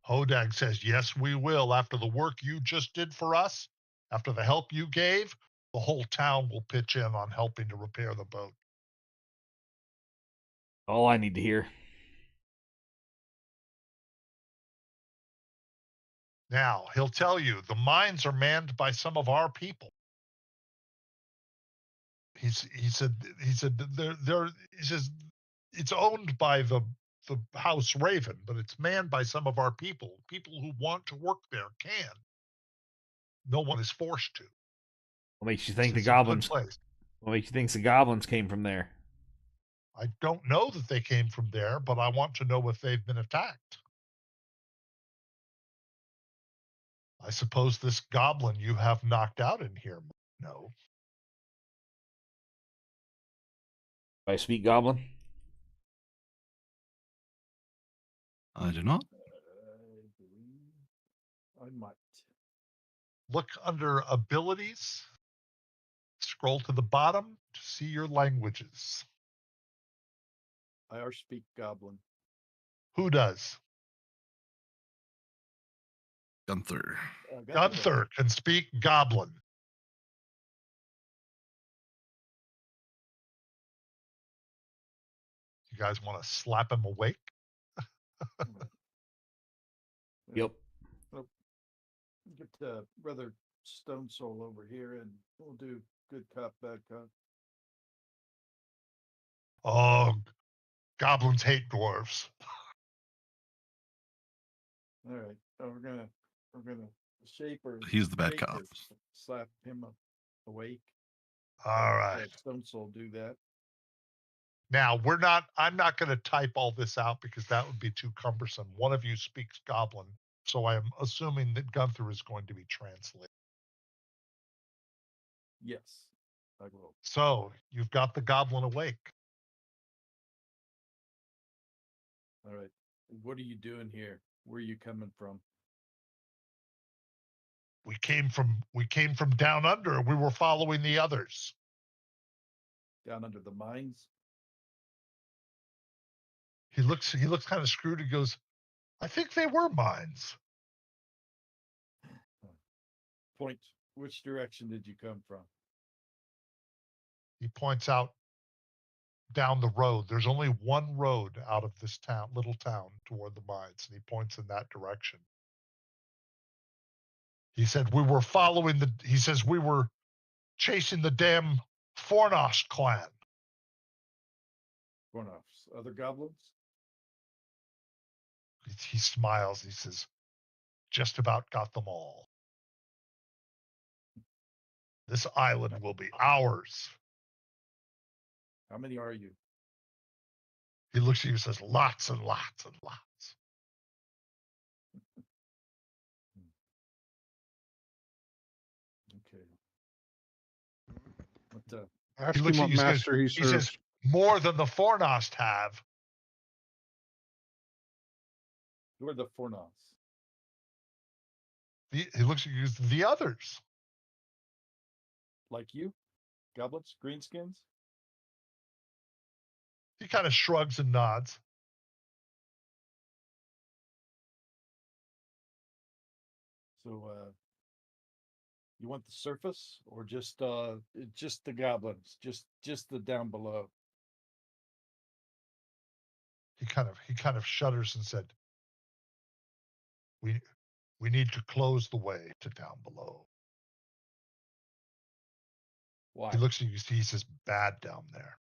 Hodag says, yes, we will. After the work you just did for us, after the help you gave, the whole town will pitch in on helping to repair the boat. All I need to hear. Now, he'll tell you the mines are manned by some of our people. He said he says it's owned by the House Raven, but it's manned by some of our people. People who want to work there can. No one is forced to. What makes you think the It's a good goblins? place. What makes you think the goblins came from there? I don't know that they came from there, but I want to know if they've been attacked. I suppose this goblin you have knocked out in here. No. By a sweet goblin? I do not. I believe I might. Look under abilities. Scroll to the bottom to see your languages. I are speak goblin. Who does? Gunther. Gunther can speak goblin. You guys want to slap him awake? Yep. Get Brother Stone Soul over here, and we'll do good cop, bad cop. Oh, goblins hate dwarves. All right. Oh, we're gonna shape or He's the bad shake cop. or slap him awake. All right. Stone Soul do that. Now I'm not going to type all this out because that would be too cumbersome. One of you speaks goblin, so I am assuming that Gunther is going to be translated. Yes, I will. So you've got the goblin awake. All right. What are you doing here? Where are you coming from? We came from down under. We were following the others. Down under the mines? He looks kind of screwed and goes, I think they were mines. Point. Which direction did you come from? He points out down the road. There's only one road out of this town, little town, toward the mines, and he points in that direction. He said he says we were chasing the damn Fornost clan. Gornoffs. Other goblins? He smiles. He says, just about got them all. This island will be ours. How many are you? He looks at you and says, lots and lots and lots. Okay. What Ask He looks him at what you and master he he says, serves. more than the Fornost have. who are the Fornoffs? He looks at you, the others. Like you? Goblins? Greenskins? He kind of shrugs and nods. So you want the surface or just the goblins? Just the down below. He kind of shudders and said, we need to close the way to down below. Why? He looks at you, he says, bad down there.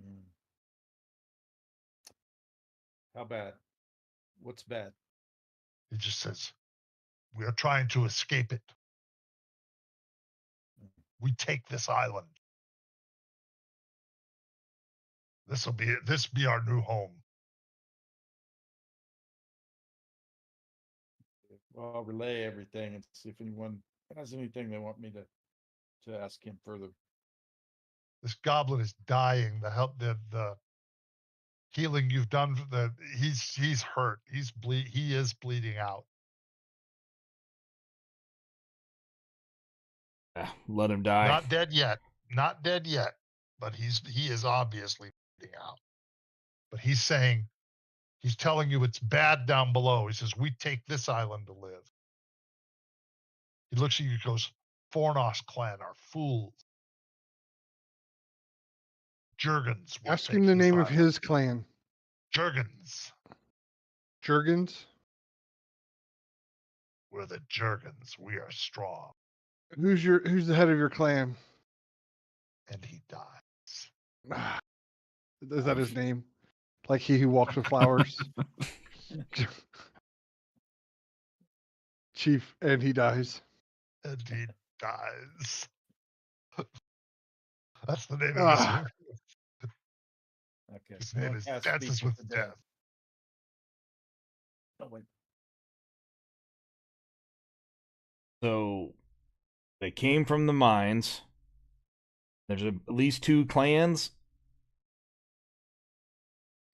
Mm. How bad? What's bad? He just says, we are trying to escape it. We take this island. This be our new home. Well, I'll relay everything and see if anyone has anything they want me to ask him further. This goblin is dying. The healing you've done, he's hurt. He is bleeding out. Let him die. Not dead yet. Not dead yet. But he is obviously bleeding out. But he's telling you it's bad down below. He says, we take this island to live. He looks at you and goes, Fornos clan are fools. Jurgens will Ask take him the this name of island. his clan. Jurgens. Jurgens. We're the Jurgens. We are strong. Who's the head of your clan? And he dies. Is that his name? Like he who walks with flowers? Chief, and he dies. And he dies. That's the name of Ah. Okay. his name is Cast Dances Speak with Death. Oh, wait. So they came from the mines. There's at least 2 clans.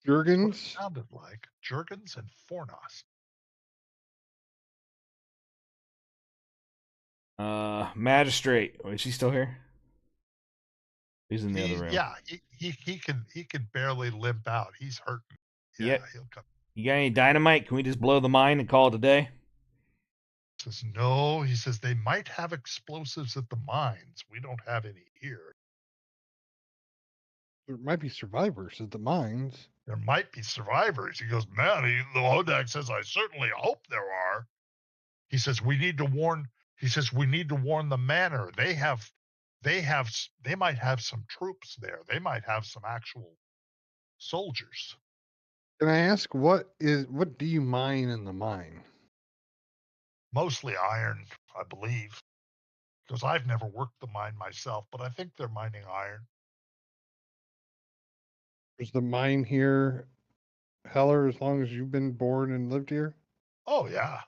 What it Jurgens. sounded like Jurgens and Fornos. Magistrate. Is he still here? He's in the other room. Yeah, he can barely limp out. He's hurting. Yeah, Yep. he'll come. You got any dynamite? Can we just blow the mine and call it a day? Says no. He says they might have explosives at the mines. We don't have any here. There might be survivors at the mines. There might be survivors. He goes, man. The Hodag says, I certainly hope there are. He says we need to warn. He says we need to warn the manor. They might have some troops there. They might have some actual soldiers. Can I ask what do you mine in the mine? Mostly iron, I believe. Because I've never worked the mine myself, but I think they're mining iron. Is the mine here Heller as long as you've been born and lived here? Oh, yeah.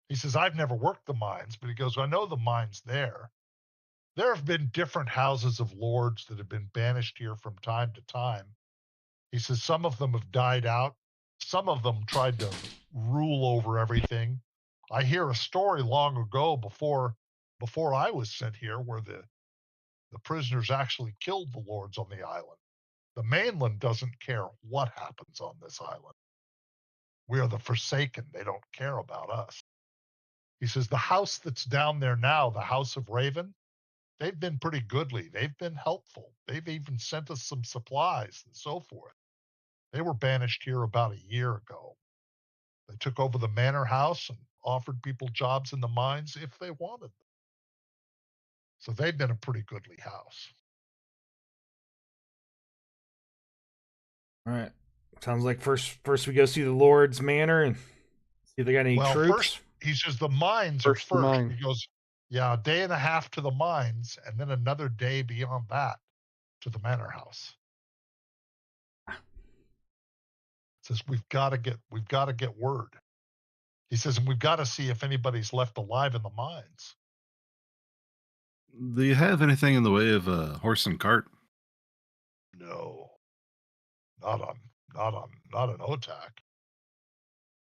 He says, I've never worked the mines, but he goes, I know the mine's there. There have been different houses of lords that have been banished here from time to time. He says, some of them have died out. Some of them tried to rule over everything. I hear a story long ago before I was sent here where the prisoners actually killed the lords on the island. The mainland doesn't care what happens on this island. We are the Forsaken. They don't care about us. He says, the house that's down there now, the House of Raven, they've been pretty goodly. They've been helpful. They've even sent us some supplies and so forth. They were banished here about a year ago. They took over the manor house and offered people jobs in the mines if they wanted them. So they've been a pretty goodly house. All right. Sounds like first we go see the Lord's Manor and see if they got any troops. First, he says the mines are First the first. mine. He goes, yeah, a day and a half to the mines, and then another day beyond that to the manor house. Says we've got to get word. He says, and we've got to see if anybody's left alive in the mines. Do you have anything in the way of a horse and cart? No, not an Otak.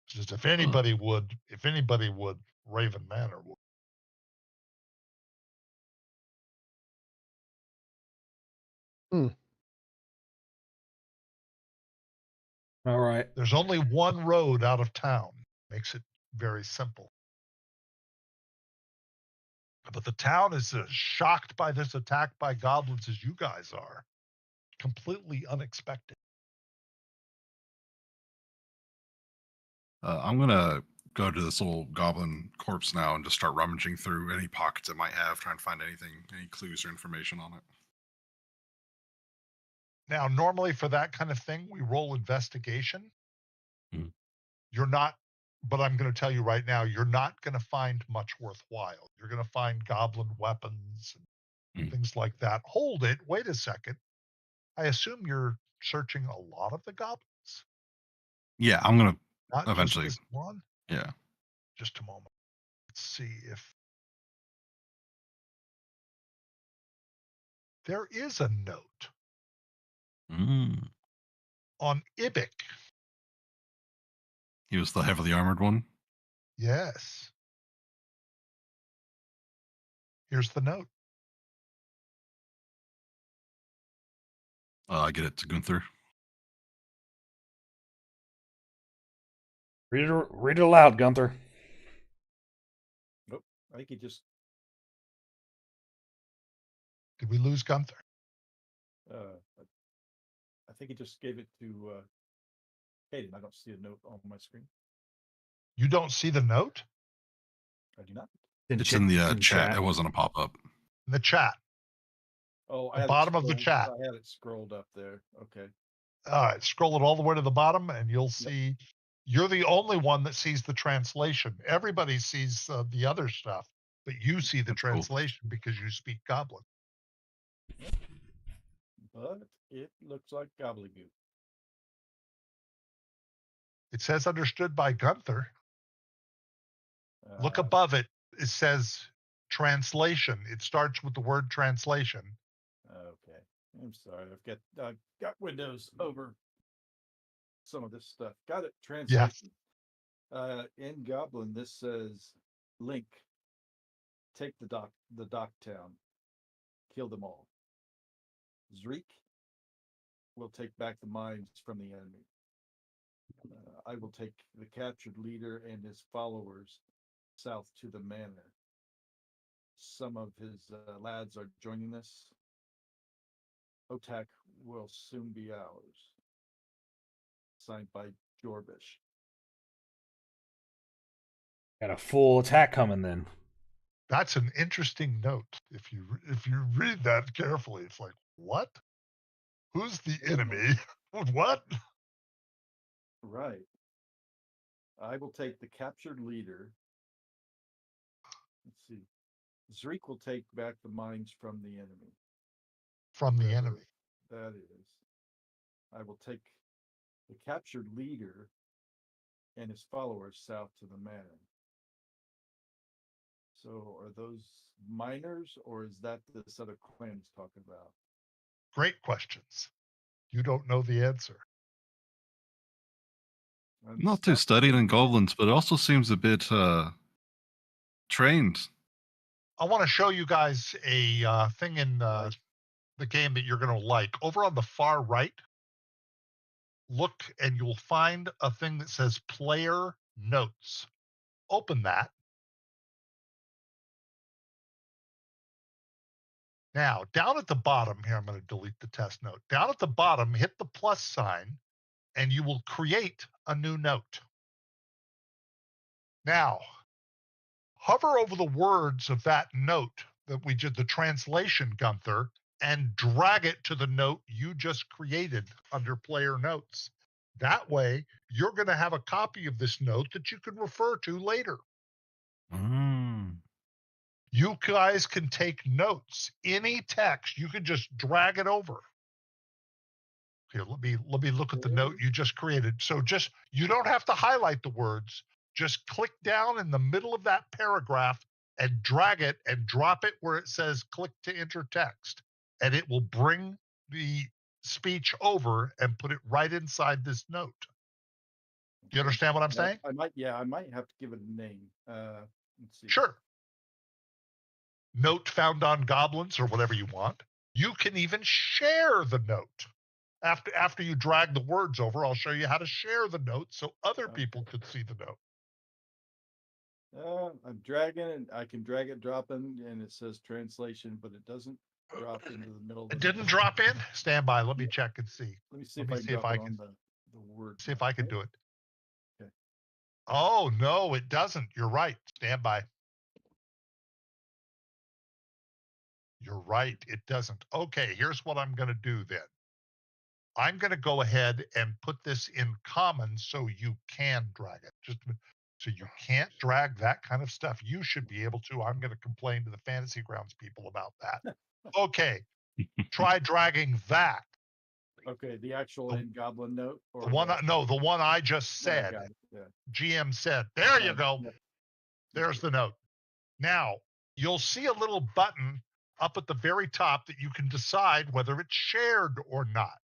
Just if anybody would, Raven Manor would. All right. There's only one road out of town. Makes it very simple. But the town is as shocked by this attack by goblins as you guys are. Completely unexpected. I'm gonna go to this little goblin corpse now and just start rummaging through any pockets it might have, trying to find any clues or information on it. Now, normally for that kind of thing, we roll investigation. Mhm. You're not, but I'm going to tell you right now, you're not going to find much worthwhile. You're going to find goblin weapons and things like that. Hold it. Wait a second. I assume you're searching a lot of the goblins? Yeah, I'm gonna Not eventually. just this one? Yeah. Just a moment. Let's see if There is a note Mm. on Ibic. He was the heavily armored one. Yes. Here's the note. I get it to Gunther. Read it aloud, Gunther. Nope. I think he just Did we lose Gunther? I think he just gave it to Hayden. I don't see a note on my screen. You don't see the note I do not. It's in the chat. It wasn't a pop up. in the chat. Oh, The bottom of the chat. I had it scrolled up there. Okay. All right, scroll it all the way to the bottom, and you'll see. You're the only one that sees the translation. Everybody sees the other stuff, but you see the That's cool. translation because you speak Goblin. But it looks like gobbledygook. It says understood by Gunther. Look Uh, above it. It says translation. It starts with the word translation. Okay. I'm sorry. I've got Windows over some of this stuff. Got it. Translation. In Goblin, this says Link. Take the dock town. Kill them all. Zreek will take back the mines from the enemy. I will take the captured leader and his followers south to the manor. Some of his lads are joining us. Otak will soon be ours. Signed by Jorbish. Got a full attack coming then. That's an interesting note. If you read that carefully, it's like, what? Who's the enemy? What? Right. I will take the captured leader. Let's see. Zreek will take back the mines from the enemy. From the Whoever enemy. that is. I will take the captured leader and his followers south to the manor. So are those miners, or is that this other clan he's talking about? Great questions. You don't know the answer. I'm Not too stuck. studied in goblins, but it also seems a bit trained. I want to show you guys a thing in the game that you're going to like. Over on the far right, look and you'll find a thing that says player notes. Open that. Now, down at the bottom here, I'm going to delete the test note. Down at the bottom, hit the plus sign and you will create a new note. Now, hover over the words of that note that we did the translation, Gunther, and drag it to the note you just created under player notes. That way, you're going to have a copy of this note that you can refer to later. Mm. You guys can take notes. Any text, you can just drag it over. Here, let me look at the note you just created. So just, you don't have to highlight the words. Just click down in the middle of that paragraph and drag it and drop it where it says click to enter text. And it will bring the speech over and put it right inside this note. Do you understand what I'm saying? I might have to give it a name. Let's see. Sure. Note found on goblins or whatever you want. You can even share the note. After you drag the words over, I'll show you how to share the note so other people could see the note. I'm dragging it. I can drag it, drop in, and it says translation, but it doesn't drop into the middle of It the didn't drop in? Stand by. Let me check and see. Let me see Let if me I see can if drop I it can- on the word. See if I can do it. Okay. Oh, no, it doesn't. You're right. Stand by. You're right. It doesn't. Okay, here's what I'm going to do then. I'm going to go ahead and put this in common so you can drag it. Just so you can't drag that kind of stuff. You should be able to. I'm going to complain to the Fantasy Grounds people about that. Okay, try dragging that. Okay, the actual in Goblin note, or The one I just Yeah, I said. got it, yeah. GM said. There you Right, go. yep. There's the note. Now, you'll see a little button up at the very top that you can decide whether it's shared or not.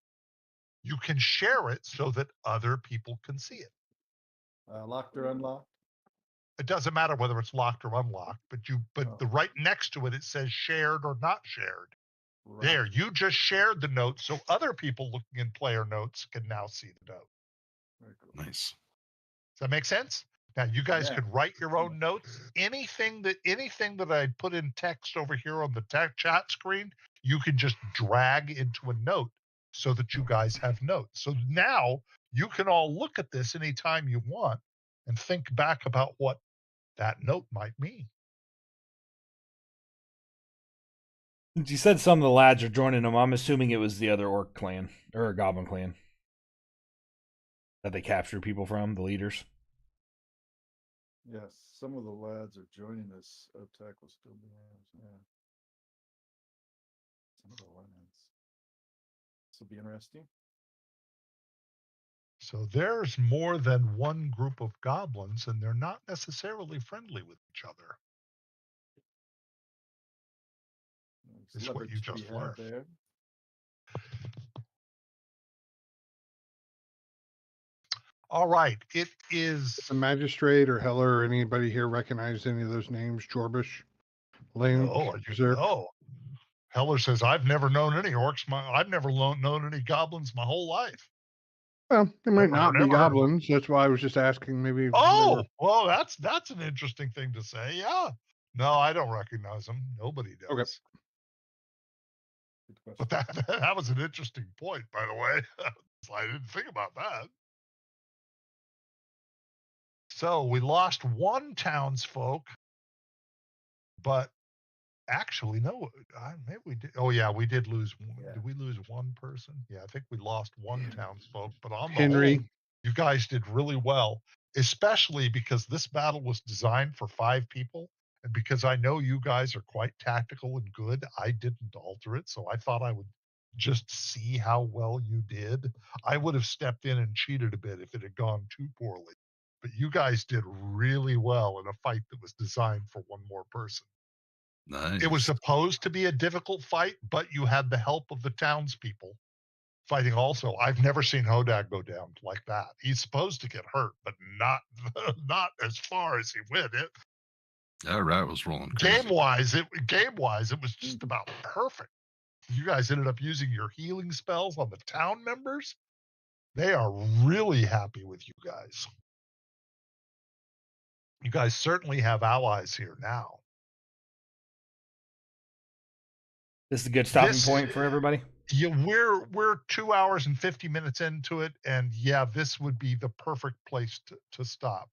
You can share it so that other people can see it. Locked or unlocked? It doesn't matter whether it's locked or unlocked, but Oh. the right next to it, it says shared or not shared. Right. There, you just shared the note, so other people looking in player notes can now see the note. Very cool. Nice. Does that make sense? Now you guys Yeah. could write your own notes. Anything that I put in text over here on the chat screen, you can just drag into a note so that you guys have notes. So now you can all look at this anytime you want and think back about what that note might mean. You said some of the lads are joining them. I'm assuming it was the other orc clan or goblin clan that they captured people from, the leaders. Yes, some of the lads are joining us. Otak will still be on. Yeah. Some of the lads. This will be interesting. So there's more than one group of goblins, and they're not necessarily friendly with each other. There's Is what you leverage to be just had learned. there. All right, it is. The magistrate or Heller or anybody here recognize any of those names? Jorbish, Lynch, Berserk? No. Heller says, I've never known any orcs. I've never known any goblins my whole life. Well, they might not be Never heard of them. goblins. That's why I was just asking. Maybe. Oh, well, that's an interesting thing to say. Yeah. No, I don't recognize them. Nobody does. Okay. Good But question. that was an interesting point, by the way. I didn't think about that. So we lost one townsfolk, but actually, no, maybe we did. Oh, yeah, we did lose. Yeah. Did we lose one person? Yeah, I think we lost one townsfolk, but on the Henry. whole, you guys did really well, especially because this battle was designed for 5 people. And because I know you guys are quite tactical and good, I didn't alter it. So I thought I would just see how well you did. I would have stepped in and cheated a bit if it had gone too poorly. But you guys did really well in a fight that was designed for one more person. Nice. It was supposed to be a difficult fight, but you had the help of the townspeople fighting also. I've never seen Hodag go down like that. He's supposed to get hurt, but not as far as he went. That rat was rolling crazy. Game wise, it was just about perfect. You guys ended up using your healing spells on the town members. They are really happy with you guys. You guys certainly have allies here now. This is a good stopping point for everybody. Yeah, we're 2 hours and 50 minutes into it, and yeah, this would be the perfect place to stop.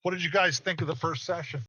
What did you guys think of the first session?